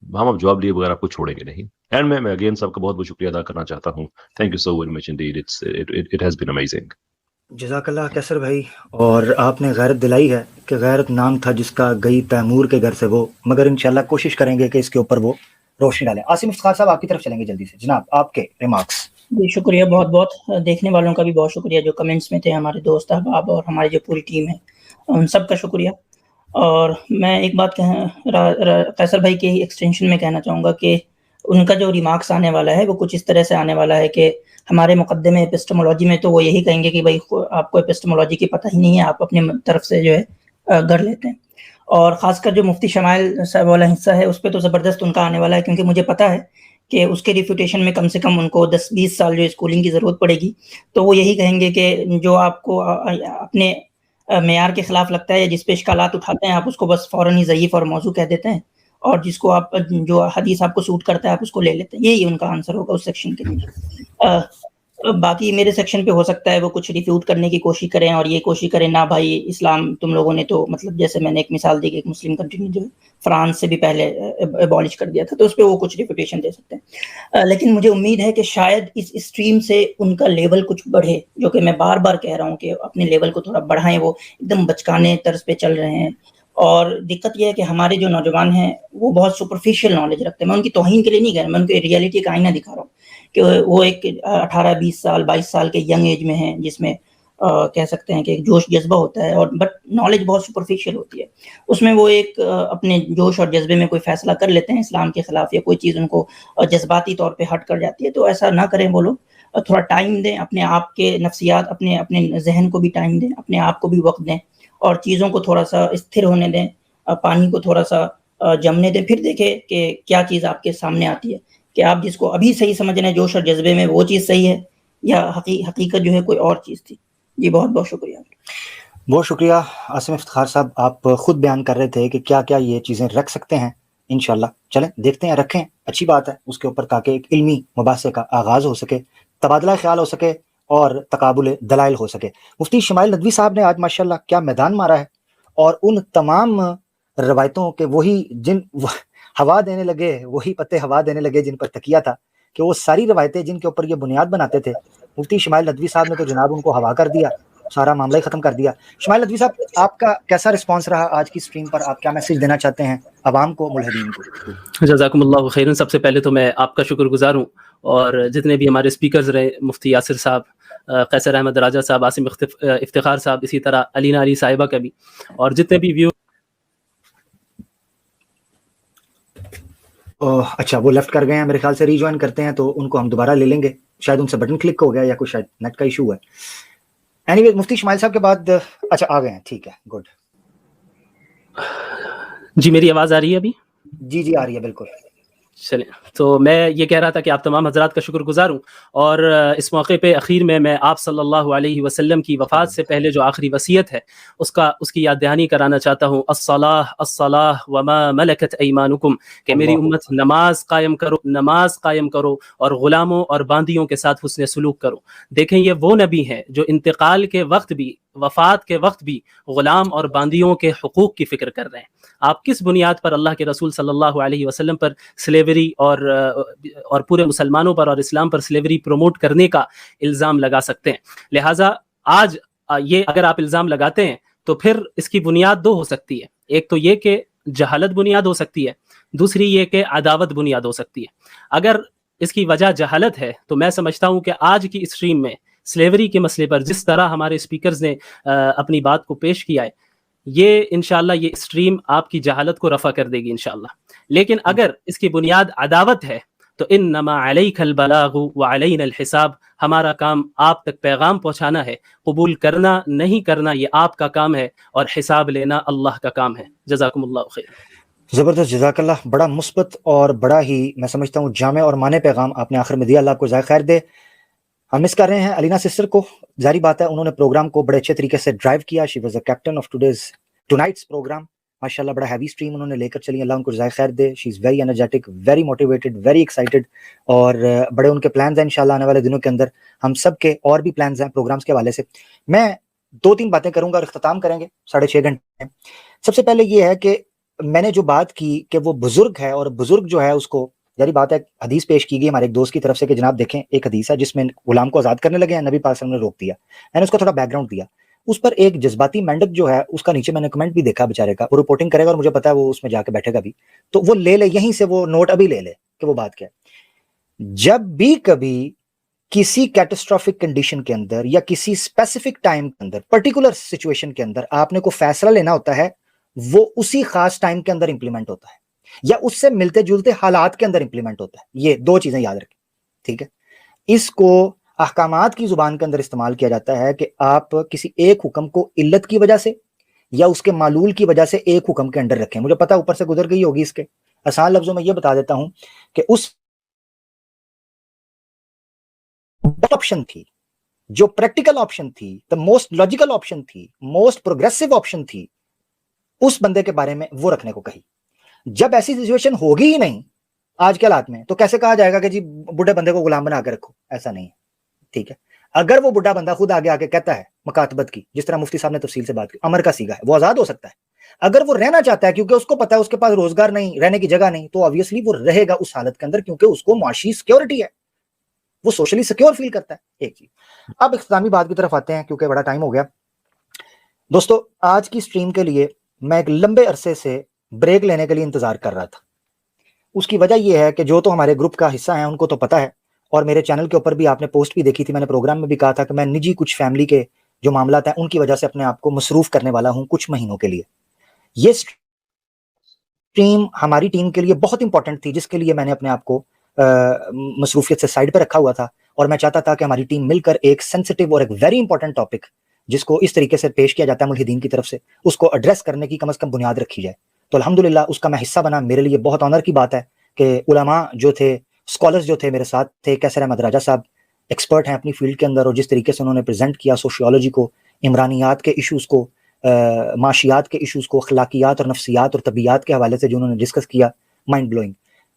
हम अब जवाब लिए बगैर आपको छोड़ेंगे नहीं। एंड मैं अगेन सबका बहुत बहुत शुक्रिया अदा करना चाहता हूँ। Thank you so very much indeed, it has been amazing. जज़ाकल्लाह कैसर भाई, और आपने गैरत दिलाई है कि गैरत नाम था जिसका गई तैमूर के घर से वो, मगर इंशाल्लाह कोशिश करेंगे कि इसके ऊपर वो रोशनी डालें। आसिम इफ्तिखार साहब आपकी तरफ चलेंगे जल्दी से, जनाब आपके रिमार्क्स। जी शुक्रिया, बहुत बहुत देखने वालों का भी बहुत शुक्रिया, जो कमेंट्स में थे हमारे दोस्त अहबाब और हमारी जो पूरी टीम है उन सब का शुक्रिया। और मैं एक बात कैसर भाई के एक्सटेंशन में कहना चाहूँगा कि उनका जो रिमार्क्स आने वाला है वो कुछ इस तरह से आने वाला है कि हमारे मुकद्दमे एपिस्टेमोलॉजी में तो वो यही कहेंगे कि भाई आपको एपिस्टेमोलॉजी की पता ही नहीं है, आप अपने तरफ से जो है गढ़ लेते हैं। और ख़ासकर जो मुफ्ती शमाइल साहब वाला हिस्सा है उस पर तो ज़बरदस्त उनका आने वाला है, क्योंकि मुझे पता है कि उसके रिफ्यूटेशन में कम से कम उनको 10-20 साल जो स्कूलिंग की ज़रूरत पड़ेगी। तो वो यही कहेंगे कि जो आपको अपने मेयार के ख़िलाफ़ लगता है या जिस पे इश्कालात उठाते हैं आप उसको बस फ़ौरन ही ज़ईफ़ और मौजू कह देते हैं, और जिसको आप जो हदीस आपको सूट करता है आप उसको ले लेते हैं। यही उनका आंसर होगा उस सेक्शन के लिए। باقی میرے سیکشن پہ ہو سکتا ہے وہ کچھ ریفیوٹ کرنے کی کوشش کریں اور یہ کوشش کریں نہ بھائی اسلام تم لوگوں نے تو مطلب جیسے میں نے ایک مثال دی کہ ایک مسلم کنٹری نے جو فرانس سے بھی پہلے ایبالش کر دیا تھا تو اس پہ وہ کچھ ریپوٹیشن دے سکتے ہیں. لیکن مجھے امید ہے کہ شاید اس اسٹریم سے ان کا لیول کچھ بڑھے, جو کہ میں بار بار کہہ رہا ہوں کہ اپنے لیول کو تھوڑا بڑھائیں. وہ ایک دم بچکانے طرز پہ چل رہے ہیں اور دقت یہ ہے کہ ہمارے جو نوجوان ہیں وہ بہت سپرفیشیل نالج رکھتے ہیں. میں ان کی توہین کے لیے نہیں کہہ رہا, میں ان کو ریئلٹی کا آئینہ دکھا رہا ہوں کہ وہ ایک 18 20 سال 22 سال کے ینگ ایج میں ہیں جس میں کہہ سکتے ہیں کہ ایک جوش جذبہ ہوتا ہے اور بٹ نالج بہت سپرفیشیل ہوتی ہے. اس میں وہ ایک اپنے جوش اور جذبے میں کوئی فیصلہ کر لیتے ہیں اسلام کے خلاف یا کوئی چیز ان کو جذباتی طور پہ ہٹ کر جاتی ہے. تو ایسا نہ کریں وہ لوگ, تھوڑا ٹائم دیں اپنے آپ کے نفسیات, اپنے ذہن کو بھی ٹائم دیں, اپنے آپ کو بھی وقت دیں اور چیزوں کو تھوڑا سا استھر ہونے دیں, پانی کو تھوڑا سا جمنے دیں, پھر دیکھیں کہ کیا چیز آپ کے سامنے آتی ہے کہ آپ جس کو ابھی صحیح سمجھ رہے ہیں جوش اور جذبے میں وہ چیز صحیح ہے یا حقیقت جو ہے کوئی اور چیز تھی. جی بہت بہت شکریہ. بہت شکریہ عاصم افتخار صاحب, آپ خود بیان کر رہے تھے کہ کیا کیا یہ چیزیں رکھ سکتے ہیں. انشاءاللہ چلیں دیکھتے ہیں, رکھیں, اچھی بات ہے اس کے اوپر تاکہ ایک علمی مباحثے کا آغاز ہو سکے, تبادلہ خیال ہو سکے اور تقابل دلائل ہو سکے. مفتی شمائل ندوی صاحب نے آج ماشاءاللہ کیا میدان مارا ہے اور ان تمام روایتوں کے وہی جن ہوا دینے لگے, وہی پتے ہوا دینے لگے جن پر تکیہ تھا, کہ وہ ساری روایتیں جن کے اوپر یہ بنیاد بناتے تھے مفتی شمائل ندوی صاحب نے تو جناب ان کو ہوا کر دیا, سارا معاملہ ہی ختم کر دیا. شمائل ندوی صاحب آپ کا کیسا رسپانس رہا آج کی سٹریم پر, آپ کیا میسج دینا چاہتے ہیں عوام کو, ملحدین کو؟ جزاکم اللہ خیرن. سب سے پہلے تو میں آپ کا شکر گزار ہوں اور جتنے بھی ہمارے اسپیکرز رہے, مفتی یاسر صاحب, قیصر احمد راجہ صاحب, عاصم افتخار صاحب, اسی طرح علینا علی صاحبہ کا بھی, اور جتنے بھی ویو. اچھا وہ لیفٹ کر گئے ہیں میرے خیال سے, ری جوائن کرتے ہیں تو ان کو ہم دوبارہ لے لیں گے, شاید ان سے بٹن کلک ہو گیا یا کوئی شاید نیٹ کا ایشو ہے. اینی وے مفتی شمائل صاحب کے بعد اچھا آ گئے ہیں, ٹھیک ہے, گڈ. جی میری آواز آ رہی ہے ابھی؟ جی جی آ رہی ہے بالکل. چلیں, تو میں یہ کہہ رہا تھا کہ آپ تمام حضرات کا شکر گزار ہوں اور اس موقع پہ اخیر میں آپ صلی اللہ علیہ وسلم کی وفات سے پہلے جو آخری وصیت ہے اس کی یاد دہانی کرانا چاہتا ہوں. الصلاۃ وما ملکت ایمانکم, کہ میری امت نماز قائم کرو اور غلاموں اور باندیوں کے ساتھ حسن سلوک کرو. دیکھیں یہ وہ نبی ہیں جو انتقال کے وقت بھی, وفات کے وقت بھی غلام اور باندیوں کے حقوق کی فکر کر رہے ہیں. آپ کس بنیاد پر اللہ کے رسول صلی اللہ علیہ وسلم پر سلیوری اور پورے مسلمانوں پر اور اسلام پر سلیوری پروموٹ کرنے کا الزام لگا سکتے ہیں؟ لہٰذا آج یہ اگر آپ الزام لگاتے ہیں تو پھر اس کی بنیاد دو ہو سکتی ہے. ایک تو یہ کہ جہالت بنیاد ہو سکتی ہے, دوسری یہ کہ عداوت بنیاد ہو سکتی ہے. اگر اس کی وجہ جہالت ہے تو میں سمجھتا ہوں کہ آج کی اسٹریم میں سلیوری کے مسئلے پر جس طرح ہمارے اسپیکرز نے اپنی بات کو پیش کیا ہے, یہ انشاءاللہ یہ اسٹریم آپ کی جہالت کو رفع کر دے گی انشاءاللہ. لیکن اگر اس کی بنیاد عداوت ہے تو انما علیک البلاغ وعلینا الحساب, ہمارا کام آپ تک پیغام پہنچانا ہے, قبول کرنا نہیں کرنا یہ آپ کا کام ہے اور حساب لینا اللہ کا کام ہے. جزاکم اللہ خیر. زبردست, جزاک اللہ. بڑا مثبت اور بڑا ہی میں سمجھتا ہوں جامع اور معنی پیغام آپ نے آخر میں دیا, اللہ آپ کو جزائے خیر دے. ہم مس کر رہے ہیں علینا سسٹر کو, ظاہری بات ہے انہوں نے پروگرام کو بڑے اچھے طریقے سے ڈرائیو کیا. She was a captain of tonight's program. ماشاءاللہ بڑا ہیوی اسٹریم انہوں نے لے کر چلی, اللہ ان کو جزائے خیر دے. She is very energetic, very motivated, very excited, اور بڑے ان کے پلانز ہیں انشاءاللہ آنے والے دنوں کے اندر. ہم سب کے اور بھی پلانز ہیں پروگرامز کے حوالے سے. میں 2-3 باتیں کروں گا اور اختتام کریں گے 6.5 گھنٹے. سب سے پہلے یہ ہے کہ میں نے جو بات کی کہ وہ بزرگ ہے, اور بزرگ جو ہے اس کو ظاہری بات ہے حدیث پیش کی گئی ہمارے ایک دوست کی طرف سے کہ جناب دیکھیں ایک حدیث ہے جس میں غلام کو آزاد کرنے لگے ہیں, نبی پاک صلی اللہ علیہ وسلم نے روک دیا. میں نے اس کو تھوڑا بیک گراؤنڈ دیا. اس پر ایک جذباتی مینڈک جو ہے اس کا نیچے میں نے کمنٹ بھی دیکھا بیچارے کا, وہ رپورٹنگ کرے گا اور مجھے پتا ہے وہ اس میں جا کے بیٹھے گا بھی, تو وہ لے لے یہیں سے, وہ نوٹ ابھی لے لے کہ وہ بات کیا ہے. جب بھی کبھی کسی کیٹاسٹرافک کنڈیشن کے اندر یا کسی اسپیسیفک ٹائم کے اندر, پرٹیکولر سچویشن کے اندر آپ نے کوئی فیصلہ لینا ہوتا ہے, وہ اسی خاص ٹائم کے اندر امپلیمنٹ ہوتا ہے یا اس سے ملتے جلتے حالات کے اندر امپلیمنٹ ہوتا ہے. یہ 2 چیزیں یاد رکھیں, ٹھیک ہے. اس کو احکامات کی زبان کے اندر استعمال کیا جاتا ہے کہ آپ کسی ایک حکم کو علت کی وجہ سے یا اس کے معلول کی وجہ سے ایک حکم کے انڈر رکھیں. مجھے پتا اوپر سے گزر گئی ہوگی, اس کے آسان لفظوں میں یہ بتا دیتا ہوں کہ اس آپشن تھی جو پریکٹیکل آپشن تھی, دا موسٹ لاجیکل آپشن تھی, موسٹ پروگریسو آپشن تھی, اس بندے کے بارے میں وہ رکھنے کو کہی. جب ایسی سچویشن ہوگی ہی نہیں آج کے حالات میں, تو کیسے کہا جائے گا کہ جی بوڑھے بندے کو غلام بنا کے رکھو؟ ایسا نہیں ہے. ٹھیک ہے. اگر وہ بڈھا بندہ خود آگے آ کے کہتا ہے مکاتبت کی، جس طرح مفتی صاحب نے تفصیل سے بات کی، امر کا سیگا ہے، وہ آزاد ہو سکتا ہے. اگر وہ رہنا چاہتا ہے کیونکہ اس کو پتا ہے اس کے پاس روزگار نہیں، رہنے کی جگہ نہیں، تو obviously وہ رہے گا اس حالت کے اندر کیونکہ اس کو معاشی سیکیورٹی ہے، وہ سوشلی سیکیور فیل کرتا ہے. ایک چیز. اب اختتامی بات کی طرف آتے ہیں کیونکہ بڑا ٹائم ہو گیا. دوستو آج کی سٹریم کے لیے میں ایک لمبے عرصے سے بریک لینے کے لیے انتظار کر رہا تھا. اس کی وجہ یہ ہے کہ جو تو ہمارے گروپ کا حصہ ہیں ان کو تو پتا ہے، اور میرے چینل کے اوپر بھی آپ نے پوسٹ بھی دیکھی تھی، میں نے پروگرام میں بھی کہا تھا کہ میں نجی کچھ فیملی کے جو معاملات ہیں ان کی وجہ سے اپنے آپ کو مصروف کرنے والا ہوں کچھ مہینوں کے لیے. یہ سٹریم ہماری ٹیم کے لیے بہت امپورٹنٹ تھی، جس کے لیے میں نے اپنے آپ کو مصروفیت سے سائڈ پہ رکھا ہوا تھا، اور میں چاہتا تھا کہ ہماری ٹیم مل کر ایک سینسٹیو اور ایک ویری امپورٹنٹ ٹاپک جس کو اس طریقے سے پیش کیا جاتا ہے ملحدین کی طرف سے، اس کو ایڈریس کرنے کی کم از کم بنیاد رکھی جائے. تو الحمدللہ اس کا میں حصہ بنا. میرے لیے بہت آنر کی بات ہے کہ علماء جو تھے، اسکالرز جو تھے میرے ساتھ تھے. کیسر احمد راجہ صاحب ایکسپرٹ ہیں اپنی فیلڈ کے اندر، اور جس طریقے سے انہوں نے پریزنٹ کیا سوشیولوجی کو، عمرانیات کے ایشوز کو، معاشیات کے ایشوز کو، اخلاقیات اور نفسیات اور طبیعیات کے حوالے سے جو انہوں نے ڈسکس کیا، مائنڈ بلوئنگ.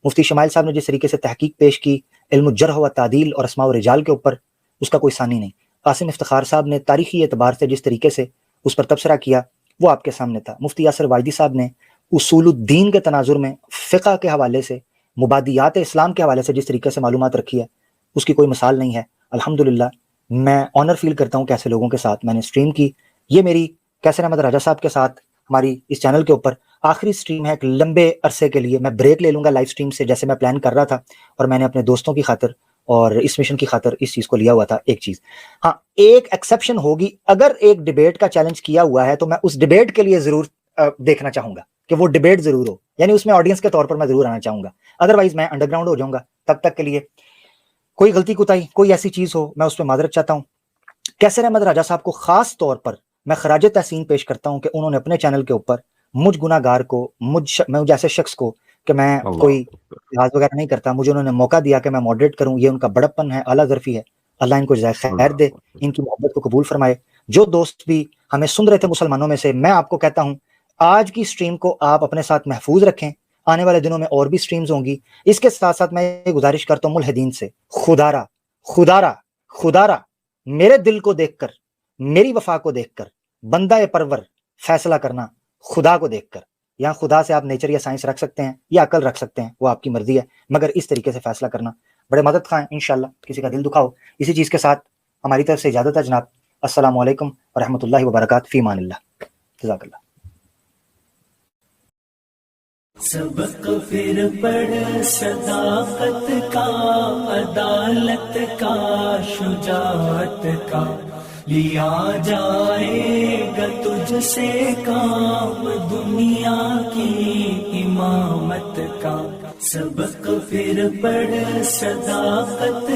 مفتی شمائل صاحب نے جس طریقے سے تحقیق پیش کی علم الجرح و تعدیل اور اسماء و رجال کے اوپر، اس کا کوئی ثانی نہیں. قاسم افتخار صاحب نے تاریخی اعتبار سے جس طریقے سے اس پر تبصرہ کیا وہ آپ کے سامنے تھا. مفتی یاسر واجدی صاحب نے اصول الدین کے تناظر میں فقہ کے حوالے سے، مبادیات اسلام کے حوالے سے جس طریقے سے معلومات رکھی ہے اس کی کوئی مثال نہیں ہے. الحمدللہ میں آنر فیل کرتا ہوں کہ ایسے لوگوں کے ساتھ میں نے سٹریم کی. یہ میری کیسر احمد راجہ صاحب کے ساتھ ہماری اس چینل کے اوپر آخری سٹریم ہے. ایک لمبے عرصے کے لیے میں بریک لے لوں گا لائیو سٹریم سے جیسے میں پلان کر رہا تھا، اور میں نے اپنے دوستوں کی خاطر اور اس مشن کی خاطر اس چیز کو لیا ہوا تھا. ایک چیز ہاں، ایک ایکسیپشن ہوگی، اگر ایک ڈیبیٹ کا چیلنج کیا ہوا ہے تو میں اس ڈیبیٹ کے لیے ضرور دیکھنا چاہوں گا کہ وہ ڈیبیٹ ضرور ہو، یعنی اس میں آڈینس کے طور پر میں ضرور آنا چاہوں گا. ادروائز میں انڈر گراؤنڈ ہو جاؤں گا. تب تک کے لیے کوئی غلطی کوتاہی، کوئی ایسی چیز ہو، میں اس پہ معذرت چاہتا ہوں. کیسر احمد راجہ صاحب کو خاص طور پر میں خراج تحسین پیش کرتا ہوں کہ انہوں نے اپنے چینل کے اوپر مجھ گناہ گار کو، میں جیسے شخص کو کہ میں کوئی لحاظ وغیرہ نہیں کرتا، مجھے انہوں نے موقع دیا کہ میں ماڈریٹ کروں. یہ ان کا بڑپن ہے، اعلیٰ ظرفی ہے. اللہ ان کو جزائے خیر دے، ان کی محبت کو قبول فرمائے. جو دوست بھی ہمیں سن رہے تھے مسلمانوں میں سے، میں آپ کو کہتا ہوں آج کی سٹریم کو آپ اپنے ساتھ محفوظ رکھیں. آنے والے دنوں میں اور بھی سٹریمز ہوں گی. اس کے ساتھ ساتھ میں یہ گزارش کرتا ہوں ملحدین سے، خدارا میرے دل کو دیکھ کر، میری وفا کو دیکھ کر، بندہ پرور فیصلہ کرنا خدا کو دیکھ کر. یہاں خدا سے آپ نیچر یا سائنس رکھ سکتے ہیں یا عقل رکھ سکتے ہیں، وہ آپ کی مرضی ہے، مگر اس طریقے سے فیصلہ کرنا. بڑے مدد خواہ انشاءاللہ، کسی کا دل دکھاؤ. اسی چیز کے ساتھ ہماری طرف سے اجازت ہے جناب. السلام علیکم ورحمۃ اللہ وبرکاتہ. فی امان اللہ. جزاک اللہ. سبق پھر پڑھ صداقت کا، عدالت کا، شجاعت کا، لیا جائے گا تجھ سے کام دنیا کی امامت کا. سبق پھر پڑھ صداقت